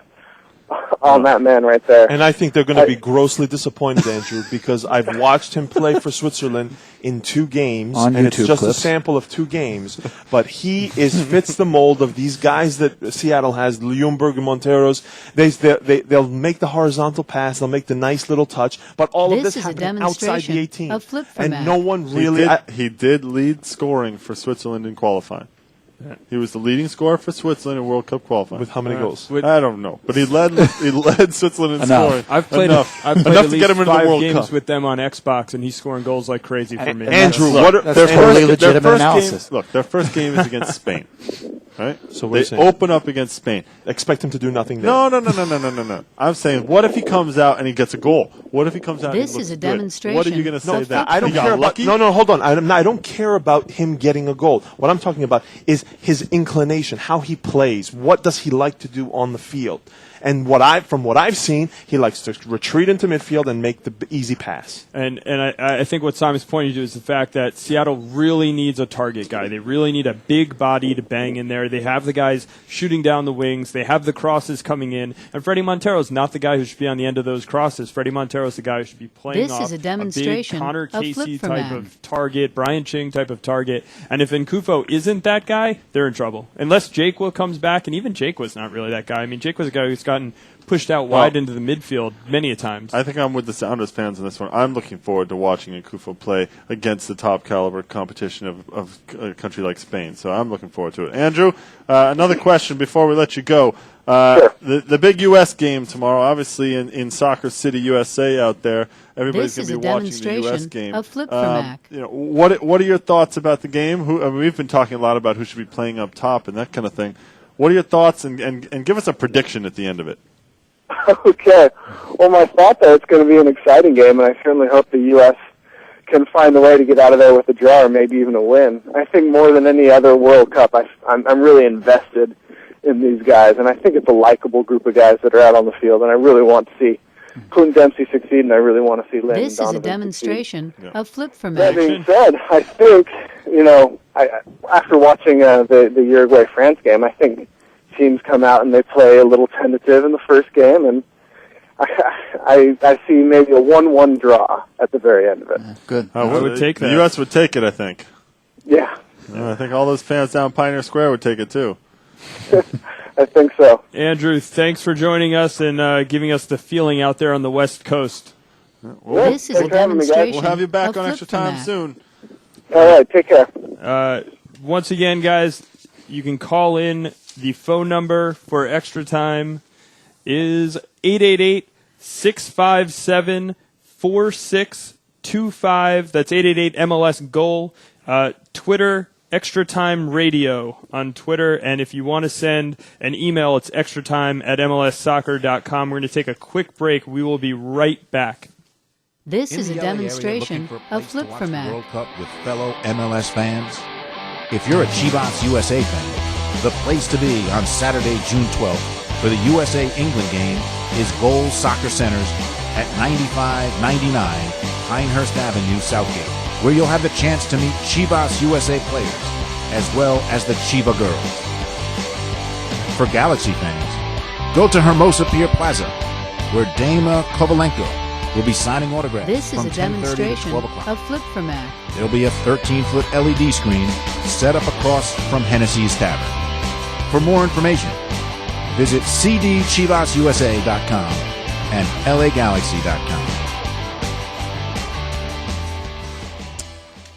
on that man right there. And I think they're going to be grossly disappointed, Andrew, because I've watched him play for Switzerland in 2 games, On and it's YouTube just clips. a sample of 2 games. But he fits the mold of these guys that Seattle has, Ljungberg and Monteros. They'll make the horizontal pass, they'll make the nice little touch, but all of This this is a happening outside demonstration the 18. of Flip for And Mac. no one really... He did lead scoring for Switzerland in qualifying. He was the leading scorer for Switzerland in World Cup qualifying. With how many goals? I don't know, but he led Switzerland in Enough. scoring. I've played enough at to least get him into the 5 World games Cup. with them on Xbox, and he's scoring goals like crazy for me. Andrew, Look, That's their totally first, their legitimate first analysis. game. Look, their first game is against Spain. Right? So what are they you saying? open up against Spain. Expect him to do nothing there. No. I'm saying, what if he comes out and he gets a goal? What if he comes out This and he looks is a good? demonstration What are you going to say of then? Flip I don't He got care about. lucky? No, hold on. I don't care about him getting a goal. What I'm talking about is his inclination, how he plays. What does he like to do on the field? And from what I've seen, he likes to retreat into midfield and make the easy pass. And I think what Simon's pointing to is the fact that Seattle really needs a target guy. They really need a big body to bang in there. They have the guys shooting down the wings. They have the crosses coming in. And Freddie Montero's not the guy who should be on the end of those crosses. Freddie Montero's the guy who should be playing This off is a demonstration big Connor of Flip Casey for type Mac. of target, Brian Ching type of target. And if Nkufo isn't that guy, they're in trouble. Unless Jakewell comes back, and even Jake was not really that guy. I mean, Jake was a guy who's gotten pushed out wide into the midfield many a times. I think I'm with the Sounders fans on this one. I'm looking forward to watching Nkufo play against the top caliber competition of a country like Spain. So I'm looking forward to it. Andrew, another question before we let you go. The big U.S. game tomorrow, obviously in Soccer City, USA out there. Everybody's This going is to a be watching the U.S. demonstration game. of Flip for Mac. What are your thoughts about the game? We've been talking a lot about who should be playing up top and that kind of thing. What are your thoughts? And give us a prediction at the end of it. Okay. Well, my thought there, it's going to be an exciting game, and I certainly hope the U.S. can find a way to get out of there with a draw or maybe even a win. I think more than any other World Cup, I'm really invested in these guys, and I think it's a likable group of guys that are out on the field, and I really want to see Clint Dempsey succeed, and I really want to see Landon This is Donovan a demonstration of flip from That being action. said, I think, after watching the Uruguay-France game, I think teams come out and they play a little tentative in the first game, and I see maybe a 1-1 draw at the very end of it. Good. I would take that. The U.S. would take it, I think. Yeah, I think all those fans down Pioneer Square would take it, too. I think so. Andrew, thanks for joining us and giving us the feeling out there on the West Coast. This is a demonstration We'll have you back of on flip Extra from Time act. soon. All right, take care. Once again, guys, you can call in. The phone number for Extra Time is 888-657-4625. That's 888-MLS-GOAL. Twitter, Extra Time Radio on Twitter. And if you want to send an email, it's extratime@mlssoccer.com. We're going to take a quick break. We will be right back. This In is a the LA area, demonstration looking for a of place to flip watch from the act. World Cup with fellow MLS fans? If you're a Chivas USA fan, the place to be on Saturday, June 12th for the USA-England game is Goal Soccer Centers at 9599 Pinehurst Avenue, Southgate, where you'll have the chance to meet Chivas USA players as well as the Chiva girls. For Galaxy fans, go to Hermosa Pier Plaza, where Dama Kovalenko will be signing autographs This is from a 10:30 to demonstration 12 o'clock. of flip from act. There'll be a 13-foot LED screen set up across from Hennessy's Tavern. For more information, visit cdchivasusa.com and lagalaxy.com.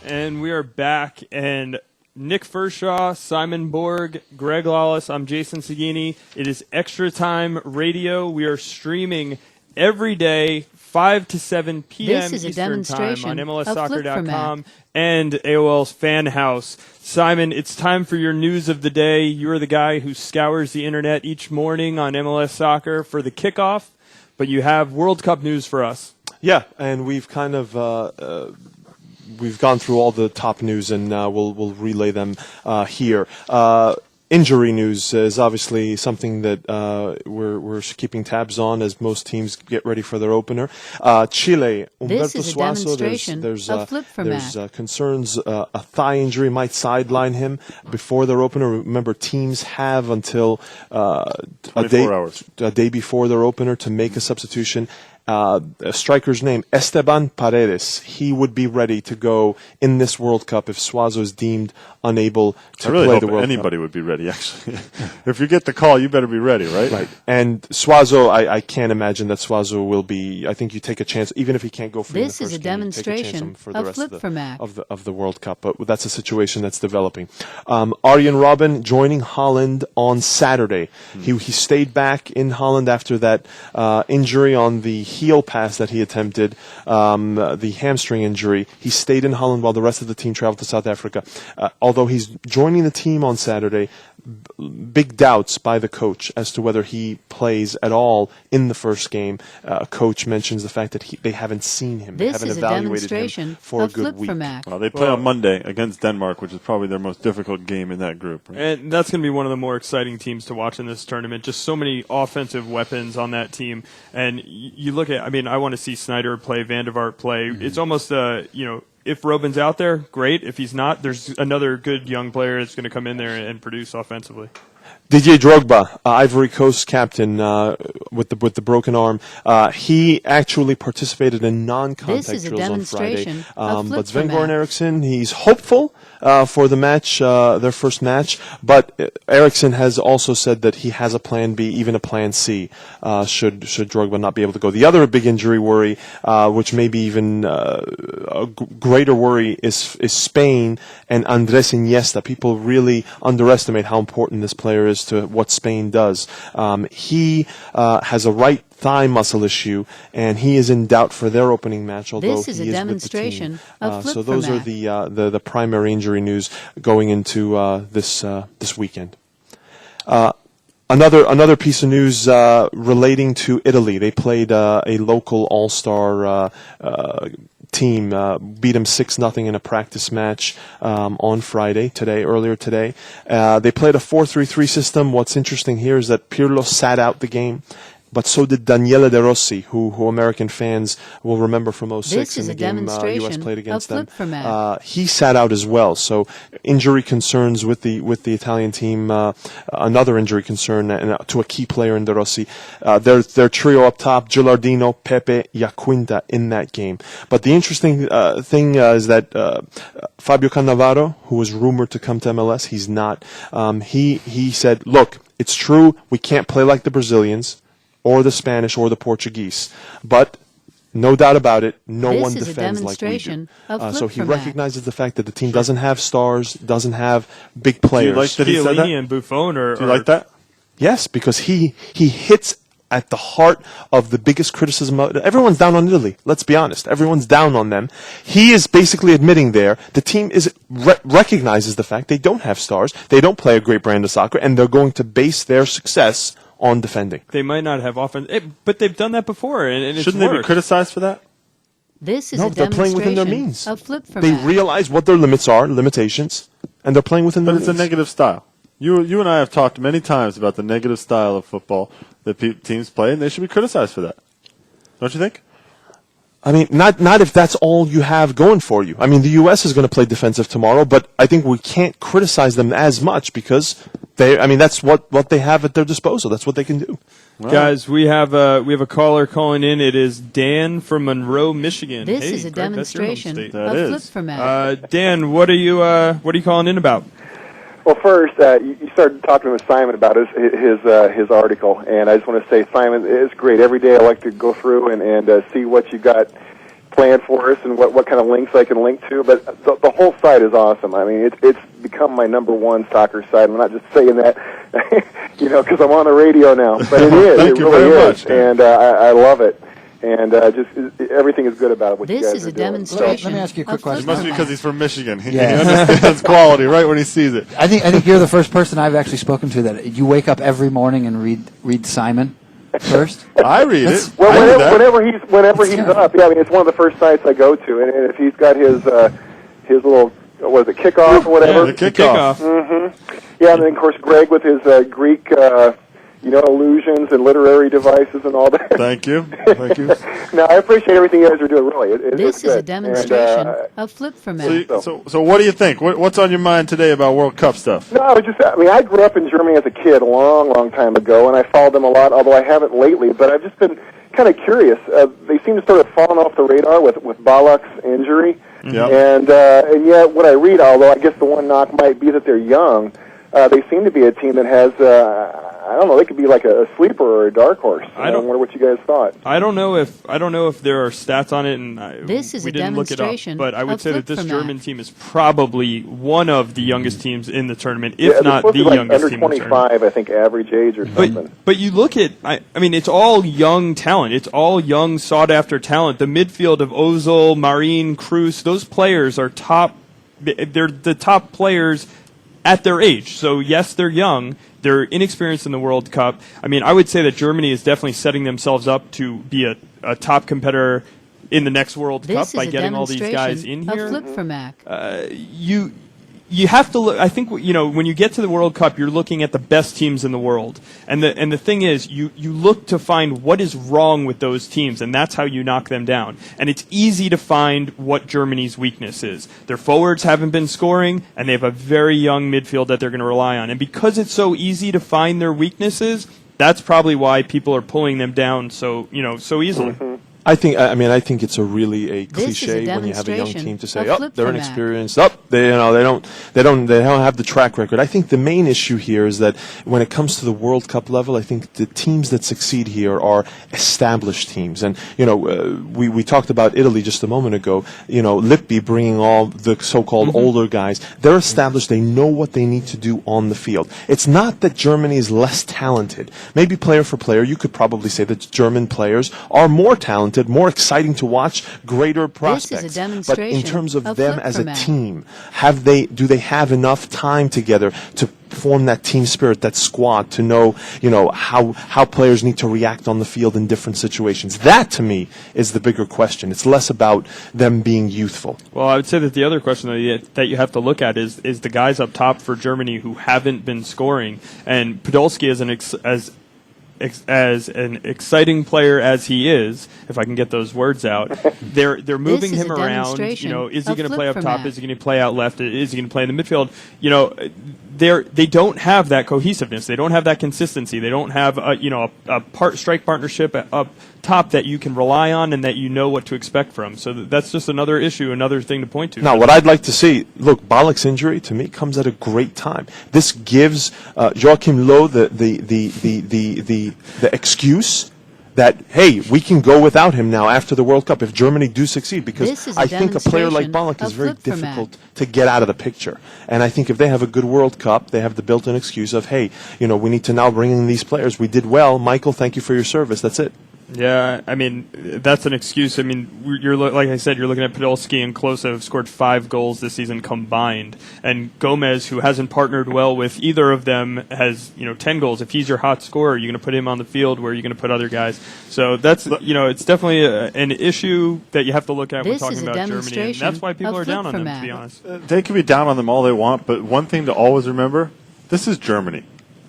And we are back, and Nick Fershaw, Simon Borg, Greg Lawless, I'm Jason Segini. It is Extra Time Radio. We are streaming every day, 5 to 7 p.m. This is a Eastern Time demonstration on of flip from MLSsoccer.com act. and AOL's Fan House. Simon, it's time for your news of the day. You're the guy who scours the internet each morning on MLS Soccer for the kickoff, but you have World Cup news for us. Yeah, and we've kind of we've gone through all the top news, and we'll relay them here. Injury news is obviously something that we're keeping tabs on as most teams get ready for their opener. Chile, This Humberto is a Suazo, demonstration there's of flip from there's act. concerns a thigh injury might sideline him before their opener. Remember, teams have until a 24 hours. day before their opener to make a substitution. A striker's name, Esteban Paredes. He would be ready to go in this World Cup if Suazo is deemed unable to I really play hope the World anybody Cup. would be ready, actually. If you get the call, you better be ready, right? Right. And Suazo, I can't imagine that Suazo will be. I think you take a chance, even if he can't go for This the is first a game, you take chance demonstration on him for the of rest flip from act. of the World Cup. But that's a situation that's developing. Arjen Robben joining Holland on Saturday. He stayed back in Holland after that injury on the heel pass that he attempted, the hamstring injury. He stayed in Holland while the rest of the team traveled to South Africa. Although he's joining the team on Saturday, big doubts by the coach as to whether he plays at all in the first game. Coach mentions the fact that they haven't seen him. They This haven't is a evaluated him demonstration for a of good flip week. from act. Well, they play on Monday against Denmark, which is probably their most difficult game in that group. Right? And that's going to be one of the more exciting teams to watch in this tournament. Just so many offensive weapons on that team. And you look at, I mean, I want to see Snyder play, Van der Vaart play. It's almost, if Robben's out there, great. If he's not, there's another good young player that's going to come in there and produce offensively. Didier Drogba, Ivory Coast captain with the broken arm, he actually participated in non-contact This is a drills on Friday. demonstration of flip But Sven from Goran act. Eriksson, he's hopeful for the match, their first match. But Eriksson has also said that he has a plan B, even a plan C, should Drogba not be able to go. The other big injury worry, which may be even a greater worry, is Spain and Andres Iniesta. People really underestimate how important this player is to what Spain does. He has a right thigh muscle issue, and he is in doubt for their opening match, although This is he a is demonstration with the team. of flip So those from are act. the primary injury news going into this weekend. Another piece of news relating to Italy. They played a local all-star team, beat them 6-0 in a practice match on Friday, earlier today. They played a 4-3-3 system. What's interesting here is that Pirlo sat out the game. but so did Daniele De Rossi, who American fans will remember from 06 This in is the a game U.S. demonstration played against of them. flip format. He sat out as well, so injury concerns with the Italian team. Another injury concern to a key player in De Rossi. Their trio up top: Gilardino, Pepe, Iaquinta in that game. But the interesting thing is that Fabio Cannavaro, who was rumored to come to MLS, he's not. He said, "Look, it's true we can't play like the Brazilians, or the Spanish, or the Portuguese, but." No doubt about it, no This one is a defends like we do. demonstration of flip So he format. recognizes the fact that the team doesn't have stars, doesn't have big players. Do you like that he said that? Chiellini and Buffon are. Do you like that? Yes, because he hits at the heart of the biggest criticism. Everyone's down on Italy. Let's be honest. Everyone's down on them. He is basically admitting there the team recognizes the fact they don't have stars, they don't play a great brand of soccer, and they're going to base their success on defending. They might not have offense, but they've done that before, and it's Shouldn't they be worked. criticized for that? This is No, a they're playing within their demonstration means. of flip They format. realize what their limitations, and they're playing within But their it's a means. negative style. You and I have talked many times about the negative style of football that teams play, and they should be criticized for that. Don't you think? I mean, not if that's all you have going for you. I mean, the U.S. is going to play defensive tomorrow, but I think we can't criticize them as much because that's what they have at their disposal. That's what they can do. Guys, we have a caller calling in. It is Dan from Monroe, Michigan. This Hey, is a Greg, that's your home demonstration state. of flip format. Dan, what are you calling in about? Well, first, you started talking with Simon about his article, and I just want to say, Simon, it's great. Every day I like to go through and see what you got planned for us and what kind of links I can link to. But the whole site is awesome. I mean, it's become my number one soccer site. I'm not just saying that, because I'm on the radio now, but it is. Thank it you really very is, much, Dan. and I love it. And just everything is good about what you This guys is are a doing. demonstration. Let me ask you a quick of flip It must be format. because he's from Michigan. He Yeah. understands quality right when he sees it. I think you're the first person I've actually spoken to that you wake up every morning and read Simon first. I read it. Well, I do that. whenever he's up, yeah. I mean, it's one of the first sites I go to, and if he's got his little kickoff or whatever. Yeah, the kickoff. Mm-hmm. Yeah, and then of course Greg with his Greek, allusions and literary devices and all that. Thank you. Thank you. No, I appreciate everything you guys are doing. Really, This it's is a good. demonstration And, of flip format. So what do you think? What's on your mind today about World Cup stuff? No, I grew up in Germany as a kid a long time ago, and I followed them a lot, although I haven't lately, but I've just been kind of curious. They seem to sort of fallen off the radar with Ballack's injury. Yep. And yet what I read, although I guess the one knock might be that they're young, they seem to be a team that has, I don't know, they could be like a sleeper or a dark horse. I wonder what you guys thought. I don't know if there are stats on it, and This is we a didn't look it up. demonstration But I would of say that flip this format. German team is probably one of the youngest teams in the tournament, Yeah, if they're not supposed the to be like youngest under team in the tournament. 25, I think, average age or something. But you look at, I mean, it's all young talent. It's all young, sought-after talent. The midfield of Ozil, Marin, Cruz, those players are top. They're the top players at their age. So, yes, they're young. They're inexperienced in the World Cup. I mean, I would say that Germany is definitely setting themselves up to be a top competitor in the next World Cup This by is a getting all these guys in demonstration here. of flip format. You have to look. I think when you get to the World Cup, you're looking at the best teams in the world, and the thing is, you look to find what is wrong with those teams, and that's how you knock them down. And it's easy to find what Germany's weakness is. Their forwards haven't been scoring, and they have a very young midfield that they're going to rely on. And because it's so easy to find their weaknesses, that's probably why people are pulling them down so easily. I think it's a really a This is a cliche when you have a young demonstration team to say, of "Oh, flip they're format." inexperienced. Oh, they don't have the track record." I think the main issue here is that when it comes to the World Cup level, I think the teams that succeed here are established teams. And we talked about Italy just a moment ago. Lippi bringing all the so-called older guys. They're established. They know what they need to do on the field. It's not that Germany is less talented. Maybe player for player, you could probably say that German players are more talented, more exciting to watch, greater prospects. This is a But in demonstration terms of of them flip as a format. team, do they have enough time together to form that team spirit, that squad, to know how players need to react on the field in different situations? That to me is the bigger question. It's less about them being youthful. Well, I would say that the other question that you have to look at is the guys up top for Germany who haven't been scoring, and Podolski as an exciting player as he is, if I can get those words out, they're moving This is him a around. demonstration Is he of going to play up flip top? format. Is he going to play out left? Is he going to play in the midfield? They don't have that cohesiveness. They don't have that consistency. They don't have a strike partnership up top that you can rely on and that you know what to expect from. So that's just another issue, another thing to point to. Now, what I'd like to see, look, Ballack's injury to me comes at a great time. This gives Joachim Low the excuse that, hey, we can go without him now after the World Cup if Germany do succeed, This because is a I think a player like demonstration Ballack is of very flip format. difficult to get out of the picture. And I think if they have a good World Cup, they have the built-in excuse of, hey, we need to now bring in these players. We did well. Michael, thank you for your service. That's it. Yeah, I mean, that's an excuse. I mean, like I said, you're looking at Podolski and Klose have scored 5 goals this season combined. And Gomez, who hasn't partnered well with either of them, has, 10 goals. If he's your hot scorer, you're going to put him on the field where you're going to put other guys. So that's, it's definitely an issue that you have to look at when This talking is a about Germany. And demonstration that's why people of are down flip on them, to format. be honest. They can be down on them all they want, but one thing to always remember, this is Germany,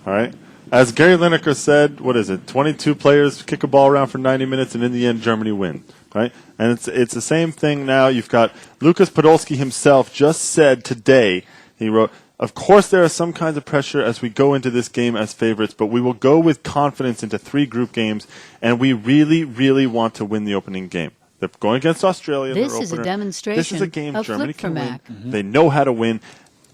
all right? As Gary Lineker said, 22 players kick a ball around for 90 minutes, and in the end, Germany win, right? And it's the same thing now. You've got Lukas Podolski himself just said today, he wrote, of course there are some kinds of pressure as we go into this game as favorites, but we will go with confidence into 3 group games, and we really, really want to win the opening game. They're going against Australia. This their is a opener. demonstration This is a game of Germany flip can win. format. They know how to win.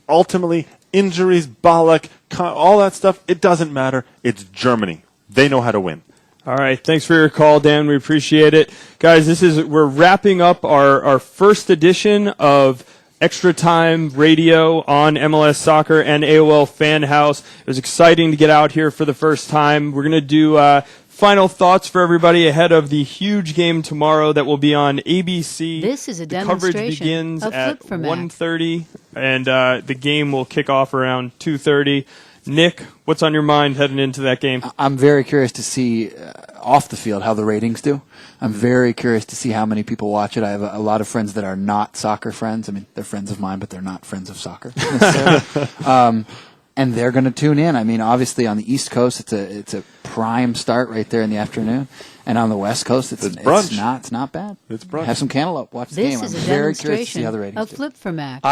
Ultimately, injuries, Ballack, all that stuff, it doesn't matter. It's Germany. They know how to win. All right, thanks for your call, Dan. We appreciate it. Guys, we're wrapping up our first edition of Extra Time Radio on MLS Soccer and AOL Fan House. It was exciting to get out here for the first time. We're going to do final thoughts for everybody ahead of the huge game tomorrow that will be on ABC. This is a The coverage demonstration begins of at flip format. 1:30, and the game will kick off around 2:30. Nick, what's on your mind heading into that game? I'm very curious to see off the field how the ratings do. I'm very curious to see how many people watch it. I have a lot of friends that are not soccer friends. I mean, they're friends of mine, but they're not friends of soccer necessarily. And they're going to tune in. I mean, obviously on the East Coast, it's a prime start right there in the afternoon, and on the West Coast, it's brunch. It's not bad. It's brunch. Have some cantaloupe. Watch the This game. is I'm a very curious to see how the demonstration ratings of do. flip format.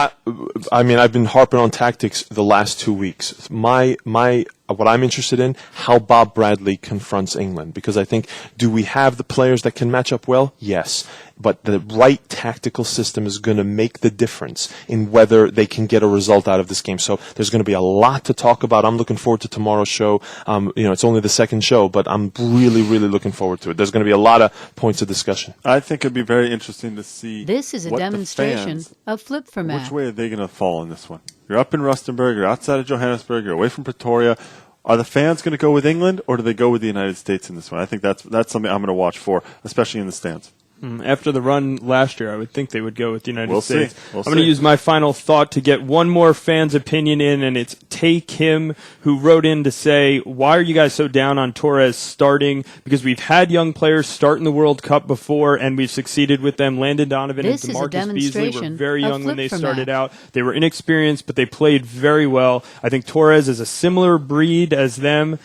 I mean, I've been harping on tactics the last 2 weeks. What I'm interested in, how Bob Bradley confronts England, because I think, do we have the players that can match up well? Yes. But the right tactical system is going to make the difference in whether they can get a result out of this game. So there's going to be a lot to talk about. I'm looking forward to tomorrow's show. It's only the second show, but I'm really, really looking forward to it. There's going to be a lot of points of discussion. I think it'd be very interesting to see This is a what the demonstration fans, of flip format. which way are they going to fall in this one? You're up in Rustenburg, you're outside of Johannesburg, you're away from Pretoria. Are the fans going to go with England, or do they go with the United States in this one? I think that's something I'm going to watch for, especially in the stands. After the run last year, I would think they would go with the United We'll States. see. We'll I'm going to see. use my final thought to get one more fan's opinion in, and it's Tay Kim, who wrote in to say, why are you guys so down on Torres starting? Because we've had young players start in the World Cup before, and we've succeeded with them. Landon Donovan This and is a DeMarcus Beasley were demonstration very of young when flip they format. started out. They were inexperienced, but they played very well. I think Torres is a similar breed as them.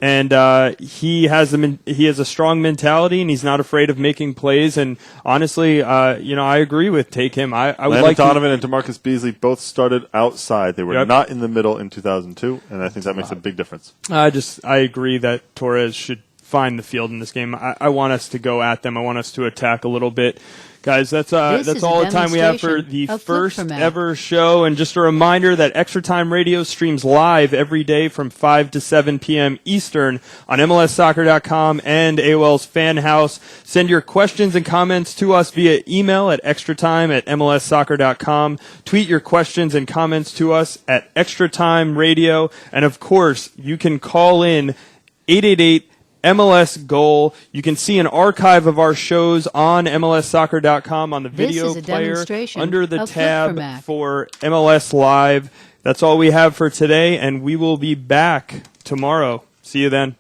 And he has a strong mentality, and he's not afraid of making plays. And honestly, I agree with Take Him. I would Landon like Donovan and DeMarcus Beasley both started outside. They were Yep. not in the middle in 2002, and I think that makes a big difference. I agree that Torres should find the field in this game. I want us to go at them. I want us to attack a little bit. Guys, that's is all a the time we have for demonstration the of flip first format. ever show. And just a reminder that Extra Time Radio streams live every day from 5 to 7 p.m. Eastern on MLSsoccer.com and AOL's Fan House. Send your questions and comments to us via email at extratime@MLSsoccer.com. Tweet your questions and comments to us at Extra Time Radio. And of course, you can call in 888 MLS Goal. You can see an archive of our shows on MLSsoccer.com on the This video is a player demonstration under the of flip tab format. for MLS Live. That's all we have for today, and we will be back tomorrow. See you then.